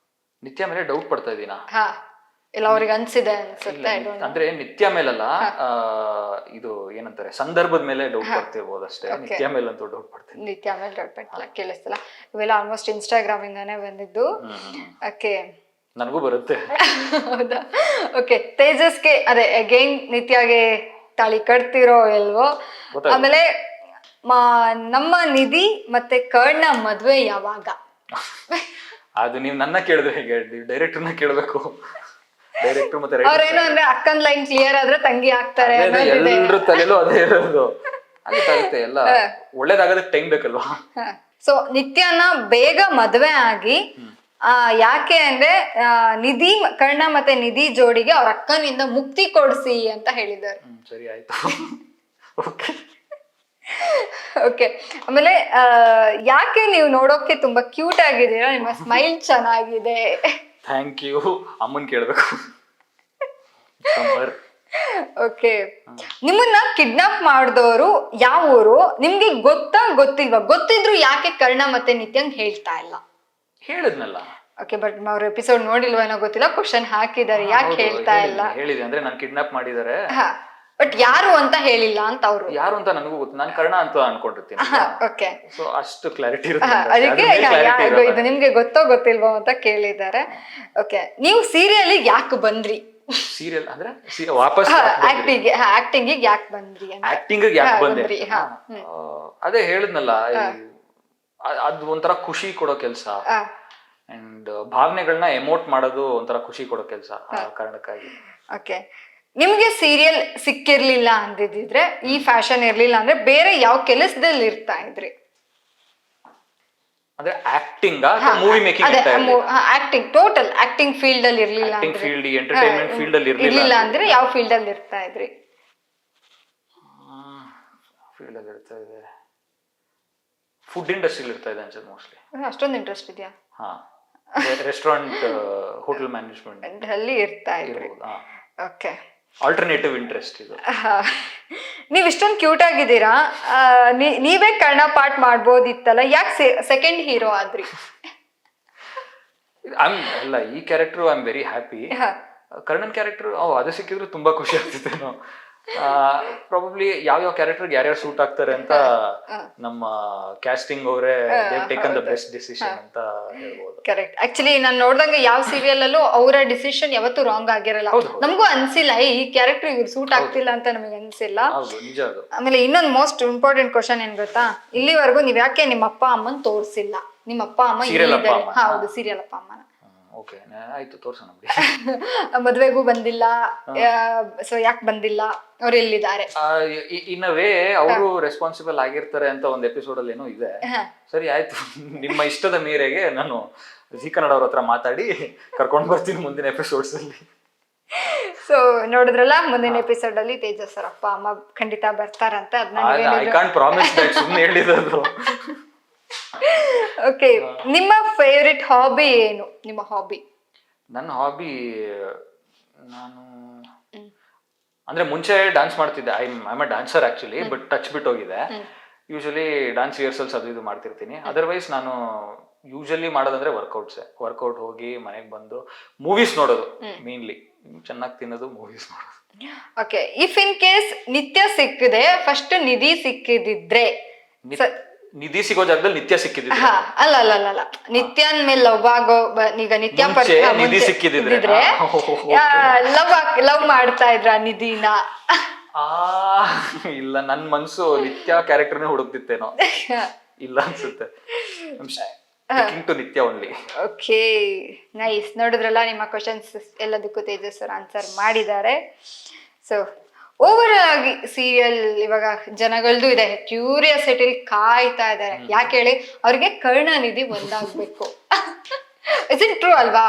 Speaker 2: ನಿತ್ಯ ಮೇಲೆ ಡೌಟ್ ಪಡ್ತಾ ಇದ್ದೀನಾ?
Speaker 1: ಇಲ್ಲ ಅವ್ರಿಗೆ ಅನ್ಸಿದೆ ಅನ್ಸುತ್ತೆ.
Speaker 2: ಅಂದ್ರೆ ನಿತ್ಯ ಮೇಲಲ್ಲ, ಇದು ಏನಂತಾರೆ, ಸಂದರ್ಭದ ಮೇಲೆ ಡೌಟ್ ಪಡ್ತಿರ್ಬೋದು ಅಷ್ಟೇ. ನಿತ್ಯ ಮೇಲೆ ಅಂತೂ ಡೌಟ್ ಪಡ್ತೀನಿ.
Speaker 1: ನಿತ್ಯ ಮೇಲೆ ಡೌಟ್ ಪಡ್ತಿಲ್ಲ, ಕೇಳಿಸ್ತಿಲ್ಲ. ಇವೆಲ್ಲ ಆಲ್ಮೋಸ್ಟ್ ಇನ್ಸ್ಟಾಗ್ರಾಮ್ ಇಂದಾನೆ ಬಂದಿದ್ದು. ಓಕೆ,
Speaker 2: ನನಗೂ ಬರುತ್ತೆ.
Speaker 1: ಹೌದಾ? ಓಕೆ, ತೇಜಸ್ಗೆ ಅದೇ ಅಗೈನ್ ನಿತ್ಯಗೆ ತಾಳಿ ಕಟ್ತಿರೋ ಇಲ್ವೋ? ಆಮೇಲೆ ನಮ್ಮ ನಿಧಿ ಮತ್ತೆ ಕರ್ಣ ಮದ್ವೆ ಯಾವಾಗ?
Speaker 2: ಅದು ನೀವು ನನ್ನ ಕೇಳಿದ್ರೆ ಹೇಗೆ, ಡೈರೆಕ್ಟರ್ನ ಕೇಳಬೇಕು. ಡೈರೆಕ್ಟರ್ ಮತ್ತೆ
Speaker 1: ಅವ್ರೇನು ಅಂದ್ರೆ ಅಕ್ಕನ್ ಲೈನ್ ಕ್ಲಿಯರ್ ಆದ್ರೆ ತಂಗಿ ಆಗ್ತಾರೆ.
Speaker 2: ಎಲ್ರ ತಲೆಲೂ ಅದೇ ಇರೋದು. ಆಗುತ್ತೆ, ಎಲ್ಲ ಒಳ್ಳೇದಾಗೋದಕ್ಕೆ ಟೈಮ್ ಬೇಕಲ್ವಾ.
Speaker 1: ಸೊ ನಿತ್ಯನ ಬೇಗ ಮದ್ವೆ ಆಗಿ ಯಾಕೆ ಅಂದ್ರೆ ನಿಧಿ, ಕರ್ಣ ಮತ್ತೆ ನಿಧಿ ಜೋಡಿಗೆ ಅವ್ರ ಅಕ್ಕನಿಂದ ಮುಕ್ತಿ ಕೊಡ್ಸಿ ಅಂತ ಹೇಳಿದ್ದಾರೆ.
Speaker 2: ಸರಿ ಆಯ್ತು. ಓಕೆ
Speaker 1: ಓಕೆ, ಆಮೇಲೆ ಯಾಕೆ ನೀವು ನೋಡೋಕೆ ತುಂಬಾ ಕ್ಯೂಟ್ ಆಗಿದ್ದೀರಾ, ನಿಮ್ಮ ಸ್ಮೈಲ್ ಚೆನ್ನಾಗಿದೆ.
Speaker 2: Thank you. ಅಮ್ಮನ್ ಕೇಳ್ಬೇಕು.
Speaker 1: ಓಕೆ, ನಿಮ್ಮನ್ನ ಕಿಡ್ನಾಪ್ ಮಾಡಿದವರು ಯಾವ ಊರು? ನಿಮ್ಗೆ ಗೊತ್ತಿಲ್ವಾ? ಗೊತ್ತಿದ್ರು ಯಾಕೆ ಕರ್ಣ ಮತ್ತೆ ನಿತ್ಯಂಗ್ ಹೇಳ್ತಾ ಇಲ್ಲ?
Speaker 2: ಹೇಳಿದ್ನಲ್ಲ.
Speaker 1: ಓಕೆ, ಬಟ್ ಅವ್ರ ಎಪಿಸೋಡ್ ನೋಡಿಲ್ವ ಏನೋ ಗೊತ್ತಿಲ್ಲ, ಕ್ವಶನ್ ಹಾಕಿದ್ದಾರೆ, ಯಾಕೆ ಹೇಳ್ತಾ ಇಲ್ಲ?
Speaker 2: ಹೇಳಿದೆ ಅಂದ್ರೆ ನಾನು ಕಿಡ್ನಾಪ್ ಮಾಡಿದ್ದಾರೆ,
Speaker 1: ಬಟ್ ಯಾರು ಅಂತ ಹೇಳಿಲ್ಲ ಅಂತ ಅವರು.
Speaker 2: ಯಾರು ಅಂತ ನನಗೂ ಗೊತ್ತು, ನಾನು ಕರ್ಣ ಅಂತ ಅನ್ಕೊಂಡಿರ್ತೀನಿ.
Speaker 1: ಓಕೆ,
Speaker 2: ಸೊ ಅಷ್ಟು ಕ್ಲಾರಿಟಿ ಇರುತ್ತೆ.
Speaker 1: ಅದಕ್ಕೆ ಇದು ನಿಮ್ಗೆ ಗೊತ್ತಿಲ್ವೋ ಅಂತ ಕೇಳಿದ್ದಾರೆ. ಓಕೆ, ನೀವು ಸೀರಿಯಲ್ ಯಾಕೆ ಬಂದ್ರಿ?
Speaker 2: ಸೀರಿಯಲ್ ಅಂದ್ರೆ ವಾಪಸ್
Speaker 1: ಆಕ್ಟಿಂಗ್ ಯಾಕೆ ಬಂದ್ರಿ?
Speaker 2: ಆಕ್ಟಿಂಗ್ ಯಾಕೆ ಬಂದ್ರಿ? ಅದೇ ಹೇಳಿದ್ನಲ್ಲ, ಅದು ಒಂಥರ ಖುಷಿ ಕೊಡೋ ಕೆಲಸ, ಅಂಡ್ ಭಾವನೆಗಳನ್ನ ಎಮೋಟ್ ಮಾಡೋದು ಒಂಥರ ಖುಷಿ ಕೊಡೋ ಕೆಲಸ, ಆ ಕಾರಣಕ್ಕಾಗಿ.
Speaker 1: ಓಕೆ, ನಿಮ್ಗೆ ಸೀರಿಯಲ್ ಸಿಕ್ಕಿರ್ಲಿಲ್ಲ ಅಂದಿದ್ರೆ, ಈ ಫ್ಯಾಷನ್ ಇರ್ಲಿಲ್ಲ ಅಂದ್ರೆ ಬೇರೆ ಯಾವ ಕೆಲಸದಲ್ಲಿ ಇರ್ತಾ ಇದ್ರಿ?
Speaker 2: ಅಂದ್ರೆ acting, movie making,
Speaker 1: acting, total acting field ಅಲ್ಲಿ ಇರ್ಲಿಲ್ಲ,
Speaker 2: ಆಕ್ಟಿಂಗ್ ಫೀಲ್ಡ್, ಎಂಟರ್ಟೈನ್ಮೆಂಟ್ ಫೀಲ್ಡ್ ಅಲ್ಲಿ
Speaker 1: ಇರ್ಲಿಲ್ಲ ಅಂದ್ರೆ ಯಾವ ಫೀಲ್ಡ್ ಅಲ್ಲಿ ಇರ್ತಾ ಇದ್ರಿ?
Speaker 2: ಫೀಲ್ಡ್ ಅಲ್ಲಿ ಇರ್ತಾ ಇದೆ, ಫುಡ್ ಇಂಡಸ್ಟ್ರಿಯಲ್ಲಿ ಇರ್ತಾ ಇದೆ ಅನ್ಸುತ್ತೆ ಮೋಸ್ಟ್ಲಿ.
Speaker 1: ಅಷ್ಟೊಂದು ಇಂಟ್ರೆಸ್ಟ್ ಇದೆಯಾ?
Speaker 2: ರೆಸ್ಟೋರೆಂಟ್, ಹೋಟೆಲ್ ಮ್ಯಾನೇಜ್ಮೆಂಟ್ ಅಲ್ಲಿ
Speaker 1: ಇರ್ತಾ ಇದ್ರಿ. ಓಕೆ,
Speaker 2: ಆಲ್ಟರ್ನೇಟಿವ್ ಇಂಟ್ರೆಸ್ಟ್ ಇದು.
Speaker 1: ನೀವ್ ಇಷ್ಟೊಂದು ಕ್ಯೂಟ್ ಆಗಿದ್ದೀರಾ, ನೀವೇ ಕರ್ಣ ಪಾರ್ಟ್ ಮಾಡ್ಬೋದಿತ್ತಲ್ಲ, ಯಾಕೆ ಸೆಕೆಂಡ್ ಹೀರೋ ಆದ್ರಿ?
Speaker 2: ಅಲ್ಲ, ಈ character I am very happy. ಕರ್ಣನ್ ಕ್ಯಾರೆಕ್ಟರ್ ಅದು ಸಿಕ್ಕಿದ್ರು ತುಂಬಾ ಖುಷಿ ಆಗ್ತಿತ್ತೇನೋ. ಪ್ರಾಬಬ್ಲಿ ಯಾವ ಕ್ಯಾರೆಕ್ಟರ್ ಯಾರ್ಯಾರು ಸೂಟ್ ಆಗ್ತಾರೆ ಅಂತ ನಮ್ಮ ಕ್ಯಾಸ್ಟಿಂಗ್ ಅವರೇ ಟೇಕನ್ ದ ಬೆಸ್ಟ್ ಡಿಸಿಷನ್ ಅಂತ ಹೇಳ್ಬೋದು.
Speaker 1: ಕರೆಕ್ಟ್. ಆಕ್ಚುಲಿ ನಾನು ನೋಡ್ದಂಗೆ ಯಾವ ಸೀರಿಯಲ್ ಅಲ್ಲೂ ಅವರ ಡಿಸಿಷನ್ ಯಾವತ್ತೂ ರಾಂಗ್ ಆಗಿರಲ್ಲ. ನಮಗೂ ಅನ್ಸಿಲ್ಲ ಈ ಕ್ಯಾರೆಕ್ಟರ್ ಇವ್ರು ಸೂಟ್ ಆಗ್ತಿಲ್ಲ ಅಂತ ನಮಗೆ ಅನ್ಸಿಲ್ಲ. ಆಮೇಲೆ ಇನ್ನೊಂದು ಮೋಸ್ಟ್ ಇಂಪಾರ್ಟೆಂಟ್ ಕ್ವಶನ್ ಏನ್ ಗೊತ್ತಾ, ಇಲ್ಲಿವರೆಗೂ ನೀವ್ ಯಾಕೆ ನಿಮ್ಮ ಅಪ್ಪ ಅಮ್ಮನ್ ತೋರ್ಸಿಲ್ಲ? ನಿಮ್ಮ ಅಪ್ಪ ಅಮ್ಮ ಹೌದು, ಸೀರಿಯಲ್ ಅಪ್ಪ ಅಮ್ಮನ.
Speaker 2: ಓಕೆ, ಆಯ್ತು, ತೋರ್ಸೋಣ.
Speaker 1: ಮದ್ವೆಗೂ ಬಂದಿಲ್ಲ, ಸೊ ಯಾಕೆ ಬಂದಿಲ್ಲ, ಅವ್ರು ಎಲ್ಲಿದ್ದಾರೆ?
Speaker 2: ಇನ್ ವೇ ಅವರು ರೆಸ್ಪಾನ್ಸಿಬಲ್ ಆಗಿರ್ತಾರೆ ಅಂತ ಒಂದ್ ಎಪಿಸೋಡ್ ಅಲ್ಲಿ ಏನೋ ಇದೆ. ಸರಿ ಆಯ್ತು, ನಿಮ್ಮ ಇಷ್ಟದ ಮೇರೆಗೆ ನಾನು ಜಿ ಕನ್ನಡ ಅವ್ರ ಹತ್ರ ಮಾತಾಡಿ ಕರ್ಕೊಂಡ್ ಬರ್ತೀನಿ ಮುಂದಿನ ಎಪಿಸೋಡ್ಸ್ ಅಲ್ಲಿ.
Speaker 1: ಸೊ ನೋಡಿದ್ರಲ್ಲ, ಮುಂದಿನ ಎಪಿಸೋಡ್ ಅಲ್ಲಿ ತೇಜಸ್ ಸರ್ ಅಪ್ಪ ಅಮ್ಮ ಖಂಡಿತ ಬರ್ತಾರಂತ.
Speaker 2: ಐ ಕಾಂಟ್ ಪ್ರಾಮಿಸ್ ದಟ್, ಸುಮ್ಮನೆ ಹೇಳಿದ್ರು.
Speaker 1: ಓಕೆ, ನಿಮ್ಮ ಫೇವರಿಟ್ ಹಾಬಿ ಏನು? ನಿಮ್ಮ ಹಾಬಿ?
Speaker 2: ನನ್ನ ಹಾಬಿ, ನಾನು ಅಂದ್ರೆ ಮುಂಚೆ ಡ್ಯಾನ್ಸ್ ಮಾಡ್ತಿದ್ದೆ. I am a dancer actually, but touch ಬಿಟ್ಟು ಹೋಗಿದೆ. ಯೂಶಲಿ ಡ್ಯಾನ್ಸ್ ರಿಹರ್ಸಲ್ಸ್ ಅದು ಇದು ಮಾಡ್ತಿರ್ತೀನಿ. ಅದರ್ವೈಸ್ ನಾನು ಯೂಶಲಿ ಮಾಡೋದಂದ್ರೆ ವರ್ಕೌಟ್ ಹೋಗಿ ಮನೆಗೆ ಬಂದು ಮೂವೀಸ್ ನೋಡೋದು, ಮೇನ್ಲಿ ಚೆನ್ನಾಗಿ ತಿನ್ನೋದು, ಮೂವೀಸ್ ನೋಡೋದು.
Speaker 1: ಓಕೆ, ಇಫ್ ಇನ್ ಕೇಸ್ ನಿತ್ಯ ಸಿಕ್ಕಿದೆ, ಫಸ್ಟ್ ನಿಧಿ ಸಿಕ್ಕಿದಿದ್ರೆ?
Speaker 2: ನಿಧಿ ಸಿಗೋ ಜಾಗದಲ್ಲಿ ನಿತ್ಯ ಸಿಕ್ಕಿದ್ರೆ?
Speaker 1: ಅಲ್ಲ ಅಲ್ಲ ಅಲ್ಲ, ನಿತ್ಯ ಅಂದ್ಮೇಲೆ ಲವ್ ಆಗೋ, ಈಗ ನಿತ್ಯ
Speaker 2: ನಿಧಿ ಸಿಕ್ಕಿದ್ರೆ
Speaker 1: ಲವ್ ಮಾಡ್ತಾ ಇದ್ರ ನಿಧಿನ?
Speaker 2: ಇಲ್ಲ, ನನ್ ಮನ್ಸು ನಿತ್ಯ ಕ್ಯಾರೆಕ್ಟರ್ನೇ ಹುಡುಕ್ತಿತ್ತೇನೋ. ಇಲ್ಲ ಅನ್ಸುತ್ತೆ, ನಿತ್ಯ ಓನ್ಲಿ.
Speaker 1: Okay, nice. ನೋಡಿದ್ರಲ್ಲ, ನಿಮ್ಮ ಕ್ವಶನ್ಸ್ ಎಲ್ಲದಕ್ಕೂ ತೇಜಸ್ ಅವರು ಆನ್ಸರ್ ಮಾಡಿದ್ದಾರೆ. ಸೊ ಓವರ್ ಆಗಿ ಸೀರಿಯಲ್ ಇವಾಗ ಜನಗಳದ್ದು ಇದೆ, ಕ್ಯೂರಿಯಾಸಿಟಿ ಕಾಯ್ತಾ ಇದ್ದಾರೆ. ಯಾಕೆ ಹೇಳಿ, ಅವ್ರಿಗೆ ಕರುಣಾನಿಧಿ ಒಂದಾಗ್ಬೇಕು. ಇಸ್ ಇಟ್ ಟ್ರೂ ಅಲ್ವಾ?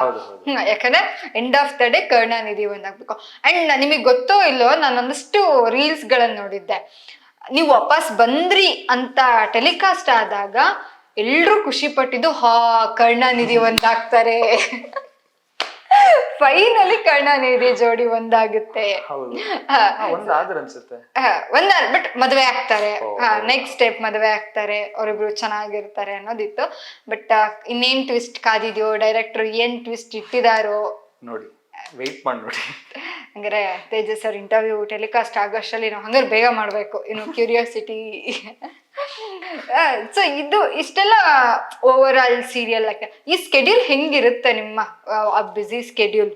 Speaker 1: ಯಾಕಂದ್ರೆ end of the day Karunanidhi ಒಂದಾಗ್ಬೇಕು. ಅಂಡ್ ನಿಮಗೆ ಗೊತ್ತೋ ಇಲ್ಲೋ, ನಾನೊಂದಷ್ಟು ರೀಲ್ಸ್ ಗಳನ್ನ ನೋಡಿದ್ದೆ. ನೀವು ವಾಪಸ್ ಬಂದ್ರಿ ಅಂತ ಟೆಲಿಕಾಸ್ಟ್ ಆದಾಗ ಎಲ್ರು ಖುಷಿ ಪಟ್ಟಿದ್ದು, ಕರುಣಾನಿಧಿ ಒಂದಾಗ್ತಾರೆ, ಫೈನಲಿ ಕರುಣಾನಿಧಿ ಜೋಡಿ ಒಂದಾಗುತ್ತೆ. ಬಟ್ ಮದ್ವೆ ಆಗ್ತಾರೆ, ನೆಕ್ಸ್ಟ್ ಸ್ಟೆಪ್ ಮದ್ವೆ ಆಗ್ತಾರೆ, ಅವರಿಬ್ರು ಚೆನ್ನಾಗಿರ್ತಾರೆ ಅನ್ನೋದಿತ್ತು. ಬಟ್ ಇನ್ನೇನ್ ಟ್ವಿಸ್ಟ್ ಕಾದಿದ್ಯೋ, ಡೈರೆಕ್ಟರ್ ಏನ್ ಟ್ವಿಸ್ಟ್ ಇಟ್ಟಿದಾರೋ
Speaker 2: ನೋಡಿ, ವೆಯ್ಟ್ ಮಾಡಿ ನೋಡಿ.
Speaker 1: ಹಂಗಾರೆ ತೇಜಸ್ ಅವ್ರ ಇಂಟರ್ವ್ಯೂ ಟೆಲಿಕಾಸ್ಟ್ ಆಗೋಷ್ಟರಲ್ಲಿ ನಾವು ಹಂಗಾರೆ ಬೇಗ ಮಾಡ್ಬೇಕು, ಇನ್ನು ಕ್ಯೂರಿಯಾಸಿಟಿ. ಸೊ ಇಷ್ಟೆಲ್ಲ ಓವರ್ ಆಲ್ ಸೀರಿಯಲ್. ಈ ಸ್ಕೆಡ್ಯೂಲ್ ಹೆಂಗಿರುತ್ತೆ ನಿಮ್ಮ ಬ್ಯುಸಿ ಸ್ಕೆಡ್ಯೂಲ್?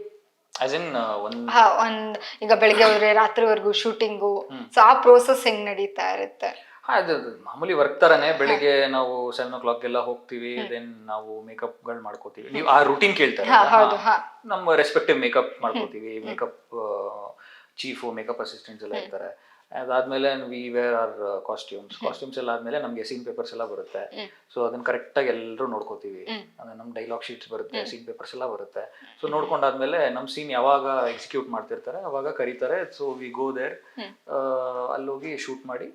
Speaker 1: ಒಂದ್ ಈಗ ಬೆಳಿಗ್ಗೆ ಹೋದ್ರೆ ರಾತ್ರಿವರೆಗೂ ಶೂಟಿಂಗು, ಸೊ ಆ ಪ್ರೋಸೆಸ್ ಹೆಂಗ್ ನಡೀತಾ ಇರುತ್ತೆ?
Speaker 2: ಅದು ಮಾಮೂಲಿ ವರ್ಕ್ ತರಾನೇ. ಬೆಳಿಗ್ಗೆ ನಾವು 7 o'clock ಎಲ್ಲ ಹೋಗ್ತೀವಿ, ದೆನ್ ನಾವು ಮೇಕಪ್ ಗಳು ಮಾಡ್ಕೋತೀವಿ. ನೀವು ಆ ರೂಟೀನ್ ಕೇಳ್ತಾರೆ, ನಮ್ಮ ರೆಸ್ಪೆಕ್ಟಿವ್ ಮೇಕಪ್ ಮಾಡ್ಕೋತೀವಿ. ಮೇಕಪ್ ಚೀಫು, ಮೇಕಪ್ ಅಸಿಸ್ಟೆಂಟ್ಸ್ ಎಲ್ಲ ಇರ್ತಾರೆ. ಅದಾದ್ಮೇಲೆ ವಿ ವೇರ್ ಆರ್ ಕಾಸ್ಟ್ಯೂಮ್ಸ್ ಎಲ್ಲ ಆದ್ಮೇಲೆ ನಮ್ಗೆ ಸೀನ್ ಪೇಪರ್ಸ್ ಎಲ್ಲ ಬರುತ್ತೆ. ಸೊ ಅದನ್ನ ಕರೆಕ್ಟ್ ಆಗಿ ಎಲ್ಲರೂ ನೋಡ್ಕೋತೀವಿ. ಅಂದ್ರೆ ನಮ್ ಡೈಲಾಗ್ ಶೀಟ್ಸ್ ಬರುತ್ತೆ, ಸೀನ್ ಪೇಪರ್ಸ್ ಎಲ್ಲ ಬರುತ್ತೆ. ಸೊ ನೋಡ್ಕೊಂಡಾದ್ಮೇಲೆ ನಮ್ ಸೀನ್ ಯಾವಾಗ ಎಕ್ಸಿಕ್ಯೂಟ್ ಮಾಡ್ತಿರ್ತಾರೆ ಅವಾಗ ಕರೀತಾರೆ. ಸೊ ವಿ ಗೋ ದೇರ್, ಅಲ್ಲೋಗಿ ಶೂಟ್ ಮಾಡಿ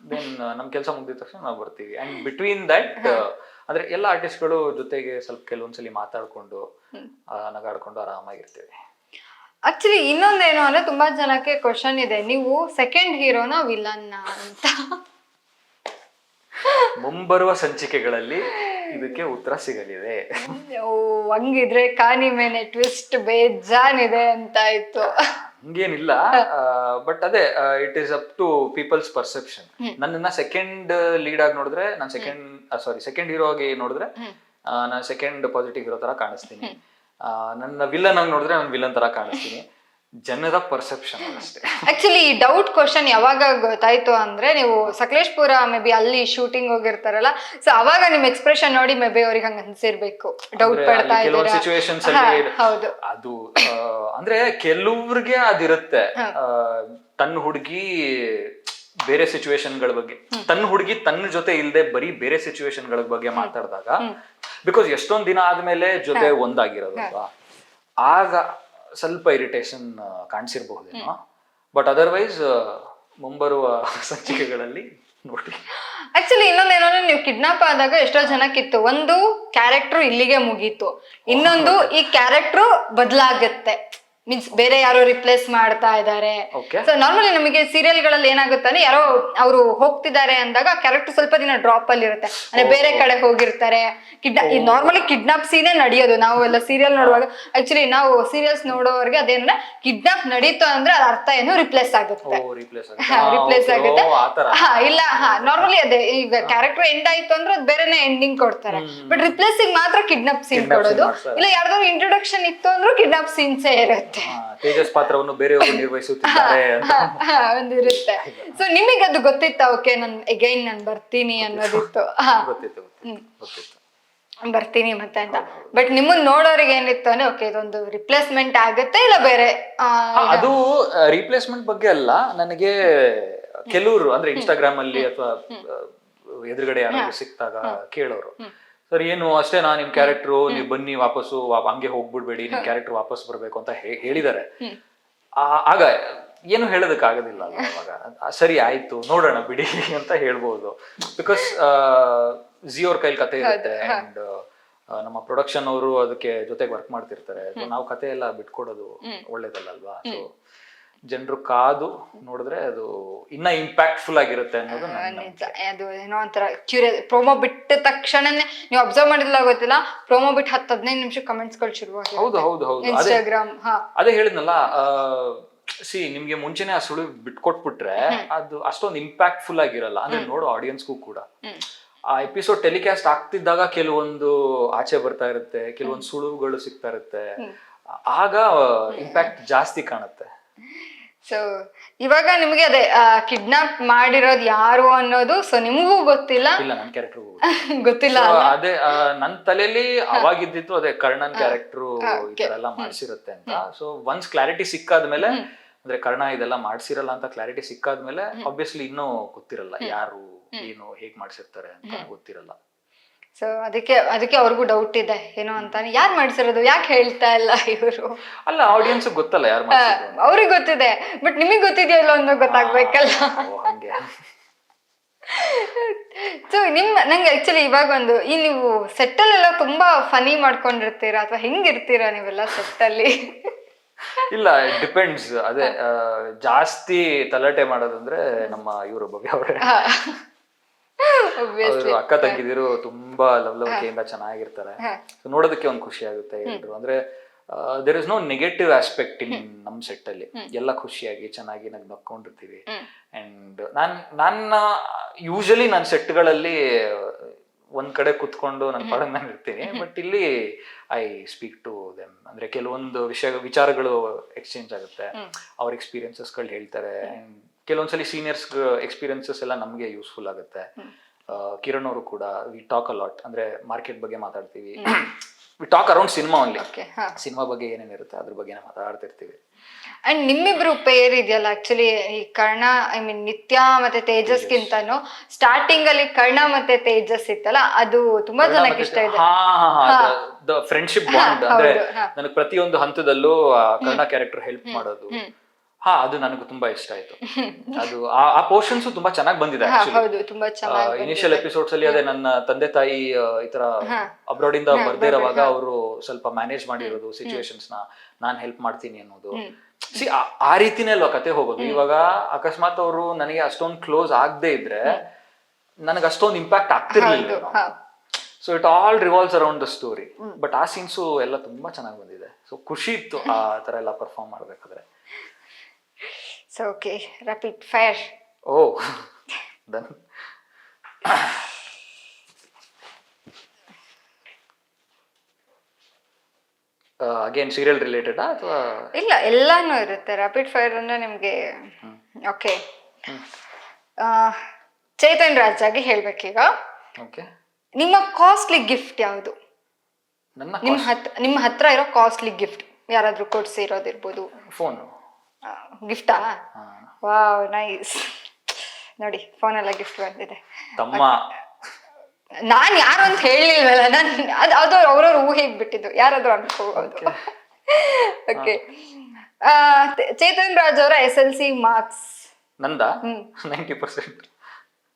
Speaker 2: ದೆನ್ ನಮ್ ಕೆಲಸ ಮುಗಿದ ತಕ್ಷಣ ನಾವು ಬರ್ತೀವಿ. ಅಂಡ್ ಬಿಟ್ವೀನ್ ದಟ್ ಅಂದ್ರೆ ಎಲ್ಲ ಆರ್ಟಿಸ್ಟ್ಗಳು ಜೊತೆಗೆ ಸ್ವಲ್ಪ ಕೆಲವೊಂದ್ಸಲಿ ಮಾತಾಡ್ಕೊಂಡು ನಗಾಡ್ಕೊಂಡು ಆರಾಮಾಗಿರ್ತೀವಿ.
Speaker 1: ಆಕ್ಚುಲಿ ಇನ್ನೊಂದೇನು ಅಂದ್ರೆ, ತುಂಬಾ ಜನಕ್ಕೆ ಕ್ವಶನ್ ಇದೆ, ನೀವು ಸೆಕೆಂಡ್ ಹೀರೋನ ವಿಲನ್ನ ಅಂತ.
Speaker 2: ಮುಂಬರುವ ಸಂಚಿಕೆಗಳಲ್ಲಿ ಇದಕ್ಕೆ ಉತ್ತರ ಸಿಗಲಿದೆ.
Speaker 1: ಹಂಗಿದ್ರೆ ಕಾನಿ ಮೇಲೆ ಟ್ವಿಸ್ಟ್ ಬೇಜಾನಿದೆ ಅಂತ ಆಯ್ತು.
Speaker 2: ಹಂಗೇನಿಲ್ಲ, ಬಟ್ ಅದೇ it is up to people's perception. ನನ್ನನ್ನ ಸೆಕೆಂಡ್ ಲೀಡ್ ಆಗಿ ನೋಡಿದ್ರೆ ನಾನು ಸೆಕೆಂಡ್ ಹೀರೋ ಆಗಿ ನೋಡಿದ್ರೆ ನಾನು ಸೆಕೆಂಡ್ ಪಾಸಿಟಿವ್ ಹೀರೋ ತರ ಕಾಣಿಸ್ತೀನಿ. ನನ್ನ ವಿಲನ್ ಆಗಿ ನೋಡಿದ್ರೆ ನಾನು ವಿಲನ್ ತರ ಕಾಣಿಸ್ತೀನಿ. ಜನರ ಪರ್ಸೆಪ್ಷನ್ ಅಷ್ಟೇ.
Speaker 1: ಆಕ್ಚುಲಿ ಡೌಟ್ ಕ್ವಶನ್ ಯಾವಾಗ ಗೊತ್ತಾಯ್ತು ಅಂದ್ರೆ, ನೀವು ಸಕಲೇಶ್ಪುರ ಮೇ ಬಿ ಅಲ್ಲಿ ಶೂಟಿಂಗ್ ಹೋಗಿರ್ತಾರಲ್ಲ, ಸೊ ಅವಾಗ ನಿಮ್ ಎಕ್ಸ್ಪ್ರೆಷನ್ ನೋಡಿ ಮೇ ಬಿ ಅವ್ರಿಗೆ ಹಂಗ ಅನ್ಸಿರ್ಬೇಕು, ಡೌಟ್ ಪಡ್ತಾ ಇದ್ದಾರೆ.
Speaker 2: ಸಿಚುವೇಶನ್ಸ್ ಅಲ್ಲಿ ಅದು ಅಂದ್ರೆ ಕೆಲವ್ರಿಗೆ ಅದಿರುತ್ತೆ. ತನ್ನ ಹುಡುಗಿ ಬೇರೆ ಸಿಚುವೇಶನ್ ಗಳ ಬಗ್ಗೆ, ತನ್ನ ಹುಡುಗಿ ತನ್ನ ಜೊತೆ ಇಲ್ದೆ ಬರೀ ಬೇರೆ ಸಿಚುವೇಶನ್ ಗಳ ಬಗ್ಗೆ ಮಾತಾಡಿದಾಗ, ಬಿಕಾಸ್ ಎಷ್ಟೊಂದ್ ದಿನ ಆದ್ಮೇಲೆ ಜೊತೆ ಒಂದಾಗಿರೋದಲ್ವಾ, ಆಗ ಸ್ವಲ್ಪ ಇರಿಟೇಷನ್ ಕಾಣಿಸಿರ್ಬಹುದೇನೋ. ಬಟ್ ಅದರ್ವೈಸ್ ಮುಂಬರುವ ಸಂಚಿಕೆಗಳಲ್ಲಿ ನೋಡಿ.
Speaker 1: ಆಕ್ಚುಲಿ ಇನ್ನೊಂದೇನೋ, ನೀವು ಕಿಡ್ನಾಪ್ ಆದಾಗ ಎಷ್ಟೋ ಜನಕ್ಕಿತ್ತು, ಒಂದು ಕ್ಯಾರೆಕ್ಟರ್ ಇಲ್ಲಿಗೆ ಮುಗೀತು, ಇನ್ನೊಂದು ಈ ಕ್ಯಾರೆಕ್ಟರ್ ಬದಲಾಗತ್ತೆ. ಮೀನ್ಸ್ ಬೇರೆ ಯಾರೋ ರಿಪ್ಲೇಸ್ ಮಾಡ್ತಾ ಇದ್ದಾರೆ. ಸೊ ನಾರ್ಮಲಿ ನಮಗೆ ಸೀರಿಯಲ್ ಗಳಲ್ಲಿ ಏನಾಗುತ್ತೆ ಯಾರೋ ಅವರು ಹೋಗ್ತಿದ್ದಾರೆ ಅಂದಾಗ ಕ್ಯಾರೆಕ್ಟರ್ ಸ್ವಲ್ಪ ದಿನ ಡ್ರಾಪ್ ಅಲ್ಲಿ ಇರುತ್ತೆ, ಅಂದ್ರೆ ಬೇರೆ ಕಡೆ ಹೋಗಿರ್ತಾರೆ. ನಾರ್ಮಲಿ ಕಿಡ್ನಾಪ್ ಸೀನೇ ನಡೆಯೋದು. ನಾವು ಎಲ್ಲ ಸೀರಿಯಲ್ ನೋಡುವಾಗ ಆಕ್ಚುಲಿ ನಾವು ಸೀರಿಯಲ್ಸ್ ನೋಡೋರ್ಗೆ ಅದೇನಂದ್ರೆ ಕಿಡ್ನಾಪ್ ನಡೀತು ಅಂದ್ರೆ ಅದ್ರ ಅರ್ಥ ಏನು ರಿಪ್ಲೇಸ್ ಆಗುತ್ತೆ, ರಿಪ್ಲೇಸ್ ಆಗುತ್ತೆ. ಇಲ್ಲ ನಾರ್ಮಲಿ ಅದೇ ಈಗ ಕ್ಯಾರೆಕ್ಟರ್ ಎಂಡ್ ಆಯ್ತು ಅಂದ್ರೆ ಅದು ಬೇರೆನೆ ಎಂಡಿಂಗ್ ಕೊಡ್ತಾರೆ. ಬಟ್ ರಿಪ್ಲೇಸಿಂಗ್ ಮಾತ್ರ ಕಿಡ್ನಾಪ್ ಸೀನ್ ಕೊಡೋದು. ಇಲ್ಲ ಯಾರ್ದಾದ್ರು ಇಂಟ್ರೊಡಕ್ಷನ್ ಇತ್ತು ಅಂದ್ರೆ ಕಿಡ್ನಾಪ್ ಸೀನ್ಸೇ ಇರುತ್ತೆ.
Speaker 2: ತೇಜಸ್ ಪಾತ್ರವನ್ನು ಬೇರೆಯವರು ನಿರ್ವಹಿಸುತ್ತಿದ್ದಾರೆ
Speaker 1: ಒಂದಿರುತ್ತೆ. ಸೊ ನಿಮಗೆ ಅದು ಗೊತ್ತಿತ್ತಾ? ಓಕೆ ನಾನು ಅಗೈನ್ ನಾನು ಬರ್ತೀನಿ ಅನ್ನೋದಿತ್ತು. ಬರ್ತೀನಿ ಮತ್ತೆ ಅಂತ. ಬಟ್ ನಿಮ್ಮನ್ನ ನೋಡೋರಿಗೆ ಏನಿತ್ತು ಅಂದ್ರೆ ಓಕೆ ಇದೊಂದು ರಿಪ್ಲೇಸ್ಮೆಂಟ್ ಆಗುತ್ತೆ ಇಲ್ಲ ಬೇರೆ
Speaker 2: ಅದು ರಿಪ್ಲೇಸ್ಮೆಂಟ್ ಬಗ್ಗೆ ಅಲ್ಲ. ನನಗೆ ಕೆಲವರು ಅಂದ್ರೆ ಇನ್ಸ್ಟಾಗ್ರಾಮ್ ಅಲ್ಲಿ ಅಥವಾ ಎದುರುಗಡೆ ಯಾರಾದ್ರೂ ಸಿಕ್ತಾಗ ಕೇಳೋರು, ಸರ್ ಏನು ಅಷ್ಟೇ ನಿಮ್ ಕ್ಯಾರೆಕ್ಟರ್ ನೀವು ಬನ್ನಿ ವಾಪಸ್ಸು ಹಂಗೆ ಹೋಗ್ಬಿಡ್ಬೇಡಿ, ನಿಮ್ ಕ್ಯಾರೆಕ್ಟರ್ ವಾಪಸ್ ಬರ್ಬೇಕು ಅಂತ ಹೇಳಿದಾರೆ. ಆಗ ಏನು ಹೇಳೋದಕ್ ಆಗೋದಿಲ್ಲ ಅಲ್ಲ. ಅವಾಗ ಸರಿ ಆಯ್ತು ನೋಡೋಣ ಬಿಡಿ ಅಂತ ಹೇಳ್ಬೋದು. ಬಿಕಾಸ್ ಝೀ ಅವ್ರ ಕೈಲಿ ಕತೆ ಇರುತ್ತೆ ಅಂಡ್ ನಮ್ಮ ಪ್ರೊಡಕ್ಷನ್ ಅವರು ಅದಕ್ಕೆ ಜೊತೆಗೆ ವರ್ಕ್ ಮಾಡ್ತಿರ್ತಾರೆ. ನಾವು ಕತೆ ಎಲ್ಲ ಬಿಟ್ಕೊಡೋದು ಒಳ್ಳೇದಲ್ಲ ಅಲ್ವಾ. ಸೊ ಜನರು ಕಾದು ನೋಡಿದ್ರೆ ಅದು ಇನ್ನ ಇಂಪ್ಯಾಕ್ಟ್ಫುಲ್ ಆಗಿರುತ್ತೆ ಅನ್ನೋದು
Speaker 1: ಅದು ಏನೋ ಒಂಥರ ಕ್ಯೂರಿಯಸ್. ಪ್ರೋಮೋ ಬಿಟ್ಟ ತಕ್ಷಣನೇ ನೀವು ಅಬ್ಸರ್ವ್ ಮಾಡಿಲ್ಲ ಗೊತ್ತಿಲ್ಲ, ಪ್ರೋಮೋ ಬಿಟ್ಟು 10-15 ನಿಮಿಷ ಕಮೆಂಟ್ಸ್ ಗಳು ಶುರು.
Speaker 2: ಹೌದು
Speaker 1: ಇನ್ಸ್ಟಾಗ್ರಾಮ್
Speaker 2: ಅದೇ ಹೇಳಿದ್ನಲ್ಲ. ನಿಮ್ಗೆ ಮುಂಚೆನೆ ಆ ಸುಳಿವು ಬಿಟ್ಕೊಟ್ಬಿಟ್ರೆ ಅದು ಅಷ್ಟೊಂದು ಇಂಪ್ಯಾಕ್ಟ್ಫುಲ್ ಆಗಿರಲ್ಲ, ಅಂದ್ರೆ ನೋಡೋ ಆಡಿಯನ್ಸ್ಗೂ ಕೂಡ. ಆ ಎಪಿಸೋಡ್ ಟೆಲಿಕಾಸ್ಟ್ ಆಗ್ತಿದ್ದಾಗ ಕೆಲವೊಂದು ಆಚೆ ಬರ್ತಾ ಇರುತ್ತೆ, ಕೆಲವೊಂದು ಸುಳುವುಗಳು ಸಿಗ್ತಾ ಇರುತ್ತೆ, ಆಗ ಇಂಪ್ಯಾಕ್ಟ್ ಜಾಸ್ತಿ ಕಾಣುತ್ತೆ.
Speaker 1: ಸೊ ಇವಾಗ ನಿಮ್ಗೆ ಅದೇ ಕಿಡ್ನಾಪ್ ಮಾಡಿರೋದು ಯಾರು ಅನ್ನೋದು ಸೊ ನಿಮಗೂ ಗೊತ್ತಿಲ್ಲ.
Speaker 2: ಇಲ್ಲ ನನ್ನ ಕ್ಯಾರೆಕ್ಟರ್
Speaker 1: ಗೊತ್ತಿಲ್ಲ.
Speaker 2: ಅದೇ ನನ್ನ ತಲೆಯಲ್ಲಿ ಅವಾಗಿದ್ದಿತ್ತು ಅದೇ ಕರ್ಣನ್ ಕ್ಯಾರೆಕ್ಟರ್ ಈ ತರ ಎಲ್ಲ ಮಾಡ್ಸಿರುತ್ತೆ ಅಂತ. ಸೊ ಒನ್ಸ್ ಕ್ಲಾರಿಟಿ ಸಿಕ್ಕಾದ್ಮೇಲೆ ಅಂದ್ರೆ ಕರ್ಣ ಇದೆಲ್ಲ ಮಾಡ್ಸಿರಲ್ಲ ಅಂತ ಕ್ಲಾರಿಟಿ ಸಿಕ್ಕಾದ್ಮೇಲೆ ಆಬ್ವಿಯಸ್ಲಿ ಇನ್ನೂ ಗೊತ್ತಿರಲ್ಲ ಯಾರು ಏನು ಹೇಗ್ ಮಾಡ್ಸಿರ್ತಾರೆ ಅಂತ ಗೊತ್ತಿರಲ್ಲ.
Speaker 1: ಸೊ ಅದಕ್ಕೆ ಅವ್ರಿಗೂ ಡೌಟ್ ಇದೆ ಏನೋ ಅಂತಾನೆ, ಯಾರು ಮಾಡ್ಸಿರೋದು ಯಾಕೆ ಹೇಳ್ತಾ ಇಲ್ಲ ಇವರು
Speaker 2: ಅಲ್ಲ. ಆಡಿಯನ್ಸ್ ಗೊತ್ತಲ್ಲ ಯಾರು ಮಾಡ್ಸಿರೋದು,
Speaker 1: ಅವ್ರಿಗೆ ಗೊತ್ತಿದೆ ಬಟ್ ನಿಮಗೆ ಗೊತ್ತಿದೆಯೋ ಇಲ್ಲ ಅನ್ನೋ ಗೊತ್ತಾಗ್ಬೇಕಲ್ಲ. ಸೊ ನಂಗೆ ಆಕ್ಚುಲಿ ಇವಾಗ ಈ ನೀವು ಸೆಟ್ಟಲ್ಲೆಲ್ಲ ತುಂಬಾ ಫನಿ ಮಾಡ್ಕೊಂಡಿರ್ತೀರಾ ಅಥವಾ ಹೆಂಗಿರ್ತೀರಾ ನೀವೆಲ್ಲ ಸೆಟ್ಟಲ್ಲಿ?
Speaker 2: ಇಲ್ಲ ಡಿಪೆಂಡ್ಸ್. ಅದೇ ಜಾಸ್ತಿ ತಲಾಟೆ ಮಾಡೋದಂದ್ರೆ ನಮ್ಮ ಇವರು ಭವ್ಯ ಅವರೇ. ಅಕ್ಕ ತಂಗಿದಿರು ತುಂಬಾ ಲವಲವಿಕೆಯಿಂದ ಚೆನ್ನಾಗಿರ್ತಾರೆ. ನೋಡೋದಕ್ಕೆ ಒಂದ್ ಖುಷಿ ಆಗುತ್ತೆ ಎಲ್ರು. ಅಂದ್ರೆ there is no negative aspect in ನಮ್ ಸೆಟ್ ಅಲ್ಲಿ. ಎಲ್ಲ ಖುಷಿಯಾಗಿ ಚೆನ್ನಾಗಿ ನಕ್ಕೊಂಡಿರ್ತೀವಿ. ಅಂಡ್ ನನ್ನ ಯೂಶಲಿ ನನ್ನ ಸೆಟ್ಗಳಲ್ಲಿ ಒಂದ್ ಕಡೆ ಕುತ್ಕೊಂಡು ನನ್ನ ಪಾಡಿಗೆ ನಾನು ಇರ್ತೀನಿ. ಬಟ್ ಇಲ್ಲಿ ಐ ಸ್ಪೀಕ್ ಟು ದೆಮ್. ಅಂದ್ರೆ ಕೆಲವೊಂದು ವಿಚಾರಗಳು ಎಕ್ಸ್ಚೇಂಜ್ ಆಗುತ್ತೆ, ಅವ್ರ ಎಕ್ಸ್ಪೀರಿಯನ್ಸಸ್ಗಳು ಹೇಳ್ತಾರೆ. ಅಂಡ್ ಕೆಲವೊಂದ್ಸಲಿ ಸೀನಿಯರ್ಸ್ ಎಕ್ಸ್ಪೀರಿಯನ್ಸಸ್ ಎಲ್ಲ ನಮ್ಗೆ ಯೂಸ್ಫುಲ್ ಆಗುತ್ತೆ. ಕಿರಣ್ ಅವರು ಕೂಡ ವಿ ಟಾಕ್ ಅ ಲಾಟ್. ಅಂದ್ರೆ ಮಾರ್ಕೆಟ್ ಬಗ್ಗೆ ಮಾತಾಡ್ತೀವಿ. We talk around cinema only. Cinema ಬಗ್ಗೆ ಏನೇನಿರುತ್ತೆ ಅದ್ರ ಬಗ್ಗೆ ಮಾತಾಡ್ತಿರ್ತೀವಿ.
Speaker 1: ಅಂಡ್ ನಿಮ್ಮಿಬ್ರು ಪೇರ್ ಇದೆಯಲ್ಲ ಆಕ್ಚುಲಿ ಈ ಕರ್ಣ ನಿತ್ಯ ಮತ್ತೆ ತೇಜಸ್ಗಿಂತನೂ ಸ್ಟಾರ್ಟಿಂಗ್ ಅಲ್ಲಿ ಕರ್ಣ ಮತ್ತೆ ತೇಜಸ್ ಇತ್ತಲ್ಲ ಅದು ತುಂಬಾ ಜನಕ್ಕೆ ಇಷ್ಟ ಇದೆ.
Speaker 2: ಫ್ರೆಂಡ್ಶಿಪ್ ಬಾಂಡ್ ಅಂದ್ರೆ ನನಗೆ ಪ್ರತಿಯೊಂದು ಹಂತದಲ್ಲೂ ಕರ್ಣ ಕ್ಯಾರೆಕ್ಟರ್ ಹೆಲ್ಪ್ ಮಾಡೋದು ಅದು ನನಗೆ ತುಂಬಾ ಇಷ್ಟ ಆಯ್ತು. ಅದು ಆ ಪೋರ್ಷನ್ಸ್ ತುಂಬಾ ಚೆನ್ನಾಗಿ ಬಂದಿದೆ. ಇನಿಷಿಯಲ್ ಎಪಿಸೋಡ್ಸ್ ಅಲ್ಲಿ ಅದೇ ನನ್ನ ತಂದೆ ತಾಯಿ ಈ ತರ ಅಬ್ರಾಡ್ ಇಂದ ಬರ್ದೇ ಇರುವಾಗ ಅವರು ಸ್ವಲ್ಪ ಮ್ಯಾನೇಜ್ ಮಾಡಿರೋದು ಸಿಚುವೇಶನ್ಸ್ ನಾನ್ ಹೆಲ್ಪ್ ಮಾಡ್ತೀನಿ ಅನ್ನೋದು. ಆ ರೀತಿನೇ ಅಲ್ವಾ ಕತೆ ಹೋಗೋದು. ಇವಾಗ ಅಕಸ್ಮಾತ್ ಅವರು ನನಗೆ ಅಷ್ಟೊಂದು ಕ್ಲೋಸ್ ಆಗದೆ ಇದ್ರೆ ನನಗೆ ಅಷ್ಟೊಂದು ಇಂಪ್ಯಾಕ್ಟ್ ಆಗ್ತಿರ್ಲಿಲ್ಲ. So it all revolves around the story. But ಆ ಸೀನ್ಸು ಎಲ್ಲ ತುಂಬಾ ಚೆನ್ನಾಗಿ ಬಂದಿದೆ. ಸೊ ಖುಷಿ ಇತ್ತು ಆ ತರ ಎಲ್ಲ ಪರ್ಫಾರ್ಮ್ ಮಾಡ್ಬೇಕಾದ್ರೆ.
Speaker 1: So okay, rapid fire.
Speaker 2: Oh, done. Again serial related ಅಥವಾ
Speaker 1: ಇಲ್ಲ ಎಲ್ಲಾನು ಇರುತ್ತೆ. rapid fire ಅಂದ್ರೆ ನಿಮಗೆ ಓಕೆ ಚೇತನ್ ರಾಜ್ ಆಗಿ ಹೇಳ್ಬೇಕೀಗ.
Speaker 2: ಓಕೆ
Speaker 1: ನಿಮ್ಮ ಕಾಸ್ಟ್ಲಿ ಗಿಫ್ಟ್ ಯಾವುದು? ನಿಮ್ಮ ಹತ್ರ ಇರೋ ಕಾಸ್ಟ್ಲಿ ಗಿಫ್ಟ್ ಯಾರಾದ್ರೂ ಕೊಡ್ಸಿರೋದಿರ್ಬೋದು.
Speaker 2: ಫೋನ್
Speaker 1: ಗಿಫ್ಟಾ? Wow nice. ನೋಡಿ ಫೋನ್ ಎಲ್ಲ ಗಿಫ್ಟ್ ಬಂದಿದೆ.
Speaker 2: ತಮ್ಮ
Speaker 1: ನಾನ್ ಯಾರು ಅಂತ ಹೇಳಿಲ್ವಲ್ಲ, ಅದು ಅವ್ರವ್ರ ಊಹೆಗೆ ಬಿಟ್ಟಿದ್ದು, ಯಾರಾದ್ರೂ ಅನ್ಕೋಬಹುದು. ಓಕೆ ಚೇತನ್ ರಾಜ್ ಅವರ SLC ಮಾರ್ಕ್ಸ್
Speaker 2: ನಂದ 90%.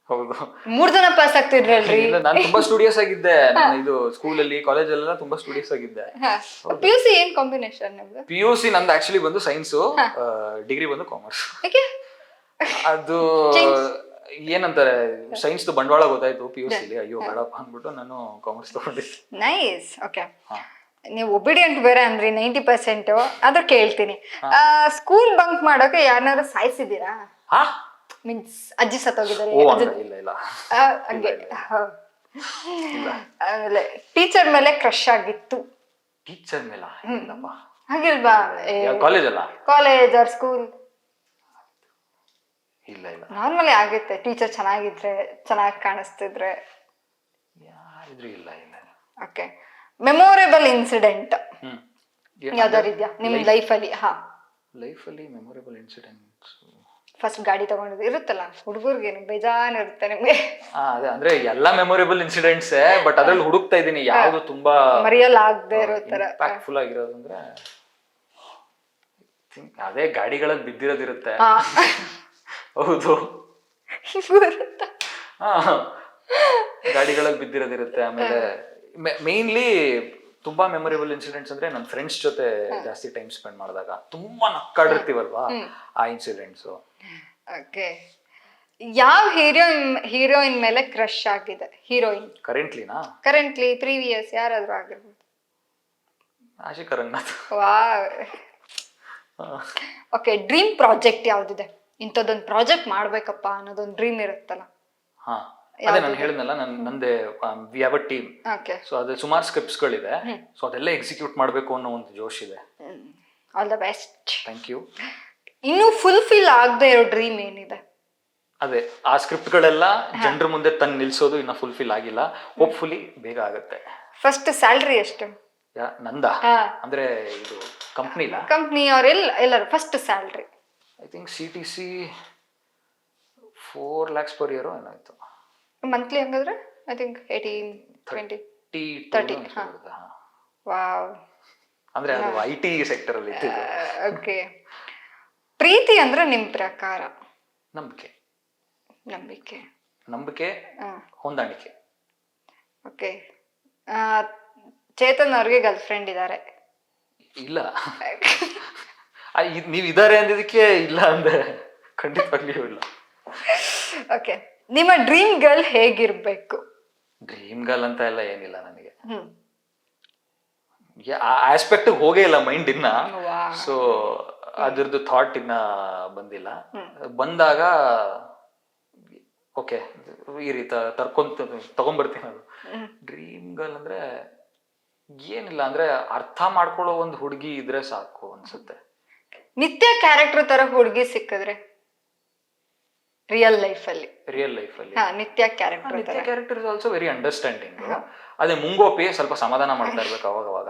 Speaker 2: ಹೌದು.
Speaker 1: 3 ಜನ ಪಾಸ್ ಆಗ್ತಿದ್ರಲ್ರಿ.
Speaker 2: ಇಲ್ಲ, ನಾನು ತುಂಬಾ ಸ್ಟೂಡಿಯಸ್ ಆಗಿದ್ದೆ. ನಾನು ಇದು ಸ್ಕೂಲಲ್ಲಿ ಕಾಲೇಜಲ್ಲೆಲ್ಲ ತುಂಬಾ ಸ್ಟೂಡಿಯಸ್ ಆಗಿದ್ದೆ.
Speaker 1: PUC ಏನ್ ಕಾಂಬಿನೇಷನ್ ನಿಮ್ದು?
Speaker 2: PUC ನಂದು ಆಕ್ಚುಲಿ ಬಂದು ಸೈನ್ಸು, ಡಿಗ್ರಿ ಬಂದು ಕಾಮರ್ಸ್.
Speaker 1: ಯಾಕೆ?
Speaker 2: ಅದು ಏನಂತಾರೆ, ಸೈನ್ಸ್ ಬಂಡವಾಳ ಗೊತ್ತಾಯ್ತು PUC ಲಿ, ಅಯ್ಯೋ ಬೇಡಪ್ಪ ಅಂದ್ಬಿಟ್ಟು ನಾನು ಕಾಮರ್ಸ್ ತಗೊಂಡಿದ್ದೆ.
Speaker 1: ನೈಸ್. ಓಕೆ, ನೀವು ಒಬಿಡಿಯಂಟ್ ಬೇರೆ ಅಂದ್ರಿ 90%. ಅದ್ರ ಕೇಳ್ತೀನಿ, ಸ್ಕೂಲ್ ಬಂಕ್ ಮಾಡೋಕೆ ಯಾರನ್ನಾರು ಸಾಯಿಸಿದ್ದೀರಾ? ಮೀನ್ಸ್ ಅಜ್ಜಿ ಸತ್ತೋಗಿದ್ದಾರೆ.
Speaker 2: ಇಲ್ಲ ಇಲ್ಲ.
Speaker 1: ಹಂಗೆ. ಆಮೇಲೆ ಟೀಚರ್ ಮೇಲೆ ಕ್ರಶ್ ಆಗಿತ್ತು?
Speaker 2: ಟೀಚರ್ ಮೇಲ
Speaker 1: ಹಾಗಿಲ್ವಾ?
Speaker 2: ಕಾಲೇಜ್ ಅಲ್ಲ,
Speaker 1: ಕಾಲೇಜ್ ಆರ್ ಸ್ಕೂಲ್?
Speaker 2: ಇಲ್ಲ ಇಲ್ಲ.
Speaker 1: ನಾರ್ಮಲಿ ಆಗುತ್ತೆ, ಟೀಚರ್ ಚೆನ್ನಾಗಿದ್ರೆ, ಚೆನ್ನಾಗಿ ಕಾಣಿಸ್ತಿದ್ರೆ.
Speaker 2: ಯಾರಿದ್ರು? ಇಲ್ಲ ಇಲ್ಲ.
Speaker 1: ಓಕೆ, ಮೆಮೊರೇಬಲ್ ಇನ್ಸಿಡೆಂಟ್ ಯಾವ್ದಾರು ಇದೆಯಾ ನಿಮ್ ಲೈಫಲ್ಲಿ?
Speaker 2: ಲೈಫಲ್ಲಿ ಮೆಮೊರೇಬಲ್ ಇನ್ಸಿಡೆಂಟ್,
Speaker 1: ಫಸ್ಟ್ ಗಾಡಿ ತಗೊಂಡಿದ್ದು ಇರುತ್ತಲ್ಲ, ಹುಡುಗರಿಗೆ ಬೇಜಾನ್ ಇರುತ್ತೆ ನಿಮ್ಗೆ.
Speaker 2: ಅದೇ ಅಂದ್ರೆ ಎಲ್ಲಾ ಮೆಮೊರೇಬಲ್ ಇನ್ಸಿಡೆಂಟ್ಸ್, ಬಟ್ ಅದ್ರಲ್ಲಿ ಹುಡುಕ್ತಾ ಇದ್ದೀನಿ ಯಾವ್ದು ತುಂಬಾ
Speaker 1: ಮರೆಯಲ್ಲ ಆಗದೆ ಇರೋ ತರ
Speaker 2: ಇಂಪ್ಯಾಕ್ಟ್ಫುಲ್ ಆಗಿರೋದು ಅಂದ್ರೆ ಅದೇ ಗಾಡಿಗಳಲ್ಲಿ ಬಿದ್ದಿರೋದಿರುತ್ತೆ. ಹೌದು, ಗಾಡಿಗಳಲ್ಲಿ ಬಿದ್ದಿರೋದಿರುತ್ತೆ. ಆಮೇಲೆ ಮೇನ್ಲಿ ತುಂಬಾ ಮೆಮೊರೇಬಲ್ ಇನ್ಸಿಡೆಂಟ್ಸ್ ಅಂದ್ರೆ ನನ್ನ ಫ್ರೆಂಡ್ಸ್ ಜೊತೆ ಜಾಸ್ತಿ ಟೈಮ್ ಸ್ಪೆಂಡ್ ಮಾಡಿದಾಗ ತುಂಬಾ ನಕ್ಕಾಡಿರ್ತೀವಲ್ವಾ, ಆ ಇನ್ಸಿಡೆಂಟ್ಸ್.
Speaker 1: ಓಕೆ, ಯಾವ ಹೀರೋಯಿನ್ ಮೇಲೆ ಕ್ರಶ್ ಆಗಿದೆ? ಹೀರೋಯಿನ್ ಕರೆಂಟ್ಲಿ ಪ್ರೀವಿಯಸ್ ಯಾರಾದ್ರೂ ಆಗಿರ್ಬೋದು?
Speaker 2: Ashika Ranganath.
Speaker 1: Okay, dream project ಯಾವ್ದಿದೆ? ಇಂಥದ್ದೊಂದು ಪ್ರಾಜೆಕ್ಟ್ ಮಾಡ್ಬೇಕಪ್ಪ ಅನ್ನೋದೊಂದು ಡ್ರೀಮ್ ಇರುತ್ತಲ್ಲ.
Speaker 2: ಅದೇ ನಾನು ಹೇಳಿದ್ನಲ್ಲ, ನಂದೇ we have a team. So ಅದೇ ಸುಮಾರು ಸ್ಕ್ರಿಪ್ಟ್ಸ್ ಗಳಿದೆ. ಸೊ ಅದೆಲ್ಲ ಎಕ್ಸಿಕ್ಯೂಟ್ ಮಾಡಬೇಕು ಅನ್ನೋ ಒಂದು ಜೋಶ್ ಇದೆ.
Speaker 1: All the best.
Speaker 2: Thank you.
Speaker 1: ಇನ್ನು ಫುಲ್ಫಿಲ್ ಆಗದೆ ಇರೋ ಡ್ರೀಮ್ ಏನಿದೆ?
Speaker 2: ಅದೇ ಆ ಸ್ಕ್ರಿಪ್ಟ್ ಗಳೆಲ್ಲ ಜನರ ಮುಂದೆ ತಂದು ನಿಲ್ಸೋದು ಇನ್ನ ಫುಲ್ಫಿಲ್ ಆಗಿಲ್ಲ. ಹೋಪ್ಫುಲಿ ಬೇಗ ಆಗುತ್ತೆ.
Speaker 1: ಫಸ್ಟ್ ಸ್ಯಾಲರಿ ಎಷ್ಟು?
Speaker 2: ನಂದ ಅಂದ್ರೆ ಇದು ಕಂಪ್ನಿ
Speaker 1: ಅವ್ರ ಎಲ್ಲರೂ first salary?
Speaker 2: I think CTC 4 lakhs per year ಏನಾಯ್ತು.
Speaker 1: ಮಂತ್ಲಿ ಹಂಗಾದ್ರೆ ಐ ಥಿಂಕ್ 30. ವಾವ್.
Speaker 2: ಅಂದ್ರೆ ಅದು IT ಸೆಕ್ಟರ್ ಅಲ್ಲಿ ಇತ್ತು.
Speaker 1: ಓಕೆ, ಪ್ರೀತಿ ಅಂದ್ರೆ ನಿಮ್ ಪ್ರಕಾರ?
Speaker 2: ನಂಬಿಕೆ, ಹೊಂದಾಣಿಕೆ.
Speaker 1: ಓಕೆ, ಚೇತನ್ ಅವ್ರಿಗೆ ಗರ್ಲ್ ಫ್ರೆಂಡ್ ಇದ್ದಾರೆ?
Speaker 2: ಇಲ್ಲ. ನೀವ್ ಇದಾರೆ ಅಂದಿದ್ದಕ್ಕೆ ಇಲ್ಲ ಅಂದ್ರೆ ಖಂಡಿತವಾಗ್ಲೂ ಇಲ್ಲ.
Speaker 1: ಓಕೆ, ನಿಮ್ಮ ಡ್ರೀಮ್ ಗರ್ಲ್ ಹೇಗಿರ್ಬೇಕು?
Speaker 2: ಡ್ರೀಮ್ ಗರ್ಲ್ ಅಂತ ಎಲ್ಲ ಏನಿಲ್ಲ ನನಗೆ. ಆ ಆಸ್ಪೆಕ್ಟ್ ಹೋಗೇ ಇಲ್ಲ ಮೈಂಡ್ ಇನ್ನ. ಸೊ ಅದ್ರದ್ದು ಥಾಟ್ ಇನ್ನ ಬಂದಿಲ್ಲ. ಬಂದಾಗ ಓಕೆ ಈ ರೀತಿ ತಗೊಂಡ್ಬರ್ತೀನಿ. ಅದು ಡ್ರೀಮ್ ಗರ್ಲ್ ಅಂದ್ರೆ ಏನಿಲ್ಲ, ಅಂದ್ರೆ ಅರ್ಥ ಮಾಡ್ಕೊಳ್ಳೋ ಒಂದು ಹುಡುಗಿ ಇದ್ರೆ ಸಾಕು ಅನ್ಸುತ್ತೆ.
Speaker 1: ನಿತ್ಯ ಕ್ಯಾರೆಕ್ಟರ್ ತರ ಹುಡುಗಿ ಸಿಕ್ಕಿದ್ರೆ ರಿಯಲ್ ಲೈಫ್ ಅಲ್ಲಿ? ನಿತ್ಯ character
Speaker 2: is also very understanding. ಅದೇ ಮುಂಗೋಪಿ ಸ್ವಲ್ಪ ಸಮಾಧಾನ ಮಾಡ್ತಾ ಇರ್ಬೇಕು ಅವಾಗ.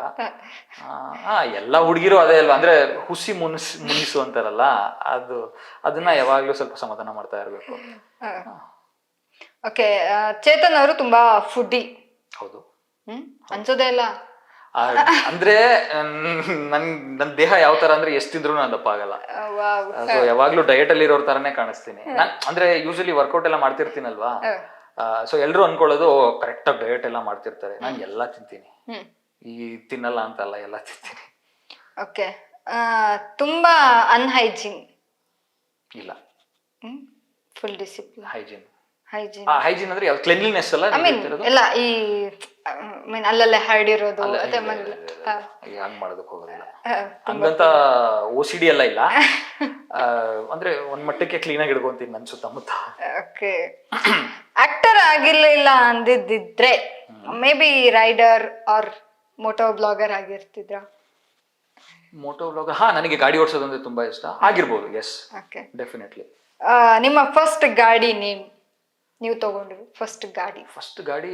Speaker 2: ಎಲ್ಲ ಹುಡುಗಿರು ಅದೇ ಅಲ್ವಾ, ಅಂದ್ರೆ ಹುಸಿ ಮುನಿಸು ಅಂತಾರಲ್ಲ, ಅದನ್ನ ಯಾವಾಗ್ಲೂ ಸ್ವಲ್ಪ ಸಮಾಧಾನ ಮಾಡ್ತಾ ಇರ್ಬೇಕು.
Speaker 1: ಓಕೆ, ಚೇತನ್ ಅವರು ತುಂಬಾ ಫುಡ್ಡಿ?
Speaker 2: ಹೌದು.
Speaker 1: ಅನ್ಸೋದೇ ಇಲ್ಲ.
Speaker 2: ಅಂದ್ರೆ ನನ್ ದೇಹ ಯಾವ ತರ ಅಂದ್ರೆ ಎಷ್ಟಿದ್ರು ನಾನು ದಪ್ಪ ಆಗಲ್ಲ. ಸೊ ಯಾವಾಗ್ಲೂ ಡಯಟ್ ಅಲ್ಲಿ ಇರೋರ್ ತರಾನೇ ಕಾಣಿಸ್ತೀನಿ. ಅಂದ್ರೆ ಯೂಶಲಿ ವರ್ಕೌಟ್ ಎಲ್ಲ ಮಾಡ್ತಿರ್ತೀನಲ್ವಾ, ಸೊ ಎಲ್ರು ಅನ್ಕೊಳ್ಳೋದು ಕರೆಕ್ಟ್ ಆಗಿ ಡಯಟ್ ಎಲ್ಲ ಮಾಡ್ತಿರ್ತಾರೆ. ನಾನು ಎಲ್ಲಾ ತಿಂತೀನಿ, ಈ ತಿನ್ನಲ್ಲ ಅಂತಲ್ಲ, ಎಲ್ಲ ತಿಂತೀನಿ.
Speaker 1: ಓಕೆ, ತುಂಬಾ ಅನ್ಹೈಜೀನ್?
Speaker 2: ಇಲ್ಲ,
Speaker 1: ಫುಲ್ ಡಿಸಿಪ್ಲಿನ್.
Speaker 2: ಹೈಜೀನ್ ಅಂದ್ರೆ ಕ್ಲೆನ್ಲಿನೆಸ್ ಅಲ್ಲ,
Speaker 1: ಎಲ್ಲ ಈ ಅಲ್ಲಲ್ಲೇ ಹರಡಿರೋದು
Speaker 2: ಹಂಗ್ ಮಾಡೋದಕ್ಕೆ ಹೋಗೋದಿಲ್ಲ. ಹಂಗಂತ OCD ಎಲ್ಲ ಇಲ್ಲ. ಅಂದ್ರೆ ಒಂದ್ ಮಟ್ಟಕ್ಕೆ ಕ್ಲೀನ್ ಆಗಿ ಇಡ್ಕೊಂತೀನಿ ನನ್ ಸುತ್ತಮುತ್ತ.
Speaker 1: ಓಕೆ, ಆಕ್ಟರ್ ಆಗಿರ್ಲಿಲ್ಲ ಅಂದಿದ್ರೆ maybe rider or moto blogger ಆಗಿರ್ತಿದ್ರ?
Speaker 2: ಮೋಟೋ ಬ್ಲಾಗರ್, ನನಗೆ ಗಾಡಿ ಓಡಿಸೋದಂದ್ರೆ ತುಂಬಾ ಇಷ್ಟ. ಆಗಿರ್ಬೋದು, ಎಸ್, ಡೆಫಿನೆಟ್ಲಿ.
Speaker 1: ನಿಮ್ಮ ಫಸ್ಟ್ ಗಾಡಿ ನೇಮ್? ನೀವು ತಗೊಂಡ್ರಿ ಫಸ್ಟ್ ಗಾಡಿ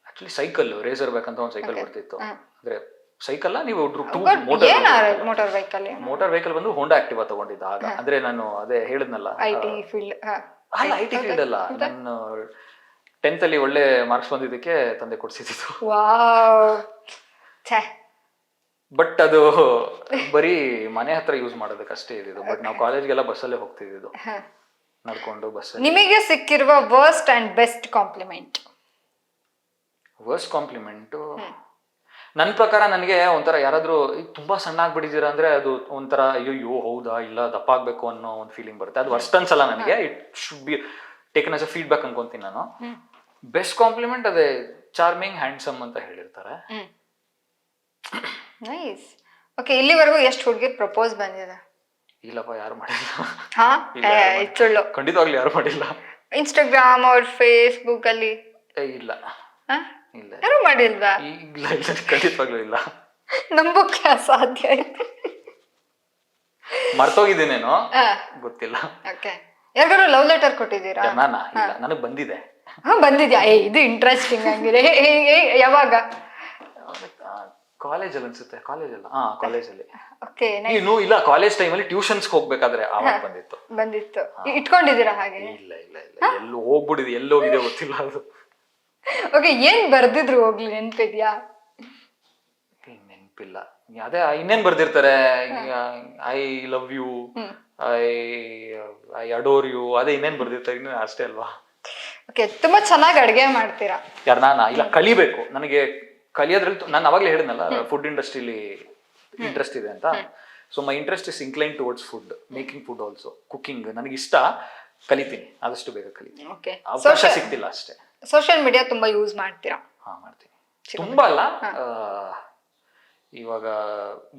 Speaker 2: ಆಕ್ಚುಲಿ ಸೈಕಲ್, ರೇಸರ್ ಬ್ಯಾಕ್ ಅಂತ ಒಂದು ಸೈಕಲ್ ಬರ್ತಿತ್ತು. ಅಂದ್ರೆ ಸೈಕಲ್ ನೀವು ಮೋಟಾರ್ ವೆಹಿಕಲ್ ಬಂದು ಹೋಂಡಾ ಆಕ್ಟಿವಾ ತಗೊಂಡಿದ್ದ ಆಗ. ಅಂದ್ರೆ ನಾನು ಅದೇ ಹೇಳಿದ್ನಲ್ಲ, IT ಫೀಲ್ಡ್ ಅಲ್ಲ, ನಾನು 10th ಅಲ್ಲಿ ಒಳ್ಳೆ ಮಾರ್ಕ್ಸ್ ಬಂದಿದ್ದಕ್ಕೆ ತಂದೆ ಕೊಡ್ಸಿದ್ದು. ಬಟ್ ಅದು ಬರೀ ಮನೆ ಹತ್ರ ಯೂಸ್ ಮಾಡೋದಕ್ಕೆ ಅಷ್ಟೇ ಇದ್ದು. ಬಟ್ ನಾವು ಕಾಲೇಜ್ಗೆಲ್ಲ ಬಸ್ಸಲ್ಲೇ ಹೋಗ್ತಿದ್ದು. ನಡ್ಕೊಂಡು ಬಸ್.
Speaker 1: ನಿಮಗೆ ಸಿಕ್ಕಿರುವ worst and best compliment?
Speaker 2: Worst compliment ನನ್ನ ಪ್ರಕಾರ ನನಗೆ ಒಂಥರ ಯಾರಾದರೂ ತುಂಬಾ ಸಣ್ಣ ಆಗ್ಬಿಟ್ಟಿದ್ದೀರಾ ಅಂದ್ರೆ ಅದು ಒಂಥರ ಅಯ್ಯೋ ಹೌದಾ ಇಲ್ಲ ದಪ್ಪ ಆಗ್ಬೇಕು ಅನ್ನೋ ಒಂದು ಫೀಲಿಂಗ್ ಬರುತ್ತೆ. ಅದು ವರ್ಸ್ಟ್ ಅನ್ಸಲ್ಲ ನನಗೆ. It should be taken as a feedback ಅನ್ಕೊಂತೀನಿ ನಾನು. ಬೆಸ್ಟ್ ಕಾಂಪ್ಲಿಮೆಂಟ್ ಅದೇ ಚಾರ್ಮಿಂಗ್ ಹ್ಯಾಂಡ್ಸಮ್ ಅಂತ ಹೇಳಿರ್ತಾರೆ.
Speaker 1: ನೈಸ್. ಓಕೆ, ಇಲ್ಲಿವರೆಗೂ ಎಷ್ಟು ಹುಡುಗಿ ಪ್ರಪೋಸ್ ಬಂದಿದೆ?
Speaker 2: ಇಲ್ಲಪ್ಪ, ಯಾರು ಮಾಡಿಲ್ಲ.
Speaker 1: ಸುಳ್ಳು.
Speaker 2: ಖಂಡಿತವಾಗ್ಲೂ ಯಾರು ಮಾಡಿಲ್ಲ.
Speaker 1: ಇನ್ಸ್ಟಾಗ್ರಾಮ್ ಅವ್ರ ಫೇಸ್ಬುಕ್ ಅಲ್ಲಿ
Speaker 2: ಇಲ್ಲ ಇಲ್ಲ
Speaker 1: ಯಾರು ಮಾಡಿಲ್ವಾ?
Speaker 2: ಇಲ್ಲ ಇಲ್ಲ ಖಂಡಿತವಾಗ್ಲೂ ಇಲ್ಲ.
Speaker 1: ನಂಬೋಕೆ ಅಸಾಧ್ಯ ಆಯ್ತು.
Speaker 2: ಮರ್ತೋಗಿದ್ದೀನೇನೋ ಗೊತ್ತಿಲ್ಲ.
Speaker 1: ಓಕೆ, ಯಾರಿಗಾರು ಲವ್ ಲೆಟರ್ ಕೊಟ್ಟಿದ್ದೀರಾ?
Speaker 2: ನಾನಾ? ಇಲ್ಲ, ನನಗೆ ಬಂದಿದೆ.
Speaker 1: ಬಂದಿದ್ಯಾ? ಇದು ಇಂಟ್ರೆಸ್ಟಿಂಗ್ ಆಗಿದೆ. ಯಾವಾಗ?
Speaker 2: ಕಾಲೇಜಲ್ಲಿ ಅನ್ಸುತ್ತೆ. ಕಾಲೇಜಲ್ಲಿ.
Speaker 1: ಓಕೆ,
Speaker 2: ನೀನು ಇಲ್ಲ, ಕಾಲೇಜ್ ಟೈಮಲ್ಲಿ ಟ್ಯೂಷನ್ಸ್ ಹೋಗ್ಬೇಕಾದ್ರೆ ಆವಾಗ
Speaker 1: ಬಂದಿತ್ತು. ಇಟ್ಕೊಂಡಿದ್ದೀರಾ ಹಾಗೆ?
Speaker 2: ಇಲ್ಲ ಇಲ್ಲ ಇಲ್ಲ, ಎಲ್ಲೋ ಹೋಗ್ಬಿಡಿದೆ, ಎಲ್ಲೋಗಿದೆ ಗೊತ್ತಿಲ್ಲ ಅದು.
Speaker 1: ಓಕೆ, ಏನ್ ಬರ್ದಿದ್ರು ಹೋಗ್ಲಿ, ನೆನ್ಪಿದ್ಯಾ?
Speaker 2: ನೆನ್ಪಿಲ್ಲ. ಅದೇ ಇನ್ನೇನ್ ಬರ್ದಿರ್ತಾರೆ, I love you, I adore you, ಅದೇ ಇನ್ನೇನ್ ಬರ್ದಿರ್ತಾರೆ, ಇನ್ನೇನು ಅಷ್ಟೇ ಅಲ್ವಾ?
Speaker 1: ಓಕೆ, ತುಂಬಾ ಚೆನ್ನಾಗಿ ಅಡ್ಗೆ ಮಾಡ್ತೀರಾ?
Speaker 2: ಯಾರು? ನಾನಾ? ಇಲ್ಲ, ಕಲಿಬೇಕು. ನನಗೆ ಕಲಿಯೋದ್ರಲ್ಲಿ ನಾನು ಅವಾಗಲೇ ಹೇಳಿದ್ನಲ್ಲ, ಫುಡ್ ಇಂಡಸ್ಟ್ರಿಲಿ ಇಂಟ್ರೆಸ್ಟ್ ಇದೆ ಅಂತ. So my interest is incline towards food, making food also, cooking. ನನಗೆ ಇಷ್ಟ, ಕಲಿತೀನಿ, ಆದಷ್ಟು ಬೇಗ ಕಲಿತೀನಿ.
Speaker 1: ಓಕೆ,
Speaker 2: ಅವಕಾಶ ಸಿಗ್ತಿಲ್ಲ ಅಷ್ಟೇ.
Speaker 1: ಸೋಷಿಯಲ್ ಮೀಡಿಯಾ ತುಂಬಾ ಯೂಸ್ ಮಾಡ್ತೀರಾ?
Speaker 2: ಮಾಡ್ತೀನಿ. ತುಂಬಾ ಅಲ್ಲ, ಇವಾಗ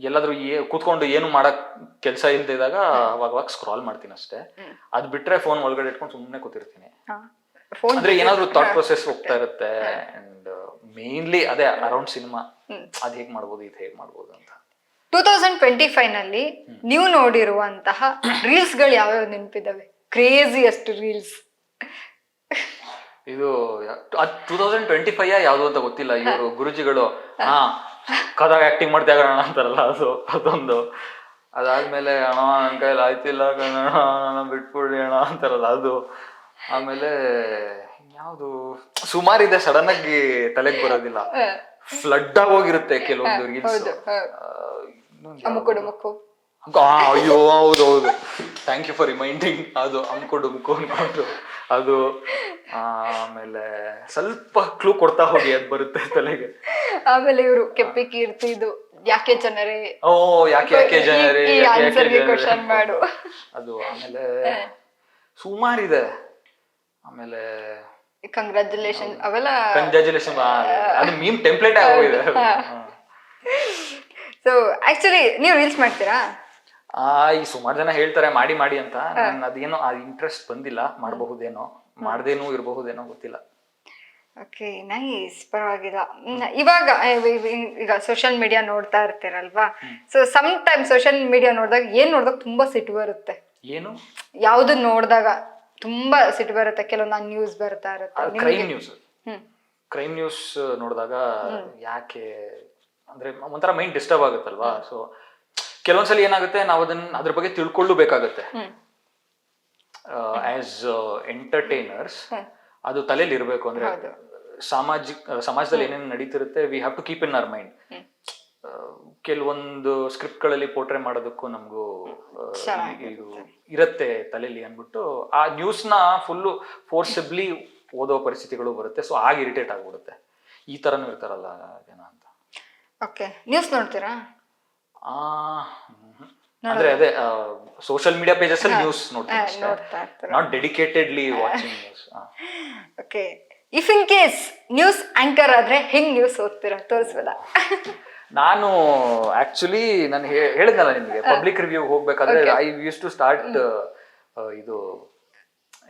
Speaker 2: ಎಲ್ಲಾದ್ರೂ ಕೂತ್ಕೊಂಡು ಏನು ಮಾಡಕ್ ಕೆಲಸ ಇಲ್ದಿದಾಗ ಅವಾಗ ಸ್ಕ್ರಾಲ್ ಮಾಡ್ತೀನಿ ಅಷ್ಟೇ. ಅದ್ ಬಿಟ್ರೆ ಫೋನ್ ಒಳಗಡೆ ಇಟ್ಕೊಂಡು ಸುಮ್ಮನೆ ಕೂತಿರ್ತೀನಿ. ಅಂದ್ರೆ ಏನಾದ್ರು ಥಾಟ್ ಪ್ರೊಸೆಸ್ ಹೋಗ್ತಾ ಇರುತ್ತೆ. ಅಂಡ್ ಮೇನ್ಲಿ ಅದೇ ಅರೌಂಡ್ ಸಿನಿಮಾ, ಅದ್ ಹೇಗ್ ಮಾಡ್ಬೋದು, ಇದು ಹೇಗ್ ಮಾಡ್ಬೋದು ಅಂತ.
Speaker 1: 2025 ನಲ್ಲಿ ನೀವು ನೋಡಿರುವಂತಹ ರೀಲ್ಸ್ ಗಳು ಯಾವ್ಯಾವ ನೆನಪಿದಾವೆ? Craziest reels?
Speaker 2: ಇದು 2025 ಯಾವ್ದು ಅಂತ ಗೊತ್ತಿಲ್ಲ. ಇವರು ಗುರುಜಿಗಳು ಕದಾಗ ಆಕ್ಟಿಂಗ್ ಮಾಡ್ತಾ ಇರೋಣ ಅಂತಾರಲ್ಲ, ಅದೊಂದು. ಅದಾದ್ಮೇಲೆ ಅಣ್ಣ ನನ್ನ ಕೈಯಲ್ಲಿ ಆಯ್ತಿಲ್ಲ ಕಣ ಬಿಟ್ಬಿಡಿ ಅಣ್ಣ ಅಂತಾರಲ್ಲ ಅದು. ಆಮೇಲೆ ಯಾವುದು ಸುಮಾರಿದೆ, ಸಡನ್ ಆಗಿ ತಲೆಗೆ ಬರೋದಿಲ್ಲ. ಫ್ಲಡ್ ಆಗಿ ಹೋಗಿರುತ್ತೆ ಕೆಲವೊಂದು ರೀಲ್ಸ್. ಅಯ್ಯೋ ಹೌದು, ಥ್ಯಾಂಕ್ ಯು ಫಾರ್ ರಿಮೈಂಡಿಂಗ್. ಅದು ಅನ್ಕೊಂಡು ಅದು. ಆಮೇಲೆ ಸ್ವಲ್ಪ ಕ್ಲೂ ಕೊಡ್ತಾ ಹೋಗಿ ಅದ್ ಬರುತ್ತೆ ತಲೆಗೆ.
Speaker 1: ಆಮೇಲೆ ಇವರು ಕೆಪ್ಪಿ ಕೀರ್ತಿದು ಯಾಕೆ ಜನರೇ,
Speaker 2: ಯಾಕೆ ಜನರೇ
Speaker 1: ಕ್ವಶನ್ ಮಾಡು
Speaker 2: ಅದು. ಆಮೇಲೆ ಸುಮಾರಿದೆ. ಆಮೇಲೆ
Speaker 1: ಕಂಗ್ರಾಚುಲೇಷನ್ ಅವೆಲ್ಲ.
Speaker 2: ಅದು ಮೀಮ್ ಟೆಂಪ್ಲೇಟ್ ಆಗೋಗಿದೆ.
Speaker 1: ಸೊ ಆಕ್ಚುಲಿ ನೀವು ರೀಲ್ಸ್ ಮಾಡ್ತೀರಾ?
Speaker 2: ಈ ಸುಮಾರು ಜನ ಹೇಳ್ತಾರೆ ಮಾಡಿ ಮಾಡಿ ಅಂತ. ನಾನು ಅದೇನೋ ಆ ಇಂಟ್ರೆಸ್ಟ್ ಬಂದಿಲ್ಲ. ಮಾಡಬಹುದೇನೋ, ಮಾಡದೇನೂ ಇರಬಹುದೇನೋ, ಗೊತ್ತಿಲ್ಲ.
Speaker 1: ಓಕೆ, ನೈಸ್, ಪರವಾಗಿಲ್ಲ. ಇವಾಗ ಈಗ ಸೋಷಿಯಲ್ ಮೀಡಿಯಾ ನೋಡ್ತಾ ಇರ್ತೀರಲ್ವಾ? So some time social media ನೋಡಿದಾಗ ನೋಡಿದಾಗ ತುಂಬಾ ಸಿಟ್ಟು ಬರುತ್ತೆ.
Speaker 2: ಏನು?
Speaker 1: ಯಾವ್ದು ನೋಡಿದಾಗ ತುಂಬಾ ಸಿಟ್ಟು ಬರುತ್ತೆ? ಕೆಲವೊಂದು ನ್ಯೂಸ್ ಬರ್ತಾ ಇರುತ್ತೆ,
Speaker 2: ಕ್ರೈಮ್ ನ್ಯೂಸ್ ನೋಡಿದಾಗ ಯಾಕೆ ಅಂದ್ರೆ ಒಂಥರ ಮೈಂಡ್ ಡಿಸ್ಟರ್ಬ್ ಆಗುತ್ತಲ್ವಾ. ಸೊ ಕೆಲವೊಂದ್ಸಲಿ ಏನಾಗುತ್ತೆ, ನಾವು ಅದ್ರ ಬಗ್ಗೆ ತಿಳ್ಕೊಳ್ಳಬೇಕಾಗತ್ತೆ. ಆಸ್ ಎಂಟರ್ಟೈನರ್ಸ್ ಅದು ತಲೆಯಲ್ಲಿ ಇರಬೇಕು. ಅಂದ್ರೆ ಸಮಾಜದಲ್ಲಿ ಏನೇನು ನಡೀತಿರುತ್ತೆ, we have to keep in our mind. ಕೆಲವೊಂದು ಸ್ಕ್ರಿಪ್ಟ್ ಗಳಲ್ಲಿ ಪೋರ್ಟ್ರೇ ಮಾಡೋದಕ್ಕೂ ನಮಗೂ ಇದು ಇರುತ್ತೆ ತಲೆಯಲ್ಲಿ ಅಂದ್ಬಿಟ್ಟು ಆ ನ್ಯೂಸ್ ನ ಫುಲ್ಲು ಫೋರ್ಸಿಬ್ಲಿ ಓದೋ ಪರಿಸ್ಥಿತಿಗಳು ಬರುತ್ತೆ. ಸೊ ಆಗ ಇರಿಟೇಟ್ ಆಗ್ಬಿಡುತ್ತೆ. ಈ ತರನೂ ಇರ್ತಾರಲ್ಲ ಜನ ಅಂತ.
Speaker 1: ಓಕೆ, ನ್ಯೂಸ್ ನೋಡ್ತೀರಾ?
Speaker 2: ಅಂದ್ರೆ ಅದೇ ಸೋಷಿಯಲ್ ಮೀಡಿಯಾ ಪೇಜಸ್ ಅಲ್ಲಿ ನ್ಯೂಸ್ ನೋಡ್ತೀನಿ, not dedicatedly watching news.
Speaker 1: Okay, if in case news anchor ಆದ್ರೆ ಹೆಂಗ್ ನ್ಯೂಸ್ ಓದ್ತೀರಾ, ತೋರಿಸ್ಬೋದಾ?
Speaker 2: ನಾನು ಆಕ್ಚುಲಿ ನಾನು ಹೇಳಿದ್ನಲ್ಲ ನಿಮಗೆ, ಪಬ್ಲಿಕ್ ರಿವ್ಯೂ ಹೋಗ್ಬೇಕಾದ್ರೆ ಐ ಯೂಸ್ ಟು ಸ್ಟಾರ್ಟ್ ಇದು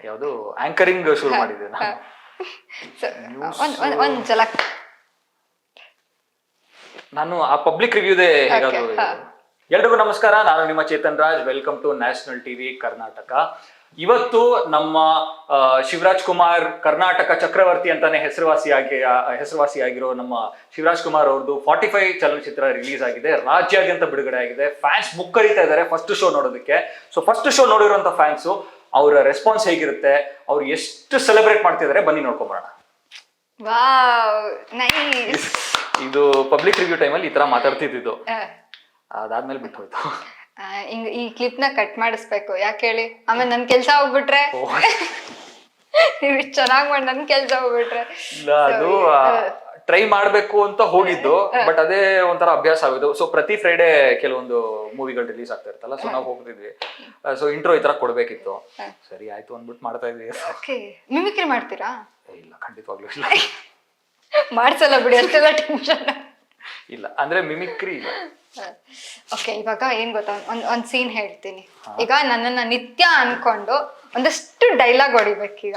Speaker 2: ಯಾವುದು ಆಂಕರಿಂಗ್ ಶುರು ಮಾಡಿದ್ದೆ ನಾನು.
Speaker 1: ಒಂದ್ ಝಲಕ್
Speaker 2: ನಾನು ಆ ಪಬ್ಲಿಕ್ ರಿವ್ಯೂದೇ ಹೇಗಾದ್ರು. ಎಲ್ರಿಗೂ ನಮಸ್ಕಾರ, ನಾನು ನಿಮ್ಮ Chetan Raj. Welcome to national TV Karnataka. ಇವತ್ತು ನಮ್ಮ ಶಿವರಾಜ್ ಕುಮಾರ್, ಕರ್ನಾಟಕ ಚಕ್ರವರ್ತಿ ಅಂತಾನೆ ಹೆಸರುವಾಸಿಯಾಗಿರೋ ನಮ್ಮ ಶಿವರಾಜ್ ಕುಮಾರ್ ಅವ್ರದ್ದು 45 ಚಲನಚಿತ್ರ ರಿಲೀಸ್ ಆಗಿದೆ. ರಾಜ್ಯಾದ್ಯಂತ ಬಿಡುಗಡೆ ಆಗಿದೆ. ಫ್ಯಾನ್ಸ್ ಮುಕ್ಕರಿತಾ ಇದ್ದಾರೆ ಫಸ್ಟ್ ಶೋ ನೋಡೋದಕ್ಕೆ. ಸೊ ಫಸ್ಟ್ ಶೋ ನೋಡಿರುವಂತ ಫ್ಯಾನ್ಸು ಅವರ ರೆಸ್ಪಾನ್ಸ್ ಹೇಗಿರುತ್ತೆ, ಅವ್ರು ಎಷ್ಟು ಸೆಲೆಬ್ರೇಟ್ ಮಾಡ್ತಿದ್ದಾರೆ, ಬನ್ನಿ ನೋಡ್ಕೊಂಬರೋಣ. ಇದು ಪಬ್ಲಿಕ್ ರಿವ್ಯೂ ಟೈಮಲ್ಲಿ ಈ ತರ ಮಾತಾಡ್ತಿದ್ದು, ಅದಾದ್ಮೇಲೆ ಬಿಟ್ಟು ಹೋಯ್ತು.
Speaker 1: ಹಿಂಗ್ ಈ ಕ್ಲಿಪ್ ನ ಕಟ್ ಮಾಡಿಸ್ಬೇಕು, ಯಾಕೆ ಹೇಳಿ? ಆಮೇಲೆ ನನ್ ಕೆಲ್ಸ ಹೋಗ್ಬಿಟ್ರೆ ನೀವ್ ಇಷ್ಟ್ ಚೆನ್ನಾಗ್ ಮಾಡಿ ನನ್ ಕೆಲ್ಸ ಹೋಗ್ಬಿಟ್ರೆ.
Speaker 2: ಇಲ್ಲ, ಅದು ಟ್ರೈ ಮಾಡ್ಬೇಕು ಅಂತ ಹೋಗಿದ್ದು, ಬಟ್ ಅದೇ ಒಂಥರ ಅಭ್ಯಾಸ ಆಗೋದು. ಸೊ ಪ್ರತಿ ಫ್ರೈಡೆ ಕೆಲವೊಂದು ಮೂವಿಗಳು ರಿಲೀಸ್ ಆಗ್ತಾ ಇರ್ತಲ್ಲ, ಸೊ ನಾವು ಹೋಗ್ತಿದ್ವಿ. ಸೊ ಇಂಟ್ರೋ ಈ ತರ ಕೊಡ್ಬೇಕಿತ್ತು, ಸರಿ ಆಯ್ತು ಅಂದ್ಬಿಟ್ಟು ಮಾಡ್ತಾ ಇದ್ವಿ.
Speaker 1: ಮಿಮಿಕ್ರಿ ಮಾಡ್ತೀರಾ?
Speaker 2: ಇಲ್ಲ, ಖಂಡಿತವಾಗ್ಲೂ ಇಲ್ಲ.
Speaker 1: ಮಾಡ್ಸಲ್ಲ ಬಿಡಿ, ಅಷ್ಟೆಲ್ಲ ಟೆನ್ಷನ್
Speaker 2: ಇಲ್ಲ. ಅಂದ್ರೆ ಮಿಮಿಕ್ರಿ ಇಲ್ಲ.
Speaker 1: ಓಕೆ, ಇವಾಗ ಏನ್ ಗೊತ್ತಾ, ಒಂದ್ ಸೀನ್ ಹೇಳ್ತೀನಿ. ಈಗ ನನ್ನನ್ನ ನಿತ್ಯ ಅನ್ಕೊಂಡು ಒಂದಷ್ಟು ಡೈಲಾಗ್ ಹೊಡಿಬೇಕೀಗ.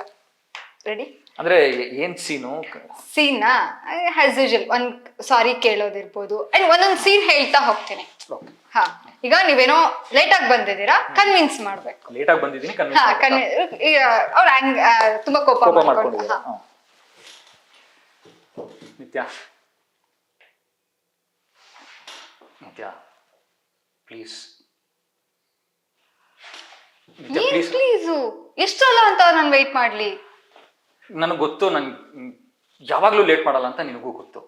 Speaker 1: ರೆಡಿ?
Speaker 2: ಅಂದ್ರೆ ಏನ್ ಸೀನು?
Speaker 1: ಸೀನ್ ಆಸ್ ಯೂಶುವಲ್ ಒಂದ್ ಸಾರಿ ಕೇಳೋದಿರ್ಬೋದು, ಅಂಡ್ ಒಂದೊಂದ್ ಸೀನ್ ಹೇಳ್ತಾ ಹೋಗ್ತೀನಿ. ಹಾ, ಈಗ ನೀವೇನೋ ಲೇಟ್ ಆಗಿ ಬಂದಿದ್ದೀರಾ, ಕನ್ವಿನ್ಸ್ ಮಾಡ್ಬೇಕು.
Speaker 2: ಲೇಟ್ ಆಗಿ ಬಂದಿದ್ದೀನಿ,
Speaker 1: ಅವ್ರ ತುಂಬಾ ಕೋಪ ಮಾಡ್ಕೊಂಡು.
Speaker 2: ನಿತ್ಯ, ನಿತ್ಯ ಪ್ಲೀಸ್,
Speaker 1: ಪ್ಲೀಸು ಎಷ್ಟಲ್ಲ ಅಂತ ನಾನು ವೆಯ್ಟ್ ಮಾಡ್ಲಿ?
Speaker 2: ನನಗೆ ಗೊತ್ತು, ನನ್ ಯಾವಾಗ್ಲೂ ಲೇಟ್ ಮಾಡಲ್ಲ ಅಂತ ನಿನಗೂ ಗೊತ್ತು.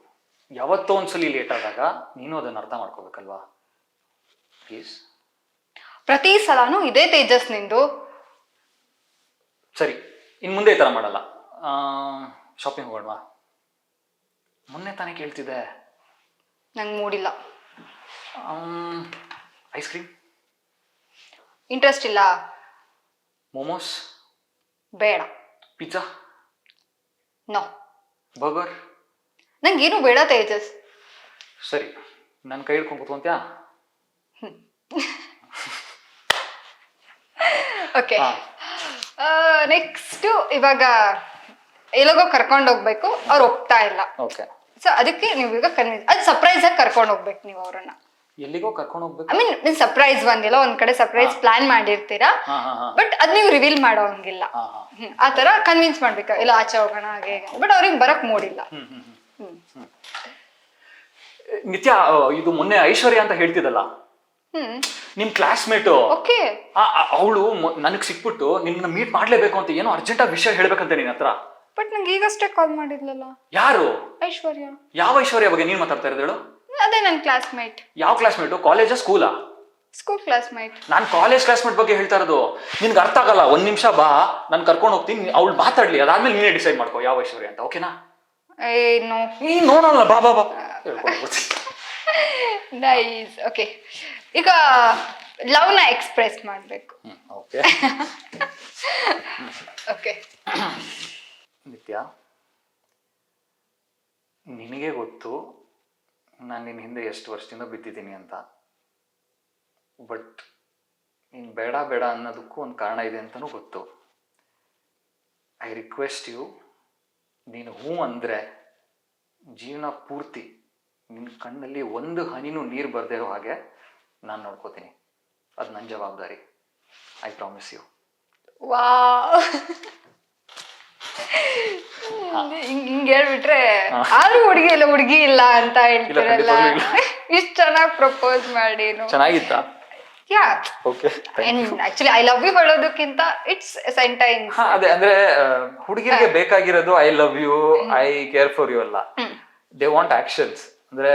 Speaker 2: ಯಾವತ್ತೋ ಒಂದ್ಸಲಿ ಲೇಟ್ ಆದಾಗ ನೀನು ಅದನ್ನ ಅರ್ಥ ಮಾಡ್ಕೋಬೇಕಲ್ವಾ? ಪ್ಲೀಸ್.
Speaker 1: ಪ್ರತಿ ಸಲನೂ ಇದೇ ತೇಜಸ್ ನಿಂದು.
Speaker 2: ಸರಿ, ಇನ್ ಮುಂದೆ ಈ ತರ ಮಾಡಲ್ಲ. ಶಾಪಿಂಗ್ ಹೋಗೋಣವಾ? ಮೊನ್ನೆ ತಾನೇ ಕೇಳ್ತಿದ್ದೆ.
Speaker 1: ನಂಗೆ ಮೂಡಿಲ್ಲ.
Speaker 2: Ice cream?
Speaker 1: ಇಂಟ್ರೆಸ್ಟ್ ಇಲ್ಲ.
Speaker 2: ಮೋಮೋಸ್?
Speaker 1: ಬೇಡ.
Speaker 2: ಪಿಜ್ಜಾ?
Speaker 1: ನೋ.
Speaker 2: ಬರ್ಗರ್?
Speaker 1: ನಂಗೇನು ಬೇಡ ತೇಜಸ್.
Speaker 2: ಸರಿ, ನನ್ನ ಕೈ ಹಿಡ್ಕೊಂಡು ಕೂತ್ಕೊಂತ್ಯಾ?
Speaker 1: ಓಕೆ, ನೆಕ್ಸ್ಟ್ ಇವಾಗ ಎಲ್ಲಗೋ ಕರ್ಕೊಂಡು ಹೋಗ್ಬೇಕು, ಅವ್ರು ಹೋಗ್ತಾ ಇಲ್ಲ.
Speaker 2: ಓಕೆ,
Speaker 1: ಸೊ ಅದಕ್ಕೆ ನೀವು ಈಗ ಕನ್ವಿನ್ಸ್, ಅದು ಸರ್ಪ್ರೈಸ್ ಆಗಿ ಕರ್ಕೊಂಡು ಹೋಗ್ಬೇಕು ನೀವು ಅವ್ರನ್ನ.
Speaker 2: ಎಲ್ಲಿಗೋ ಕರ್ಕೊಂಡು ಹೋಗ್ಬೇಕು?
Speaker 1: ಐ ಮೀನ್ ಸರ್ಪ್ರೈಸ್ ಒಂದಿಲ್ಲ, ಒಂದ್ ಕಡೆ ಸರ್ಪ್ರೈಸ್ ಪ್ಲಾನ್ ಮಾಡಿರ್ತೀರಾ, ಬಟ್ ಅದ್ ನೀವು ರಿವೀಲ್ ಮಾಡೋ ಹಂಗಿಲ್ಲ. ಆ ತರ ಕನ್ವಿನ್ಸ್ ಮಾಡ್ಬೇಕು, ಇಲ್ಲ ಆಚೆ ಹೋಗೋಣ ಹಾಗೆ, ಬಟ್ ಅವ್ರಿಗೆ ಬರಕ್ ಮೂಡಿಲ್ಲ.
Speaker 2: ನಿತ್ಯ, ಇದು ಮೊನ್ನೆ ಐಶ್ವರ್ಯ ಅಂತ ಹೇಳ್ತಿದ್ದಲ್ಲ, ನಿಮ್ ಕ್ಲಾಸ್ಮೇಟ್, ಅವಳು ನನಗ್ ಸಿಕ್ಬಿಟ್ಟು ನಿನ್ನ ಮೀಟ್ ಮಾಡ್ಲೇಬೇಕು ಅಂತ ಏನೋ ಅರ್ಜೆಂಟ್ ಆಗಿ ವಿಷಯ ಹೇಳ್ಬೇಕಂತ ನಿನ್ನ ಹತ್ರ.
Speaker 1: ಬಟ್ ನಂಗೆ ಈಗಷ್ಟೇ ಕಾಲ್ ಮಾಡಿದ್ಲಲ್ಲ.
Speaker 2: ಯಾರು?
Speaker 1: ಐಶ್ವರ್ಯ.
Speaker 2: ಯಾವ ಐಶ್ವರ್ಯ ಬಗ್ಗೆ ನೀನ್ ಮಾತಾಡ್ತಾ ಇರೋದು?
Speaker 1: ಅದೇ ನನ್ ಕ್ಲಾಸ್ಮೇಟ್.
Speaker 2: ಯಾವ ಕ್ಲಾಸ್ಮೇಟು? ಕಾಲೇಜಾ ಸ್ಕೂಲಾ?
Speaker 1: School classmate.
Speaker 2: ನಾನ್ ಕಾಲೇಜ್ ಕ್ಲಾಸ್ಮೇಟ್ ಬಗ್ಗೆ ಹೇಳ್ತಾ ಇರೋದು. ನಿನ್ಗೆ ಅರ್ಥ ಆಗಲ್ಲ, ಒಂದ್ ನಿಮಿಷ ಬಾ, ನಾನು ಕರ್ಕೊಂಡು ಹೋಗ್ತೀನಿ, ಅವಳು ಮಾತಾಡ್ಲಿ, ಅದಾದ್ಮೇಲೆ ನೀನೇ ಡಿಸೈಡ್ ಮಾಡ್ಕೋ ಯಾವ ಐಶ್ವರ್ಯ ಅಂತ. ಓಕೆನಾ?
Speaker 1: ಏನು
Speaker 2: ನೋಡೋಣ, ಬಾ ಬಾ ಬಾ.
Speaker 1: ನೈಸ್. ಓಕೆ, ಈಗ ಲವ್ನ ಎಕ್ಸ್ಪ್ರೆಸ್ ಮಾಡ್ಬೇಕು.
Speaker 2: Okay
Speaker 1: okay.
Speaker 2: ನಿತ್ಯ, ನಿನಗೆ ಗೊತ್ತು ನಾನು ನಿನ್ನ ಹಿಂದೆ ಎಷ್ಟು ವರ್ಷದಿಂದ ಬಿದ್ದಿದ್ದೀನಿ ಅಂತ, ಬಟ್ ನೀನು ಬೇಡ ಬೇಡ ಅನ್ನೋದಕ್ಕೂ ಒಂದು ಕಾರಣ ಇದೆ ಅಂತಲೂ ಗೊತ್ತು. ಐ ರಿಕ್ವೆಸ್ಟ್ ಯು, ನೀನು ಹ್ಞೂ ಅಂದರೆ ಜೀವನ ಪೂರ್ತಿ ನಿನ್ನ ಕಣ್ಣಲ್ಲಿ ಒಂದು ಹನಿನೂ ನೀರು ಬರದೇ ಇರೋ ಹಾಗೆ ನಾನು ನೋಡ್ಕೋತೀನಿ. ಅದು ನನ್ನ ಜವಾಬ್ದಾರಿ. I promise you.
Speaker 1: ವಾವ್, ಹಿಂಗ್ ಹೇಳ್ಬಿಟ್ರೆ ಆದ್ರೂ ಹುಡುಗಿ ಇಲ್ಲ ಅಂತ ಹೇಳ್ತಿರಲ್ಲ. ಇಷ್ಟ ಚೆನ್ನಾಗಿ ಪ್ರಪೋಸ್ ಮಾಡಿ.
Speaker 2: ಚೆನ್ನಾಗಿತ್ತಾ?
Speaker 1: Yeah,
Speaker 2: okay.
Speaker 1: Actually I love you ಹೇಳೋದಕ್ಕಿಂತ ಇಟ್ಸ್ ಸೆಂಟೆನ್ಸ್.
Speaker 2: ಅದೇ, ಅಂದ್ರೆ ಹುಡುಗಿರಿಗೆ ಬೇಕಾಗಿರೋದು I love you, I care for you ಅಲ್ಲ. They want actions. ಅಂದ್ರೆ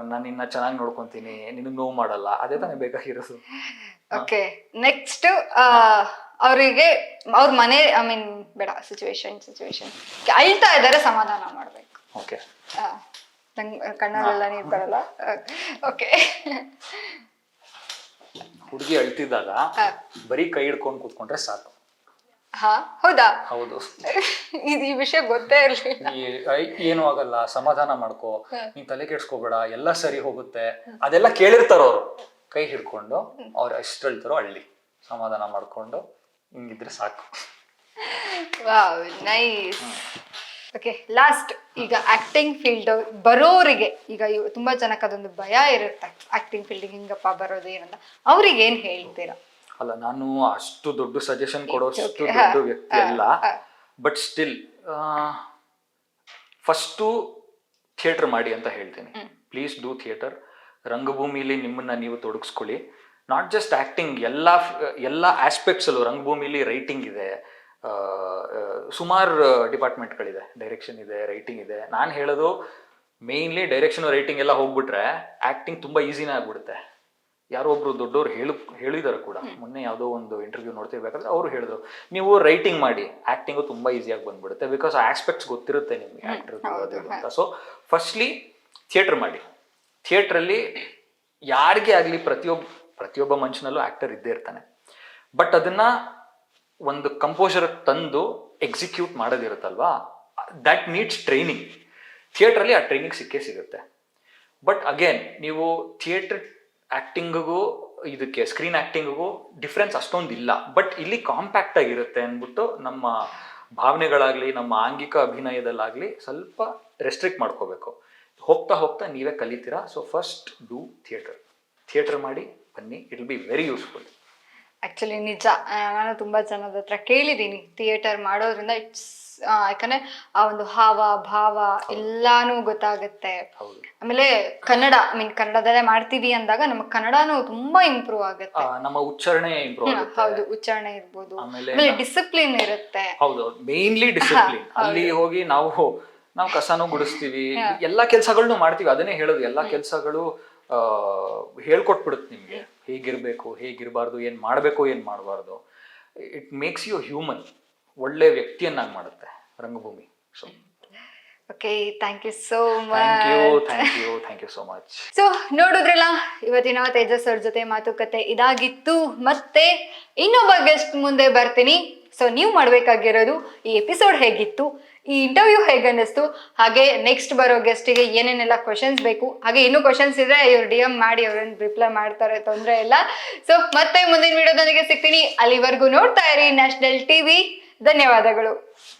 Speaker 2: ನಾನು ನಿನ್ನ ಚೆನ್ನಾಗಿ ನೋಡ್ಕೊಂತೀನಿ, ನಿನ್ನ ನೋವು ಮಾಡಲ್ಲ, ಅದೇ ತಾನೇ ಬೇಕಾಗಿರೋದು.
Speaker 1: ಓಕೆ, ನೆಕ್ಸ್ಟ್ ಅವರಿಗೆ ಅವ್ರ ಮನೆ, ಐ ಮೀನ್ ಬೇಡ, ಸಿಚುವೇಶನ್ ಅಳ್ತಾ ಇದ್ದಾರೆ, ಸಮಾಧಾನ ಮಾಡ್ಬೇಕು.
Speaker 2: ಓಕೆ,
Speaker 1: ನಂಗೆ ಕಣ್ಣಲ್ಲೆಲ್ಲ ನೀರು ಬರಲ್ಲ. ಓಕೆ,
Speaker 2: ಹುಡುಗಿ ಅಳ್ತಿದ್ದಾಗ ಬರೀ ಕೈ ಹಿಡ್ಕೊಂಡು ಕೂತ್ಕೊಂಡ್ರೆ ಸಾಕು.
Speaker 1: ಹಾ, ಹೌದಾ?
Speaker 2: ಹೌದು.
Speaker 1: ಇದು ಈ ವಿಷಯ ಗೊತ್ತೇ ಇರ್ಲಿಲ್ಲ.
Speaker 2: ಏನು ಆಗಲ್ಲ, ಸಮಾಧಾನ ಮಾಡ್ಕೋ, ನೀನ್ ತಲೆ ಕೆಡ್ಸ್ಕೋಬೇಡ, ಎಲ್ಲ ಸರಿ ಹೋಗುತ್ತೆ, ಅದೆಲ್ಲ ಕೇಳಿರ್ತಾರ ಅವ್ರು. ಕೈ ಹಿಡ್ಕೊಂಡು ಅವ್ರು ಎಷ್ಟು ಅಳ್ತಾರೋ ಅಳ್ಳಿ, ಸಮಾಧಾನ ಮಾಡ್ಕೊಂಡು ಹಿಂಗಿದ್ರೆ ಸಾಕು.
Speaker 1: Wow, nice. ಓಕೆ, ಲಾಸ್ಟ್, ಈಗ ಆಕ್ಟಿಂಗ್ ಫೀಲ್ಡ್ ಬರೋರಿಗೆ, ಈಗ ತುಂಬಾ ಜನಕ್ಕೆ ಅದೊಂದು ಭಯ ಇರುತ್ತೆ, ಆಕ್ಟಿಂಗ್ ಫೀಲ್ಡ್ ಹಿಂಗಪ್ಪ ಬರೋದು ಏನಂತ, ಅವ್ರಿಗೆ ಏನ್ ಹೇಳ್ತೀರಾ?
Speaker 2: ಅಲ್ಲ, ನಾನು ಅಷ್ಟು ದೊಡ್ಡ ಸಜೆಷನ್ ಕೊಡೋಷ್ಟು ದೊಡ್ಡ ವ್ಯಕ್ತಿ ಅಲ್ಲ, ಬಟ್ ಸ್ಟಿಲ್ ಫಸ್ಟು ಥಿಯೇಟರ್ ಮಾಡಿ ಅಂತ ಹೇಳ್ತೀನಿ. Please do theatre. ರಂಗಭೂಮಿಲಿ ನಿಮ್ಮನ್ನ ನೀವು ತೊಡಗಿಸ್ಕೊಳ್ಳಿ. ನಾಟ್ ಜಸ್ಟ್ ಆಕ್ಟಿಂಗ್, ಎಲ್ಲ ಆಸ್ಪೆಕ್ಟ್ಸ್ ಅಲ್ಲೂ. ರಂಗಭೂಮಿಲಿ ರೈಟಿಂಗ್ ಇದೆ, ಸುಮಾರು ಡಿಪಾರ್ಟ್ಮೆಂಟ್ಗಳಿದೆ, ಡೈರೆಕ್ಷನ್ ಇದೆ, ರೈಟಿಂಗ್ ಇದೆ. ನಾನು ಹೇಳೋದು ಮೇಯ್ನ್ಲಿ ಡೈರೆಕ್ಷನ್, ರೈಟಿಂಗ್ ಎಲ್ಲ ಹೋಗ್ಬಿಟ್ರೆ ಆಕ್ಟಿಂಗ್ ತುಂಬಾ ಈಸಿನೇ ಆಗ್ಬಿಡುತ್ತೆ. ಯಾರೋ ಒಬ್ರು ದೊಡ್ಡವರು ಹೇಳಿದಾರೆ ಕೂಡ. ಮೊನ್ನೆ ಯಾವುದೋ ಒಂದು ಇಂಟರ್ವ್ಯೂ ನೋಡ್ತಿರ್ಬೇಕಾದ್ರೆ ಅವರು ಹೇಳಿದ್ರು, ನೀವು ರೈಟಿಂಗ್ ಮಾಡಿ, ಆಕ್ಟಿಂಗು ತುಂಬಾ ಈಸಿಯಾಗಿ ಬಂದ್ಬಿಡುತ್ತೆ, ಬಿಕಾಸ್ ಆಸ್ಪೆಕ್ಟ್ಸ್ ಗೊತ್ತಿರುತ್ತೆ ನಿಮ್ಗೆ ಆಕ್ಟರ್ ಅಂತ. ಸೊ ಫಸ್ಟ್ಲಿ ಥಿಯೇಟರ್ ಮಾಡಿ. ಥಿಯೇಟ್ರಲ್ಲಿ ಯಾರಿಗೇ ಆಗಲಿ ಪ್ರತಿಯೊಬ್ಬ ಮನುಷ್ಯನಲ್ಲೂ ಆಕ್ಟರ್ ಇದ್ದೇ ಇರ್ತಾನೆ. ಬಟ್ ಅದನ್ನ ಒಂದು ಕಂಪೋಸರ್ ತಂದು ಎಕ್ಸಿಕ್ಯೂಟ್ ಮಾಡೋದಿರುತ್ತಲ್ವಾ, ದಟ್ ನೀಡ್ಸ್ ಟ್ರೈನಿಂಗ್. ಥಿಯೇಟ್ರಲ್ಲಿ ಆ ಟ್ರೈನಿಂಗ್ ಸಿಗುತ್ತೆ. ಬಟ್ ಅಗೇನ್ ನೀವು ಥಿಯೇಟರ್ ಆಕ್ಟಿಂಗಿಗೂ ಇದಕ್ಕೆ ಸ್ಕ್ರೀನ್ ಆಕ್ಟಿಂಗಿಗೂ ಡಿಫ್ರೆನ್ಸ್ ಅಷ್ಟೊಂದಿಲ್ಲ. ಬಟ್ ಇಲ್ಲಿ ಕಾಂಪ್ಯಾಕ್ಟ್ ಆಗಿರುತ್ತೆ ಅಂದ್ಬಿಟ್ಟು ನಮ್ಮ ಭಾವನೆಗಳಾಗ್ಲಿ ನಮ್ಮ ಆಂಗಿಕ ಅಭಿನಯದಲ್ಲಾಗ್ಲಿ ಸ್ವಲ್ಪ ರೆಸ್ಟ್ರಿಕ್ಟ್ ಮಾಡ್ಕೋಬೇಕು. ಹೋಗ್ತಾ ನೀವೇ ಕಲಿತೀರಾ. ಸೊ ಫಸ್ಟ್ ಡೂ ಥಿಯೇಟರ್ ಮಾಡಿ ಬನ್ನಿ, it will be very useful.
Speaker 1: Actually ನಿಜ, ನಾನು ತುಂಬಾ ಜನದ ಹತ್ರ ಕೇಳಿದ್ದೀನಿ ಥಿಯೇಟರ್ ಮಾಡೋದ್ರಿಂದ ಯಾಕಂದ್ರೆ ಆ ಒಂದು ಹಾವ ಭಾವ ಎಲ್ಲಾನು ಗೊತ್ತಾಗುತ್ತೆ. ಆಮೇಲೆ ಕನ್ನಡದಲ್ಲೇ ಮಾಡ್ತೀವಿ ಅಂದಾಗ ನಮ್ಮ ಕನ್ನಡನೂ ತುಂಬಾ ಇಂಪ್ರೂವ್ ಆಗುತ್ತೆ,
Speaker 2: ನಮ್ಮ ಉಚ್ಚಾರಣೆ ಇಂಪ್ರೂವ್ ಆಗುತ್ತೆ.
Speaker 1: ಹೌದು, ಉಚ್ಚಾರಣೆ ಇರ್ಬೋದು, ಆಮೇಲೆ ಡಿಸಿಪ್ಲಿನ್ ಇರುತ್ತೆ.
Speaker 2: ಹೌದು, ಮೇನ್ಲಿ ಡಿಸಿಪ್ಲಿನ್. ಅಲ್ಲಿ ಹೋಗಿ ನಾವು ಕಸನೂ ಗುಡಿಸ್ತೀವಿ, ಎಲ್ಲಾ ಕೆಲ್ಸಗಳನ್ನೂ ಮಾಡ್ತೀವಿ. ಅದನ್ನೇ ಹೇಳೋದು, ಎಲ್ಲಾ ಕೆಲ್ಸಗಳು ಹೇಳ್ಕೊಟ್ಬಿಡುತ್ತೆ ನಿಮ್ಗೆ, ಹೇಗಿರ್ಬೇಕು ಹೇಗಿರ್ಬಾರ್ದು, ಏನ್ ಮಾಡ್ಬೇಕು ಏನ್ ಮಾಡಬಾರ್ದು. ಇಟ್ ಮೇಕ್ಸ್ ಯು ಹ್ಯೂಮನ್, ಒಳ್ಳೆ ವ್ಯಕ್ತಿಯನ್ನಾಗಿ ಮಾಡುತ್ತೆ ರಂಗಭೂಮಿ. So
Speaker 1: okay, thank you so much.
Speaker 2: Thank you so much.
Speaker 1: So ನೋಡಿದ್ರಲ್ಲ, ಇವತ್ತಿನ ತೇಜಸ್ ಅವ್ರ ಜೊತೆ ಮಾತುಕತೆ ಇದಾಗಿತ್ತು. ಮತ್ತೆ ಇನ್ನೊಬ್ಬ ಗೆಸ್ಟ್ ಮುಂದೆ ಬರ್ತೀನಿ. ಸೊ ನೀವು ಮಾಡ್ಬೇಕಾಗಿರೋದು, ಈ ಎಪಿಸೋಡ್ ಹೇಗಿತ್ತು, ಈ ಇಂಟರ್ವ್ಯೂ ಹೇಗೆ ಅನ್ನಿಸ್ತು, ಹಾಗೆ ನೆಕ್ಸ್ಟ್ ಬರೋ ಗೆಸ್ಟಿಗೆ ಏನೇನೆಲ್ಲ ಕ್ವಶನ್ಸ್ ಬೇಕು, ಹಾಗೆ ಇನ್ನೂ ಕ್ವಶನ್ಸ್ ಇದ್ರೆ ಇವ್ರು DM ಮಾಡಿ ಅವ್ರನ್ನ ರಿಪ್ಲೈ ಮಾಡ್ತಾರೆ, ತೊಂದರೆ ಇಲ್ಲ. ಸೊ ಮತ್ತೆ ಮುಂದಿನ ವಿಡಿಯೋದೊಂದಿಗೆ ಸಿಗ್ತೀನಿ. ಅಲ್ಲಿವರೆಗೂ ನೋಡ್ತಾ ಇರಿ ನ್ಯಾಷನಲ್ ಟಿವಿ. ಧನ್ಯವಾದಗಳು.